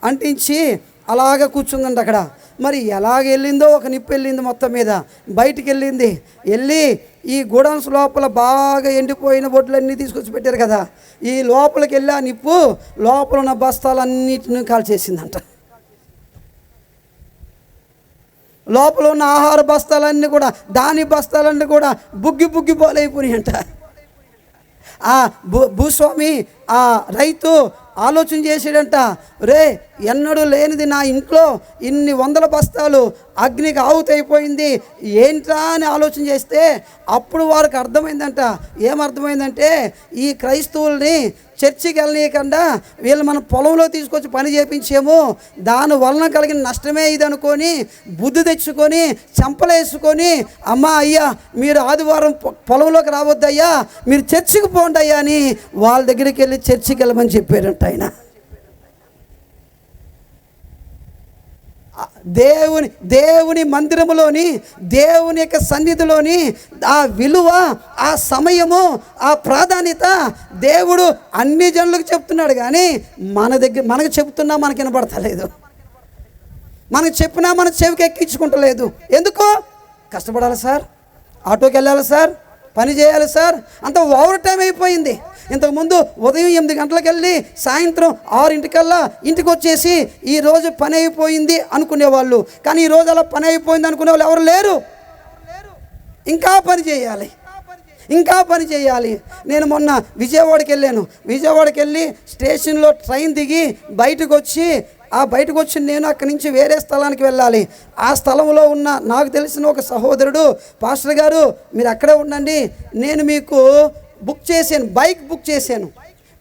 అంటించి అలాగ కూర్చుందండి అక్కడ. మరి ఎలాగ వెళ్ళిందో, ఒక నిప్పు వెళ్ళింది మొత్తం మీద, బయటికి వెళ్ళి ఈ గూడౌన్స్ లోపల బాగా ఎండిపోయిన బొడ్లన్నీ తీసుకొచ్చి పెట్టారు కదా, ఈ లోపలికి వెళ్ళి ఆ నిప్పు లోపల ఉన్న బస్తాలన్నిటిని కాల్చేసిందంట. లోపల ఉన్న ఆహార బస్తాలన్నీ కూడా, దాని బస్తాలన్నీ కూడా బుగ్గి పోలైపోయినాయంట. ఆ భూస్వామి, ఆ రైతు ఆలోచన చేసాడంట, రే ఎన్నడూ లేనిది నా ఇంట్లో ఇన్ని 100 బస్తాలు అగ్నికి ఆహుతైపోయింది ఏంట్రా అని ఆలోచన చేస్తే అప్పుడు వారికి అర్థమైందంట. ఏమర్థమైందంటే, ఈ క్రైస్తవుల్ని చర్చికి వెళ్ళనీయకుండా వీళ్ళు మన పొలంలో తీసుకొచ్చి పని చేయించాము, దాని వలన కలిగిన నష్టమే ఇది అనుకొని బుద్ధి తెచ్చుకొని చెంపలేసుకొని, అమ్మా అయ్యా మీరు ఆదివారం పొలంలోకి రావద్దయ్యా, మీరు చర్చికి పోండి అయ్యా అని వాళ్ళ దగ్గరికి వెళ్ళి చర్చికి వెళ్ళమని చెప్పారంట ఆయన. దేవుని మందిరములోని, దేవుని యొక్క సన్నిధిలోని ఆ విలువ, ఆ సమయము, ఆ ప్రాధాన్యత దేవుడు అన్ని జనులకు చెప్తున్నాడు. కానీ మనకు చెప్తున్నా మనకి వినపడతలేదు, మనకు చెప్పినా మన చెవికి ఎక్కించుకుంటలేదు. ఎందుకు? కష్టపడాలి సార్, ఆటోకి వెళ్ళాలి సార్, పని చేయాలి సార్, అంత ఓవర్ టైం అయిపోయింది. ఇంతకుముందు ఉదయం 8 గంటలకు వెళ్ళి సాయంత్రం 6 ఇంటికి వచ్చేసి ఈరోజు పని అయిపోయింది అనుకునేవాళ్ళు. కానీ ఈరోజు అలా పని అయిపోయింది అనుకునే వాళ్ళు ఎవరు లేరు. ఇంకా పని చేయాలి, ఇంకా పని చేయాలి. నేను మొన్న విజయవాడకి వెళ్ళాను. విజయవాడకి వెళ్ళి స్టేషన్లో ట్రైన్ దిగి బయటకు వచ్చి నేను అక్కడి నుంచి వేరే స్థలానికి వెళ్ళాలి. ఆ స్థలంలో ఉన్న నాకు తెలిసిన ఒక సహోదరుడు, పాస్టర్ గారు మీరు అక్కడే ఉండండి, నేను మీకు బైక్ బుక్ చేశాను.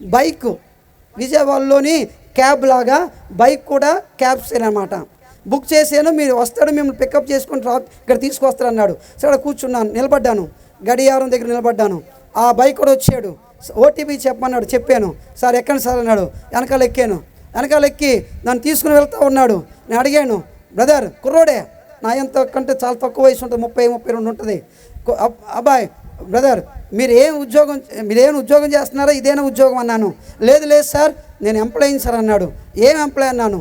బైక్ విజయవాడలోని క్యాబ్ లాగా బైక్ కూడా క్యాబ్స్ అనమాట బుక్ చేశాను. మీరు వస్తాడు, మిమ్మల్ని పికప్ చేసుకుని ఇక్కడ తీసుకొస్తాడు అన్నాడు. సరే కూర్చున్నాను, నిలబడ్డాను, గడియారం దగ్గర నిలబడ్డాను. ఆ బైక్ కూడా వచ్చాడు. ఓటీపీ చెప్పమన్నాడు, చెప్పాను. సార్ ఎక్కండి సార్ అన్నాడు. వెనకాల ఎక్కాను. వెనకాల ఎక్కి నన్ను తీసుకుని వెళ్తూ ఉన్నాడు. నేను అడిగాను, బ్రదర్ కుర్రోడే, నా ఎంత కంటే చాలా తక్కువ వయసు ఉంటుంది, 30-32 ఉంటుంది. అబ్బాయి బ్రదర్ మీరేం ఉద్యోగం చేస్తున్నారో ఇదేనా ఉద్యోగం అన్నాను. లేదు సార్ నేను ఎంప్లాయీని సార్ అన్నాడు. ఏం ఎంప్లాయీ అన్నాను.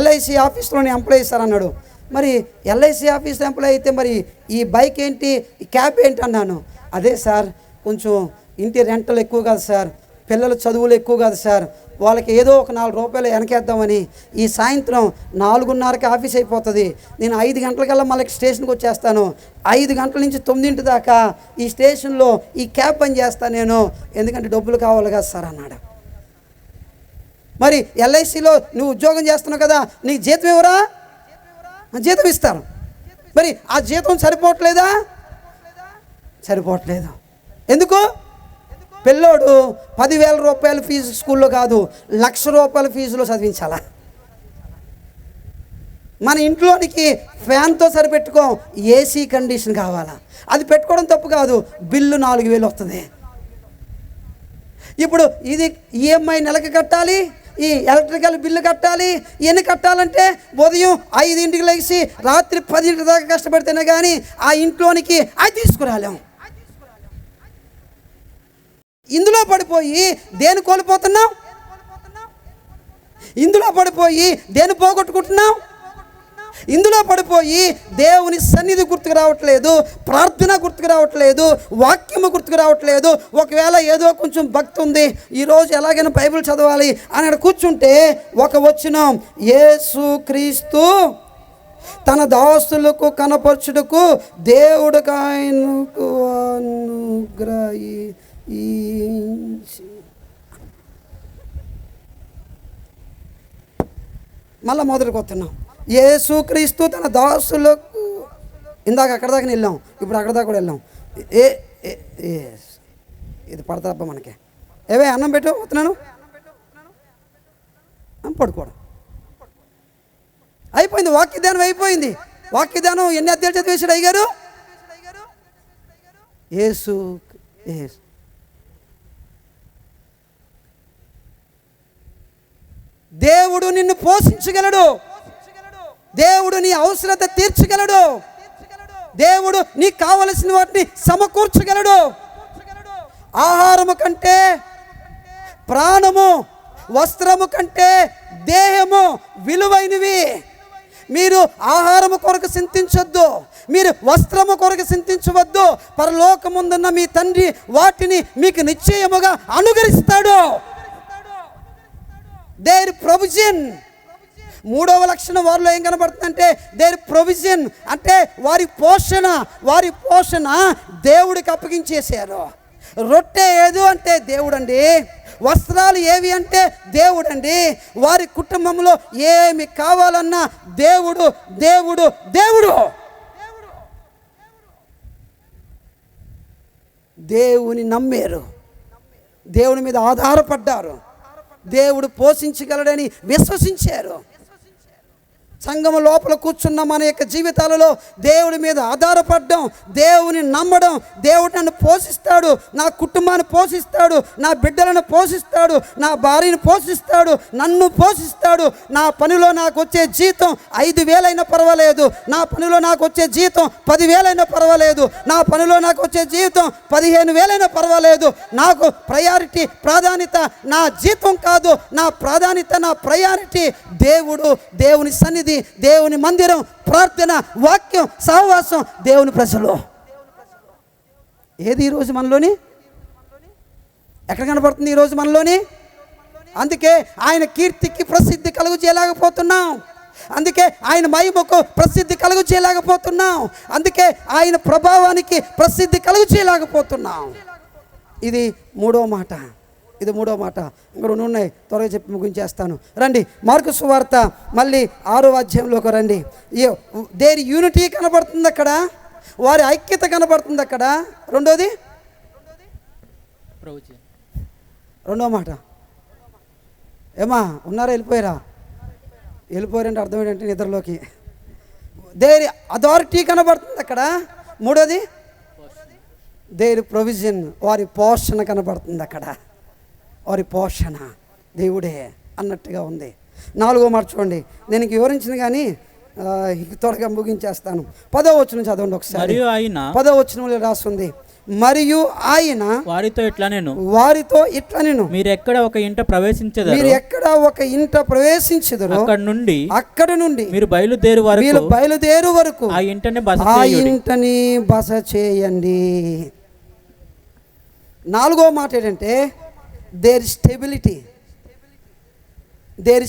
LIC ఆఫీస్లోని ఎంప్లాయీ సార్ అన్నాడు. మరి LIC ఆఫీస్ ఎంప్లాయీ అయితే మరి ఈ బైక్ ఏంటి, ఈ క్యాబ్ ఏంటి అన్నాను. అదే సార్ కొంచెం ఇంటి రెంటలు ఎక్కువ కాదు సార్, పిల్లల చదువులు ఎక్కువ కాదు సార్, వాళ్ళకి ఏదో ఒక 4 రూపాయలు వెనకేద్దామని ఈ సాయంత్రం 4:30కి ఆఫీస్ అయిపోతుంది. నేను 5 గంటలకల్లా మళ్ళీ స్టేషన్కి వచ్చేస్తాను. 5 గంటల నుంచి 9 దాకా ఈ స్టేషన్లో ఈ క్యాబ్ పని చేస్తాను నేను, ఎందుకంటే డబ్బులు కావాలి కదా సార్ అన్నాడు. మరి LICలో నువ్వు ఉద్యోగం చేస్తున్నావు కదా, నీకు జీతం ఇవ్వరా? జీతం ఇస్తారు. మరి ఆ జీతం సరిపోవట్లేదా? సరిపోవట్లేదు. ఎందుకు? పిల్లోడు 10,000 రూపాయల ఫీజు స్కూల్లో కాదు, 1,00,000 రూపాయల ఫీజులో చదివించాలా? మన ఇంట్లోనికి ఫ్యాన్తో సరిపెట్టుకోం, AC కండిషన్ కావాలా? అది పెట్టుకోవడం తప్పు కాదు, బిల్లు 4,000 వస్తుంది. ఇప్పుడు ఇది EMI నెలకి కట్టాలి, ఈ ఎలక్ట్రికల్ బిల్లు కట్టాలి. ఎన్ని కట్టాలంటే ఉదయం 5ంటికి లేచి రాత్రి 10 దాకా కష్టపడితేనే కానీ ఆ ఇంట్లోనికి అది తీసుకురాలేము. ఇందులో పడిపోయి దేని కోల్పోతున్నాం? ఇందులో పడిపోయి దేని పోగొట్టుకుంటున్నాం? ఇందులో పడిపోయి దేవుని సన్నిధి గుర్తుకు రావట్లేదు, ప్రార్థన గుర్తుకు రావట్లేదు, వాక్యము గుర్తుకు రావట్లేదు. ఒకవేళ ఏదో కొంచెం భక్తి ఉంది, ఈరోజు ఎలాగైనా బైబిల్ చదవాలి అని అక్కడ కూర్చుంటే ఒక వచనం, యేసుక్రీస్తు తన దాసులకు కనపరచుటకు దేవుడికి ఆయనకు మళ్ళా మొదటికి వస్తున్నాం. యేసుక్రీస్తు తన దాసులకు, ఇందాక అక్కడ దాకా వెళ్ళాం, ఇప్పుడు అక్కడ దాకా కూడా వెళ్ళాం. ఇది పడతాబ్బ మనకి. ఏవే అన్నం పెట్టు, వస్తున్నాను, పడుకోవడం అయిపోయింది. వాక్యదానం అయిపోయింది. వాక్యదానం ఎన్ని అధ్యాయాలు చదివేశాడు అయ్యగారు? యేసు దేవుడు నిన్ను పోషించగలడు, దేవుడు నీ అవసరత తీర్చగలడు, దేవుడు నీకు కావలసిన వాటిని సమకూర్చగలడు. ఆహారము కంటే ప్రాణము, వస్త్రము కంటే దేహము విలువైనవి. మీరు ఆహారము కొరకు చింతించొద్దు, మీరు వస్త్రము కొరకు చింతించవద్దు. పరలోకముందున్న మీ తండ్రి వాటిని మీకు నిశ్చయముగా అనుగ్రహిస్తాడు. There provision. 3వ లక్షణం వారిలో ఏం కనబడుతుందంటే దేర్ ప్రొవిజన్, అంటే వారి పోషణ దేవుడికి అప్పగించేశారు. రొట్టె ఏదు అంటే దేవుడండి, వస్త్రాలు ఏవి అంటే దేవుడండి, వారి కుటుంబంలో ఏమి కావాలన్నా దేవుడు దేవుడు దేవుడు. దేవుని నమ్మారు. దేవుని మీద ఆధారపడ్డారు, దేవుడు పోషించగలడని విశ్వసించారు. సంఘము లోపల కూర్చున్న మన యొక్క జీవితాలలో దేవుడి మీద ఆధారపడడం, దేవుని నమ్మడం, దేవుడు నన్ను పోషిస్తాడు, నా కుటుంబాన్ని పోషిస్తాడు, నా బిడ్డలను పోషిస్తాడు, నా భార్యను పోషిస్తాడు, నన్ను పోషిస్తాడు. నా పనిలో నాకు వచ్చే జీతం 5,000 అయినా పర్వాలేదు, నా పనిలో నాకు వచ్చే జీతం 10,000 అయినా పర్వాలేదు, నా పనిలో నాకు వచ్చే జీతం 15,000 అయినా పర్వాలేదు. నాకు ప్రయారిటీ, ప్రాధాన్యత నా జీతం కాదు, నా ప్రాధాన్యత, నా ప్రయారిటీ దేవుడు, దేవుని సన్నిధి, దేవుని మందిరం, ప్రార్థన, వాక్యం, సహవాసం, దేవుని ప్రజలు. ఏది ఈరోజు మనలోని ఎక్కడ కనబడుతుంది? ఈరోజు మనలోని. అందుకే ఆయన కీర్తికి ప్రసిద్ధి కలుగు చేయలేకపోతున్నాం, అందుకే ఆయన మహిమకు ప్రసిద్ధి కలుగు చేయలేకపోతున్నాం, అందుకే ఆయన ప్రభావానికి ప్రసిద్ధి కలుగు చేయలేకపోతున్నాం. ఇది మూడో మాట. ఇంకా 2 ఉన్నాయి, త్వరగా చెప్పి ముగించేస్తాను. రండి మార్కు సువార్త మళ్ళీ 6వ అధ్యాయంలోకి రండి. దేని యూనిటీ కనబడుతుంది అక్కడ, వారి ఐక్యత కనబడుతుంది అక్కడ. రెండో మాట ఏమా ఉన్నారా? వెళ్ళిపోయారంటే అర్థం ఏంటంటే నిద్రలోకి. దేని అథారిటీ కనబడుతుంది అక్కడ. మూడోది దేని ప్రొవిజన్, వారి పోషణ కనబడుతుంది అక్కడ. వారి పోషణ దేవుడే అన్నట్టుగా ఉంది. 4వ మాట చూడండి, నేను ఇంక వివరించిన కానీ త్వరగా ముగించేస్తాను. 10వ వచనం చదవండి ఒకసారి. 10వ వచనంలో రాస్తుంది, మరియు ఆయన వారితో ఇట్లా నేను మీరు ఎక్కడ ఒక ఇంట ప్రవేశించెదరో అక్కడ నుండి మీరు బయలుదేరు వరకు ఆ ఇంటని బస చేయండి. 4వ మాట ఏంటంటే దేర్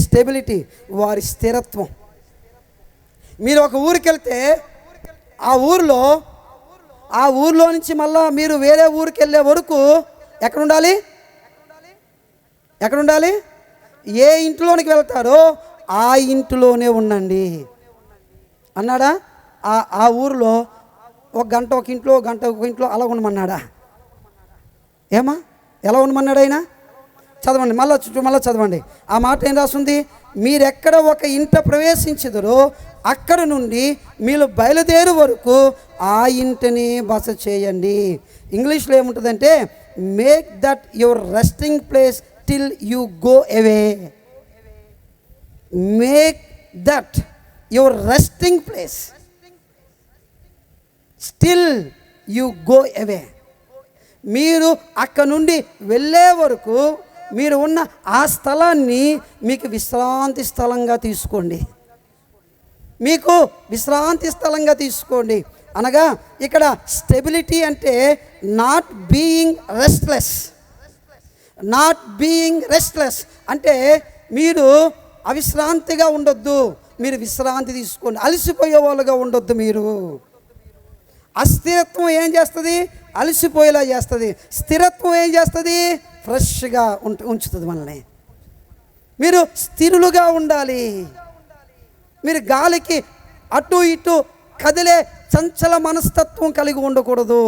స్టెబిలిటీ, వారి స్థిరత్వం. మీరు ఒక ఊరికి వెళ్తే ఆ ఊరిలో నుంచి మళ్ళా మీరు వేరే ఊరికి వెళ్ళే వరకు ఎక్కడ ఉండాలి? ఏ ఇంట్లోనికి వెళ్తారో ఆ ఇంట్లోనే ఉండండి అన్నాడా? ఆ ఊరిలో ఒక గంట ఒక ఇంట్లో అలా ఉండమన్నాడా? ఏమా ఎలా ఉండమన్నాడు ఆయన? చదవండి, మళ్ళీ చదవండి. ఆ మాట ఏం రాస్తుంది? మీరెక్కడ ఒక ఇంట ప్రవేశించెదరో అక్కడ నుండి మీరు బయలుదేరు వరకు ఆ ఇంటిని బస చేయండి. ఇంగ్లీష్లో ఏముంటుందంటే make that your resting place till you go away. Make that your resting place still you go away. మీరు అక్కడ నుండి వెళ్ళే వరకు మీరు ఉన్న ఆ స్థలాన్ని మీకు విశ్రాంతి స్థలంగా తీసుకోండి. అనగా ఇక్కడ స్టెబిలిటీ అంటే నాట్ బీయింగ్ రెస్ట్లెస్ అంటే మీరు అవిశ్రాంతిగా ఉండొద్దు, మీరు విశ్రాంతి తీసుకోండి. అలసిపోయే వాళ్ళుగా ఉండొద్దు. మీరు అస్థిరత్వం ఏం చేస్తుంది? అలసిపోయేలా చేస్తుంది. స్థిరత్వం ఏం చేస్తుంది? ఫ్రెష్గా ఉంచుతుంది మనల్ని. మీరు స్థిరులుగా ఉండాలి. మీరు గాలికి అటు ఇటు కదిలే చంచల మనస్తత్వం కలిగి ఉండకూడదు.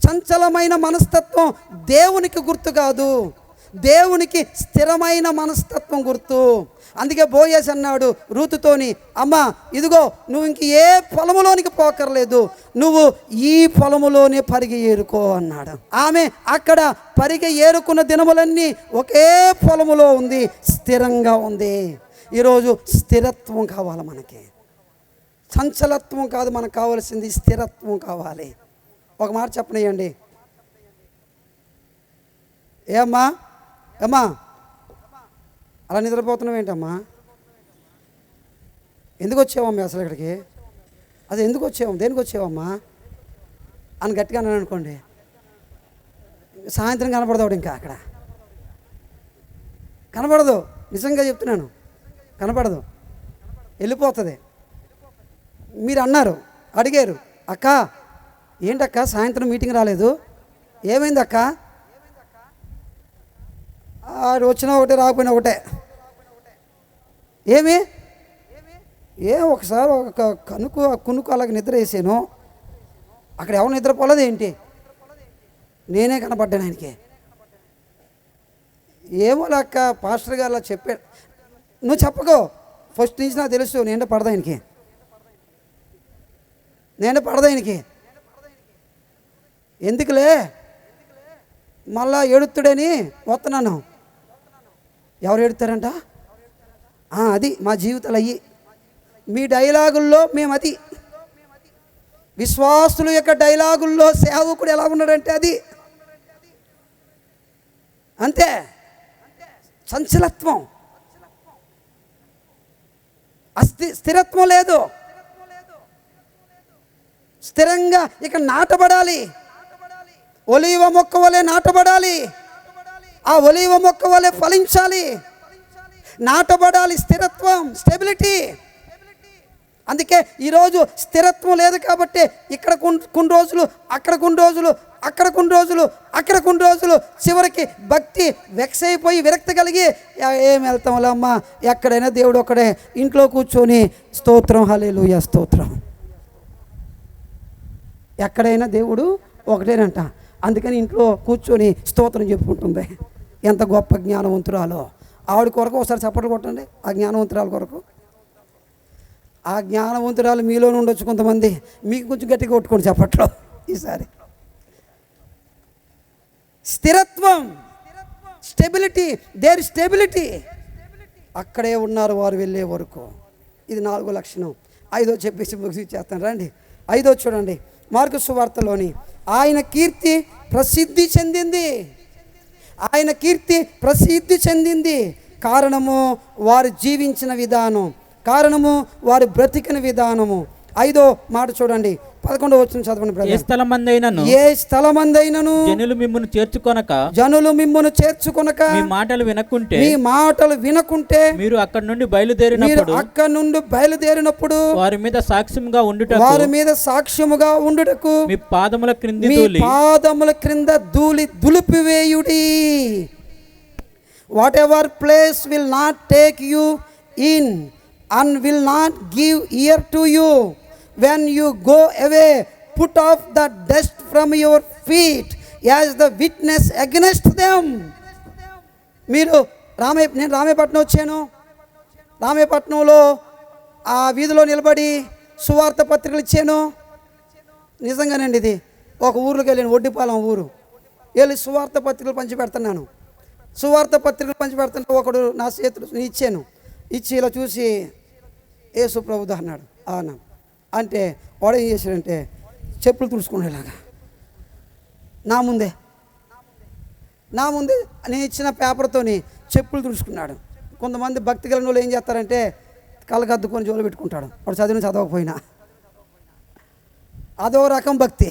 చంచలమైన మనస్తత్వం దేవునికి గుర్తు కాదు, దేవునికి స్థిరమైన మనస్తత్వం గుర్తు. అందుకే బోయస్ అన్నాడు రూతుతోని, అమ్మా ఇదిగో నువ్వు ఇంక ఏ పొలములోనికి పోకర్లేదు, నువ్వు ఈ పొలములోనే పరిగె ఏరుకో అన్నాడు. ఆమె అక్కడ పరిగె ఏరుకున్న దినములన్నీ ఒకే పొలములో ఉంది, స్థిరంగా ఉంది. ఈరోజు స్థిరత్వం కావాలి మనకి, చంచలత్వం కాదు. మనకు కావాల్సింది స్థిరత్వం కావాలి. ఒక మాట చెప్పనియండి. ఏమ్మా అలా నిద్రపోతున్నావు ఏంటమ్మా? ఎందుకు వచ్చావమ్మా అసలు ఇక్కడికి? అది ఎందుకు వచ్చావు, దేనికి వచ్చావమ్మా అని గట్టిగా అన్నాను అనుకోండి, సాయంత్రం కనపడదాడు. ఇంకా అక్కడ కనపడదు, నిజంగా చెప్తున్నాను, కనపడదు, వెళ్ళిపోతుంది. మీరు అన్నారు, అడిగారు, అక్క ఏంటక్క సాయంత్రం మీటింగ్ రాలేదు, ఏమైంది అక్క? వచ్చినా ఒకటే రాకపోయినా ఒకటే. ఒకసారి ఒక కునుకు అలాగే నిద్ర వేసాను, అక్కడ ఎవరు నిద్రపోలేదు ఏంటి? నేనే కనపడ్డాను ఆయనకి. ఏమో లెక్క పాస్టర్ గారు అలా చెప్పాడు. నువ్వు చెప్పకో, ఫస్ట్ నుంచి నాకు తెలుసు నేను పడదా ఆయనకి, నేను పడదా ఆయనకి, ఎందుకులే మళ్ళా ఏడుతుడని వస్తున్నాను. ఎవరు ఏడుతారంట? అది మా జీవితాలు అయ్యి. మీ డైలాగుల్లో మేము అది, విశ్వాసుల యొక్క డైలాగుల్లో సేవకుడు ఎలా ఉన్నాడంటే అది అంతే. సంచలత్వం, స్థిరత్వం లేదు. స్థిరంగా ఇక నాటబడాలి, ఒలీవ మొక్క వలె నాటబడాలి, ఆ ఒలీవ మొక్క వలె ఫలించాలి, నాటబడాలి. స్థిరత్వం, స్టెబిలిటీ. అందుకే ఈరోజు స్థిరత్వం లేదు కాబట్టి ఇక్కడ కొన్ని రోజులు, అక్కడ కొన్ని రోజులు, అక్కడ కొన్ని రోజులు, అక్కడ కొన్ని రోజులు, చివరికి భక్తి వెక్స్ అయిపోయి విరక్తి కలిగి ఏం వెళ్తాంలే అమ్మా, ఎక్కడైనా దేవుడు ఒక్కడే, ఇంట్లో కూర్చొని స్తోత్రం హల్లెలూయా స్తోత్రం, ఎక్కడైనా దేవుడు ఒకటేనంట. అందుకని ఇంట్లో కూర్చొని స్తోత్రం చెప్పుకుంటుంది. ఎంత గొప్ప జ్ఞానవంతురాలో. ఆవిడ కొరకు ఒకసారి చప్పట్లు కొట్టండి, ఆ జ్ఞానవంతురాల కొరకు. ఆ జ్ఞానవంతురాలు మీలోనే ఉండొచ్చు కొంతమంది, మీకు కొంచెం గట్టిగా కొట్టుకోండి చప్పట్లో ఈసారి. స్థిరత్వం, స్టెబిలిటీ, దేర్ స్టెబిలిటీ. అక్కడే ఉన్నారు వారు వెళ్ళే వరకు. ఇది 4వ లక్షణం. 5వ చెప్పేసి ముగిసేస్తాను రండి. 5వ చూడండి, మార్కు సువార్తలోని ఆయన కీర్తి ప్రసిద్ధి చెందింది. ఆయన కీర్తి ప్రసిద్ధి చెందింది. కారణము వారు జీవించిన విధానం, కారణము వారు బ్రతికిన విధానము. 5వ మాట చూడండి, 11వ వచనం చదవండి. ఏ స్థలమందైనను జనులు మిమ్మును చేర్చుకొనక మీ మాటలు వినకుంటే మీరు అక్కడ నుండి బయలుదేరినప్పుడు వారి మీద సాక్ష్యముగా ఉండుటకు మీ పాదముల క్రింద ధూళి దులిపివేయుడి. Whatever place will not take you in and will not give ear to you. When you go away, put off the dust from your feet as the witness against them. నేను రామేపట్నం వచ్చాను. రామేపట్నంలో ఆ వీధిలో నిలబడి సువార్త పత్రికలు ఇచ్చాను. నిజంగానండి, ఇది ఒక ఊర్లోకి వెళ్ళాను, ఒడ్డిపాలెం ఊరు. వెళ్ళి సువార్త పత్రికలు పంచిపెడుతున్నాను. సువార్త పత్రికలు పంచిపెడుతుంటే ఒకడు నా చేతులు ఇచ్చాను. ఇచ్చి ఇలా చూసి యేసు ప్రభుదా అన్నాడు. అన్నా అంటే వాడు ఏం చేశాడంటే చెప్పులు తుడుచుకునేలాగా నా ముందే నేను ఇచ్చిన పేపర్తోని చెప్పులు తుడుచుకున్నాడు. కొంతమంది భక్తి కలిగిన వాళ్ళు ఏం చేస్తారంటే కళ్ళకు అద్దుకొని జోలు పెట్టుకుంటాడు, వాడు చదవకపోయినా. అదో రకం భక్తి.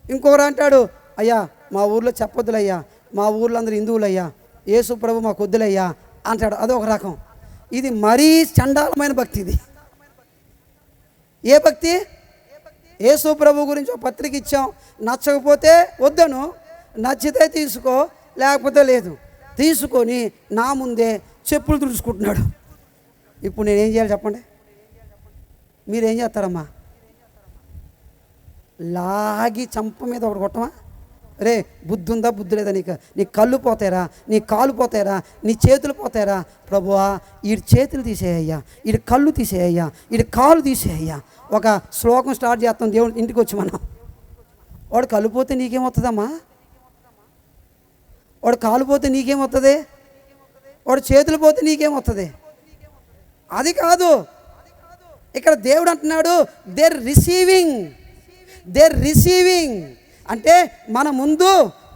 ఇంకొకరు అంటాడు, అయ్యా మా ఊర్లో చెప్పొద్దులయ్యా, మా ఊర్లో అందరూ హిందువులయ్యా, యేసు ప్రభు మాకు వద్దులయ్యా అంటాడు. అదొక రకం. ఇది మరీ చండాలమైన భక్తి. ఇది ఏ భక్తి? యేసు ప్రభు గురించి ఒక పత్రిక ఇచ్చాం, నచ్చకపోతే వద్దను, నచ్చితే తీసుకో, లేకపోతే లేదు. తీసుకొని నా ముందే చెప్పులు తుడుచుకుంటున్నాడు. ఇప్పుడు నేనేం చేయాలి చెప్పండి? మీరేం చేస్తారమ్మా? లాగి చంప మీద ఒకటి కొట్టమా? రే బుద్ధి ఉందా, బుద్ధి లేదా నీకు? నీ కళ్ళు పోతారా, నీ కాలు పోతారా, నీ చేతులు పోతారా? ప్రభువా వీడి చేతులు తీసేయ్యా, వీడి కళ్ళు తీసేయ్యా, వీడి కాలు తీసేయ్యా. ఒక శ్లోకం స్టార్ట్ చేస్తాం దేవుడి ఇంటికి వచ్చి మనం. వాడు కళ్ళు పోతే నీకేమవుతుందమ్మా? వాడు కాలు పోతే నీకేమవుతుంది? వాడు చేతులు పోతే నీకేమవుతుంది? అది కాదు. ఇక్కడ దేవుడు అంటున్నాడు దేర్ రిసీవింగ్ అంటే మన ముందు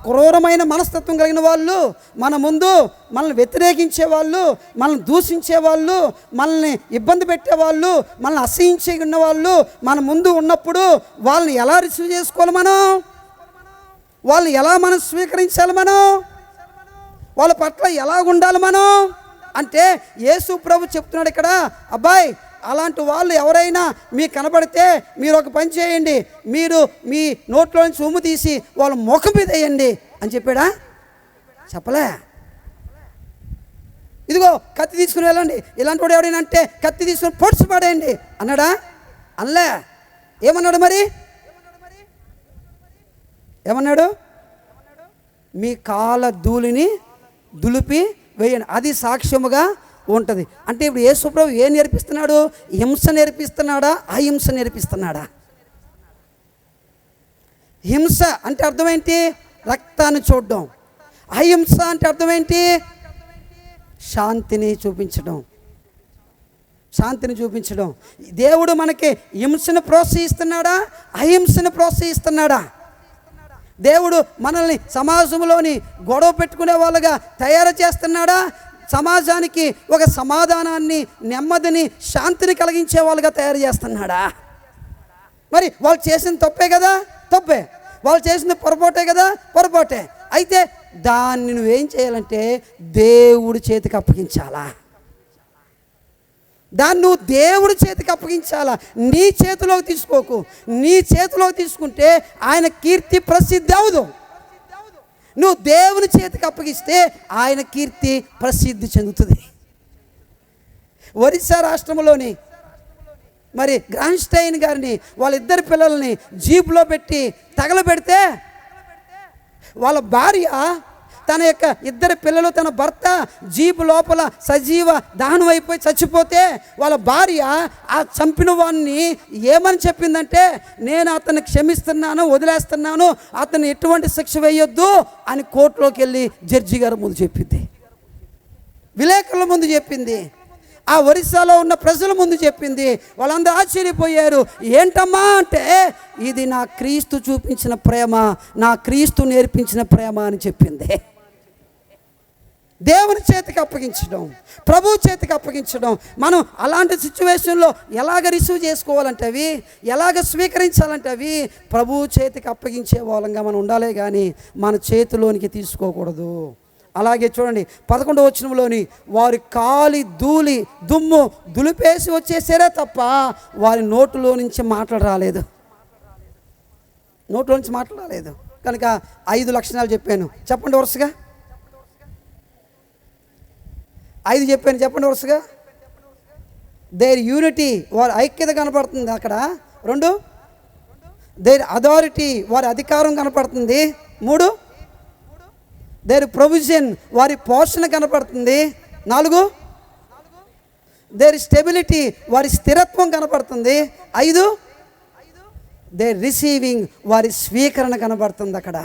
క్రూరమైన మనస్తత్వం కలిగిన వాళ్ళు, మన ముందు మనల్ని వ్యతిరేకించే వాళ్ళు, మనల్ని దూషించే వాళ్ళు, మనల్ని ఇబ్బంది పెట్టేవాళ్ళు, మనల్ని అసహించే ఉన్న వాళ్ళు మన ముందు ఉన్నప్పుడు వాళ్ళని ఎలా రిసీవ్ చేసుకోవాలి మనం? వాళ్ళు ఎలా మనం స్వీకరించాలి? మనం వాళ్ళ పట్ల ఎలా ఉండాలి మనం అంటే యేసు ప్రభు చెప్తున్నాడు ఇక్కడ, అబ్బాయి అలాంటి వాళ్ళు ఎవరైనా మీకు కనబడితే మీరు ఒక పని చేయండి, మీరు మీ నోట్లో నుంచి ఉమ్ము తీసి వాళ్ళ ముఖం మీద వేయండి అని చెప్పాడా? చెప్పలే. ఇదిగో కత్తి తీసుకుని వెళ్ళండి, ఇలాంటి వాడు ఎవరైనా అంటే కత్తి తీసుకుని పొడిచి పడేయండి అన్నాడా? అనలే. ఏమన్నాడు మరి? ఏమన్నాడు? మీ కాళ్ళ ధూళిని దులిపి వేయండి, అది సాక్ష్యముగా ఉంటుంది. అంటే ఇప్పుడు యేసుప్రభు ఏం నేర్పిస్తున్నాడు? హింస నేర్పిస్తున్నాడా, అహింస నేర్పిస్తున్నాడా? హింస అంటే అర్థం ఏంటి? రక్తాన్ని చూడడం. అహింస అంటే అర్థం ఏంటి? శాంతిని చూపించడం, శాంతిని చూపించడం. దేవుడు మనకి హింసను ప్రోత్సహిస్తున్నాడా, అహింసను ప్రోత్సహిస్తున్నాడా? దేవుడు మనల్ని సమాజంలోని గొడవ పెట్టుకునే వాళ్ళుగా తయారు చేస్తున్నాడా, సమాజానికి ఒక సమాధానాన్ని, నెమ్మదిని, శాంతిని కలిగించే వాళ్ళుగా తయారు చేస్తున్నాడా? మరి వాళ్ళు చేసిన తప్పే కదా, తప్పే. వాళ్ళు చేసిన పొరపాటే కదా, పొరపాటే. అయితే దాన్ని నువ్వేం చేయాలంటే దేవుడి చేతికి అప్పగించాలా. దాన్ని నువ్వు దేవుడి చేతికి అప్పగించాలా. నీ చేతిలోకి తీసుకోకు. నీ చేతిలోకి తీసుకుంటే ఆయన కీర్తి ప్రసిద్ధి అవదు. నువ్వు దేవుని చేతికి అప్పగిస్తే ఆయన కీర్తి ప్రసిద్ధి చెందుతుంది. ఒరిస్సా రాష్ట్రంలోని మరి గ్రాండ్స్టైన్ గారిని వాళ్ళిద్దరి పిల్లల్ని జీపులో పెట్టి తగలబెడితే వాళ్ళ భార్య, తన యొక్క ఇద్దరు పిల్లలు, తన భర్త జీపు లోపల సజీవ దహనం అయిపోయి చచ్చిపోతే వాళ్ళ భార్య ఆ చంపిన వాడిని ఏమని చెప్పిందంటే, నేను అతన్ని క్షమిస్తున్నాను, వదిలేస్తున్నాను, అతన్ని ఎటువంటి శిక్ష వేయొద్దు అని కోర్టులోకి వెళ్ళి జడ్జి గారి ముందు చెప్పింది, విలేకరుల ముందు చెప్పింది, ఆ ఒరిస్సాలో ఉన్న ప్రజల ముందు చెప్పింది. వాళ్ళందరూ ఆశ్చర్యపోయారు. ఏంటమ్మా అంటే, ఇది నా క్రీస్తు చూపించిన ప్రేమ, నా క్రీస్తు నేర్పించిన ప్రేమ అని చెప్పింది. దేవుని చేతికి అప్పగించడం, ప్రభు చేతికి అప్పగించడం. మనం అలాంటి సిచ్యువేషన్లో ఎలాగ రిసీవ్ చేసుకోవాలంటే, అవి ఎలాగ స్వీకరించాలంటే అవి ప్రభు చేతికి అప్పగించే వాళ్ళంగా మనం ఉండాలే కానీ మన చేతిలోనికి తీసుకోకూడదు. అలాగే చూడండి 11వ వచనంలోని, వారి కాలి ధూళి దుమ్ము దులిపేసి వచ్చేసారే తప్ప వారి నోటులో నుంచి మాటలు రాలేదు, నోట్లో నుంచి మాటలు రాలేదు. కనుక 5 లక్షణాలు చెప్పాను, చెప్పండి వరుసగా. 5 చెప్పాను, చెప్పండి వరుసగా. దేర్ యూనిటీ, వారి ఐక్యత కనపడుతుంది అక్కడ. 2, దేర్ అథారిటీ, వారి అధికారం కనపడుతుంది. 3, దేర్ ప్రొవిజన్, వారి పోషణ కనపడుతుంది. 4, దేర్ స్టెబిలిటీ, వారి స్థిరత్వం కనపడుతుంది. 5, దేర్ రిసీవింగ్, వారి స్వీకరణ కనబడుతుంది అక్కడ.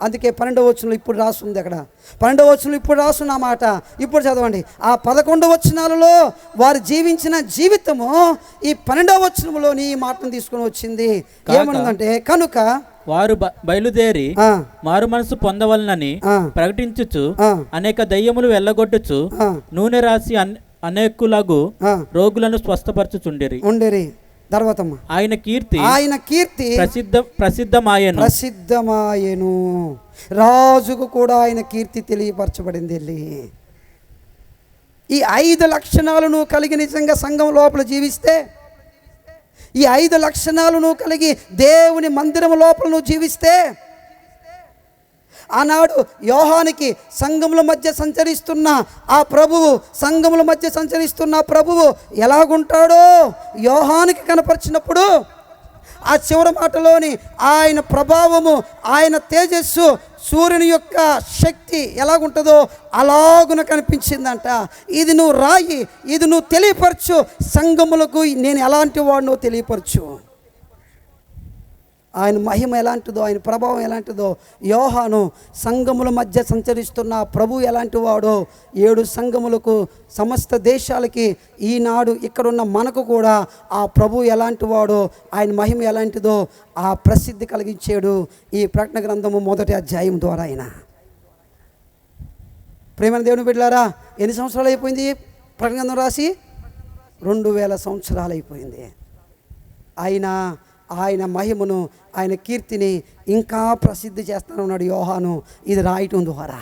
అందుకే 12వ వచనంలో ఇప్పుడు రాస్తుంది అక్కడ. 12వ వచనంలో ఇప్పుడు రాస్తున్న మాట ఇప్పుడు చదవండి. ఆ 11 వచనాలలో వారు జీవించిన జీవితము ఈ 12వ వచనంలోని ఈ మాటను తీసుకొని వచ్చింది. ఏమనుందంటే, కనుక వారు బయలుదేరి మారు మనసు పొందవలనని ప్రకటించుచు అనేక దయ్యములు వెళ్ళగొట్టుచు నూనె రాసి అనేకులగు రోగులను స్వస్థపరచుచుండిరి. తర్వాత ఆయన కీర్తి ప్రసిద్ధమాయెను. రాజుకు కూడా ఆయన కీర్తి తెలియపరచబడింది. ఈ 5 లక్షణాలు నువ్వు కలిగి నిజంగా సంఘం లోపల జీవిస్తే, ఈ 5 లక్షణాలు నువ్వు కలిగి దేవుని మందిరం లోపల నువ్వు జీవిస్తే, ఆనాడు యోహానికి సంఘముల మధ్య సంచరిస్తున్న ఆ ప్రభువు, సంఘముల మధ్య సంచరిస్తున్న ప్రభువు ఎలాగుంటాడో యోహానికి కనపరిచినప్పుడు, ఆ చివరి మాటలోని ఆయన ప్రభావము, ఆయన తేజస్సు, సూర్యుని యొక్క శక్తి ఎలాగుంటుందో అలాగున కనిపించిందంట. ఇది నువ్వు రాయి, ఇది నువ్వు తెలియపరచు, సంఘములకు నేను ఎలాంటి వాడినో తెలియపరచు. ఆయన మహిమ ఎలాంటిదో, ఆయన ప్రభావం ఎలాంటిదో, యోహాను సంఘముల మధ్య సంచరిస్తున్న ప్రభు ఎలాంటి వాడో, 7 సంఘములకు, సమస్త దేశాలకి, ఈనాడు ఇక్కడున్న మనకు కూడా ఆ ప్రభు ఎలాంటి వాడో, ఆయన మహిమ ఎలాంటిదో ఆ ప్రసిద్ధి కలిగించాడు ఈ ప్రకటన గ్రంథము 1వ అధ్యాయం ద్వారా. ఆయన ప్రేమైన దేవుని బిడ్డలారా, ఎన్ని సంవత్సరాలు అయిపోయింది ప్రకటన గ్రంథం రాసి? 2000 సంవత్సరాలు అయిపోయింది. ఆయన మహిమను, ఆయన కీర్తిని ఇంకా ప్రసిద్ధి చేస్తానున్నాడు యోహాను ఇది రాయటం ద్వారా.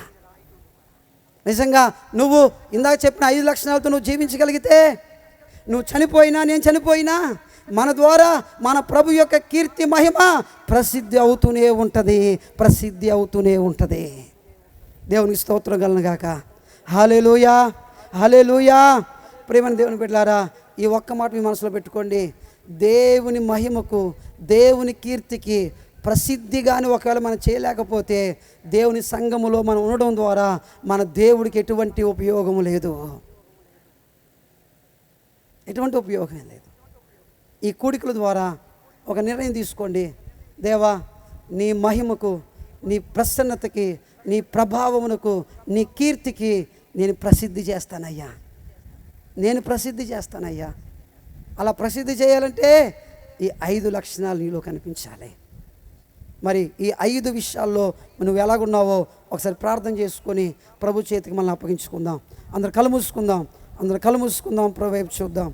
నిజంగా నువ్వు ఇందాక చెప్పిన 5 లక్షణాలతో నువ్వు జీవించగలిగితే, నువ్వు చనిపోయినా నేను చనిపోయినా మన ద్వారా మన ప్రభు యొక్క కీర్తి మహిమ ప్రసిద్ధి అవుతూనే ఉంటుంది, ప్రసిద్ధి అవుతూనే ఉంటుంది. దేవునికి స్తోత్రం కలుగుగాక. హల్లెలూయా, హల్లెలూయా. ప్రేమని దేవుని బిడ్డలారా, ఈ ఒక్క మాట మీ మనసులో పెట్టుకోండి. దేవుని మహిమకు, దేవుని కీర్తికి ప్రసిద్ధి కానీ ఒకవేళ మనం చేయలేకపోతే దేవుని సంఘములో మనం ఉండడం ద్వారా మన దేవుడికి ఎటువంటి ఉపయోగం లేదు, ఎటువంటి ఉపయోగం లేదు. ఈ కూడికల ద్వారా ఒక నిర్ణయం తీసుకోండి, దేవా నీ మహిమకు, నీ ప్రసన్నతకి, నీ ప్రభావమునకు, నీ కీర్తికి నేను ప్రసిద్ధి చేస్తానయ్యా, నేను ప్రసిద్ధి చేస్తానయ్యా. అలా ప్రసిద్ధి చేయాలంటే ఈ 5 లక్షణాలు నీలో కనిపించాలి. మరి ఈ 5 విషయాల్లో నువ్వు ఎలాగున్నావో ఒకసారి ప్రార్థన చేసుకొని ప్రభు చేతికి మనల్ని అప్పగించుకుందాం. అందరు కళ్ళు మూసుకుందాం, ప్రభు వైపు చూద్దాం.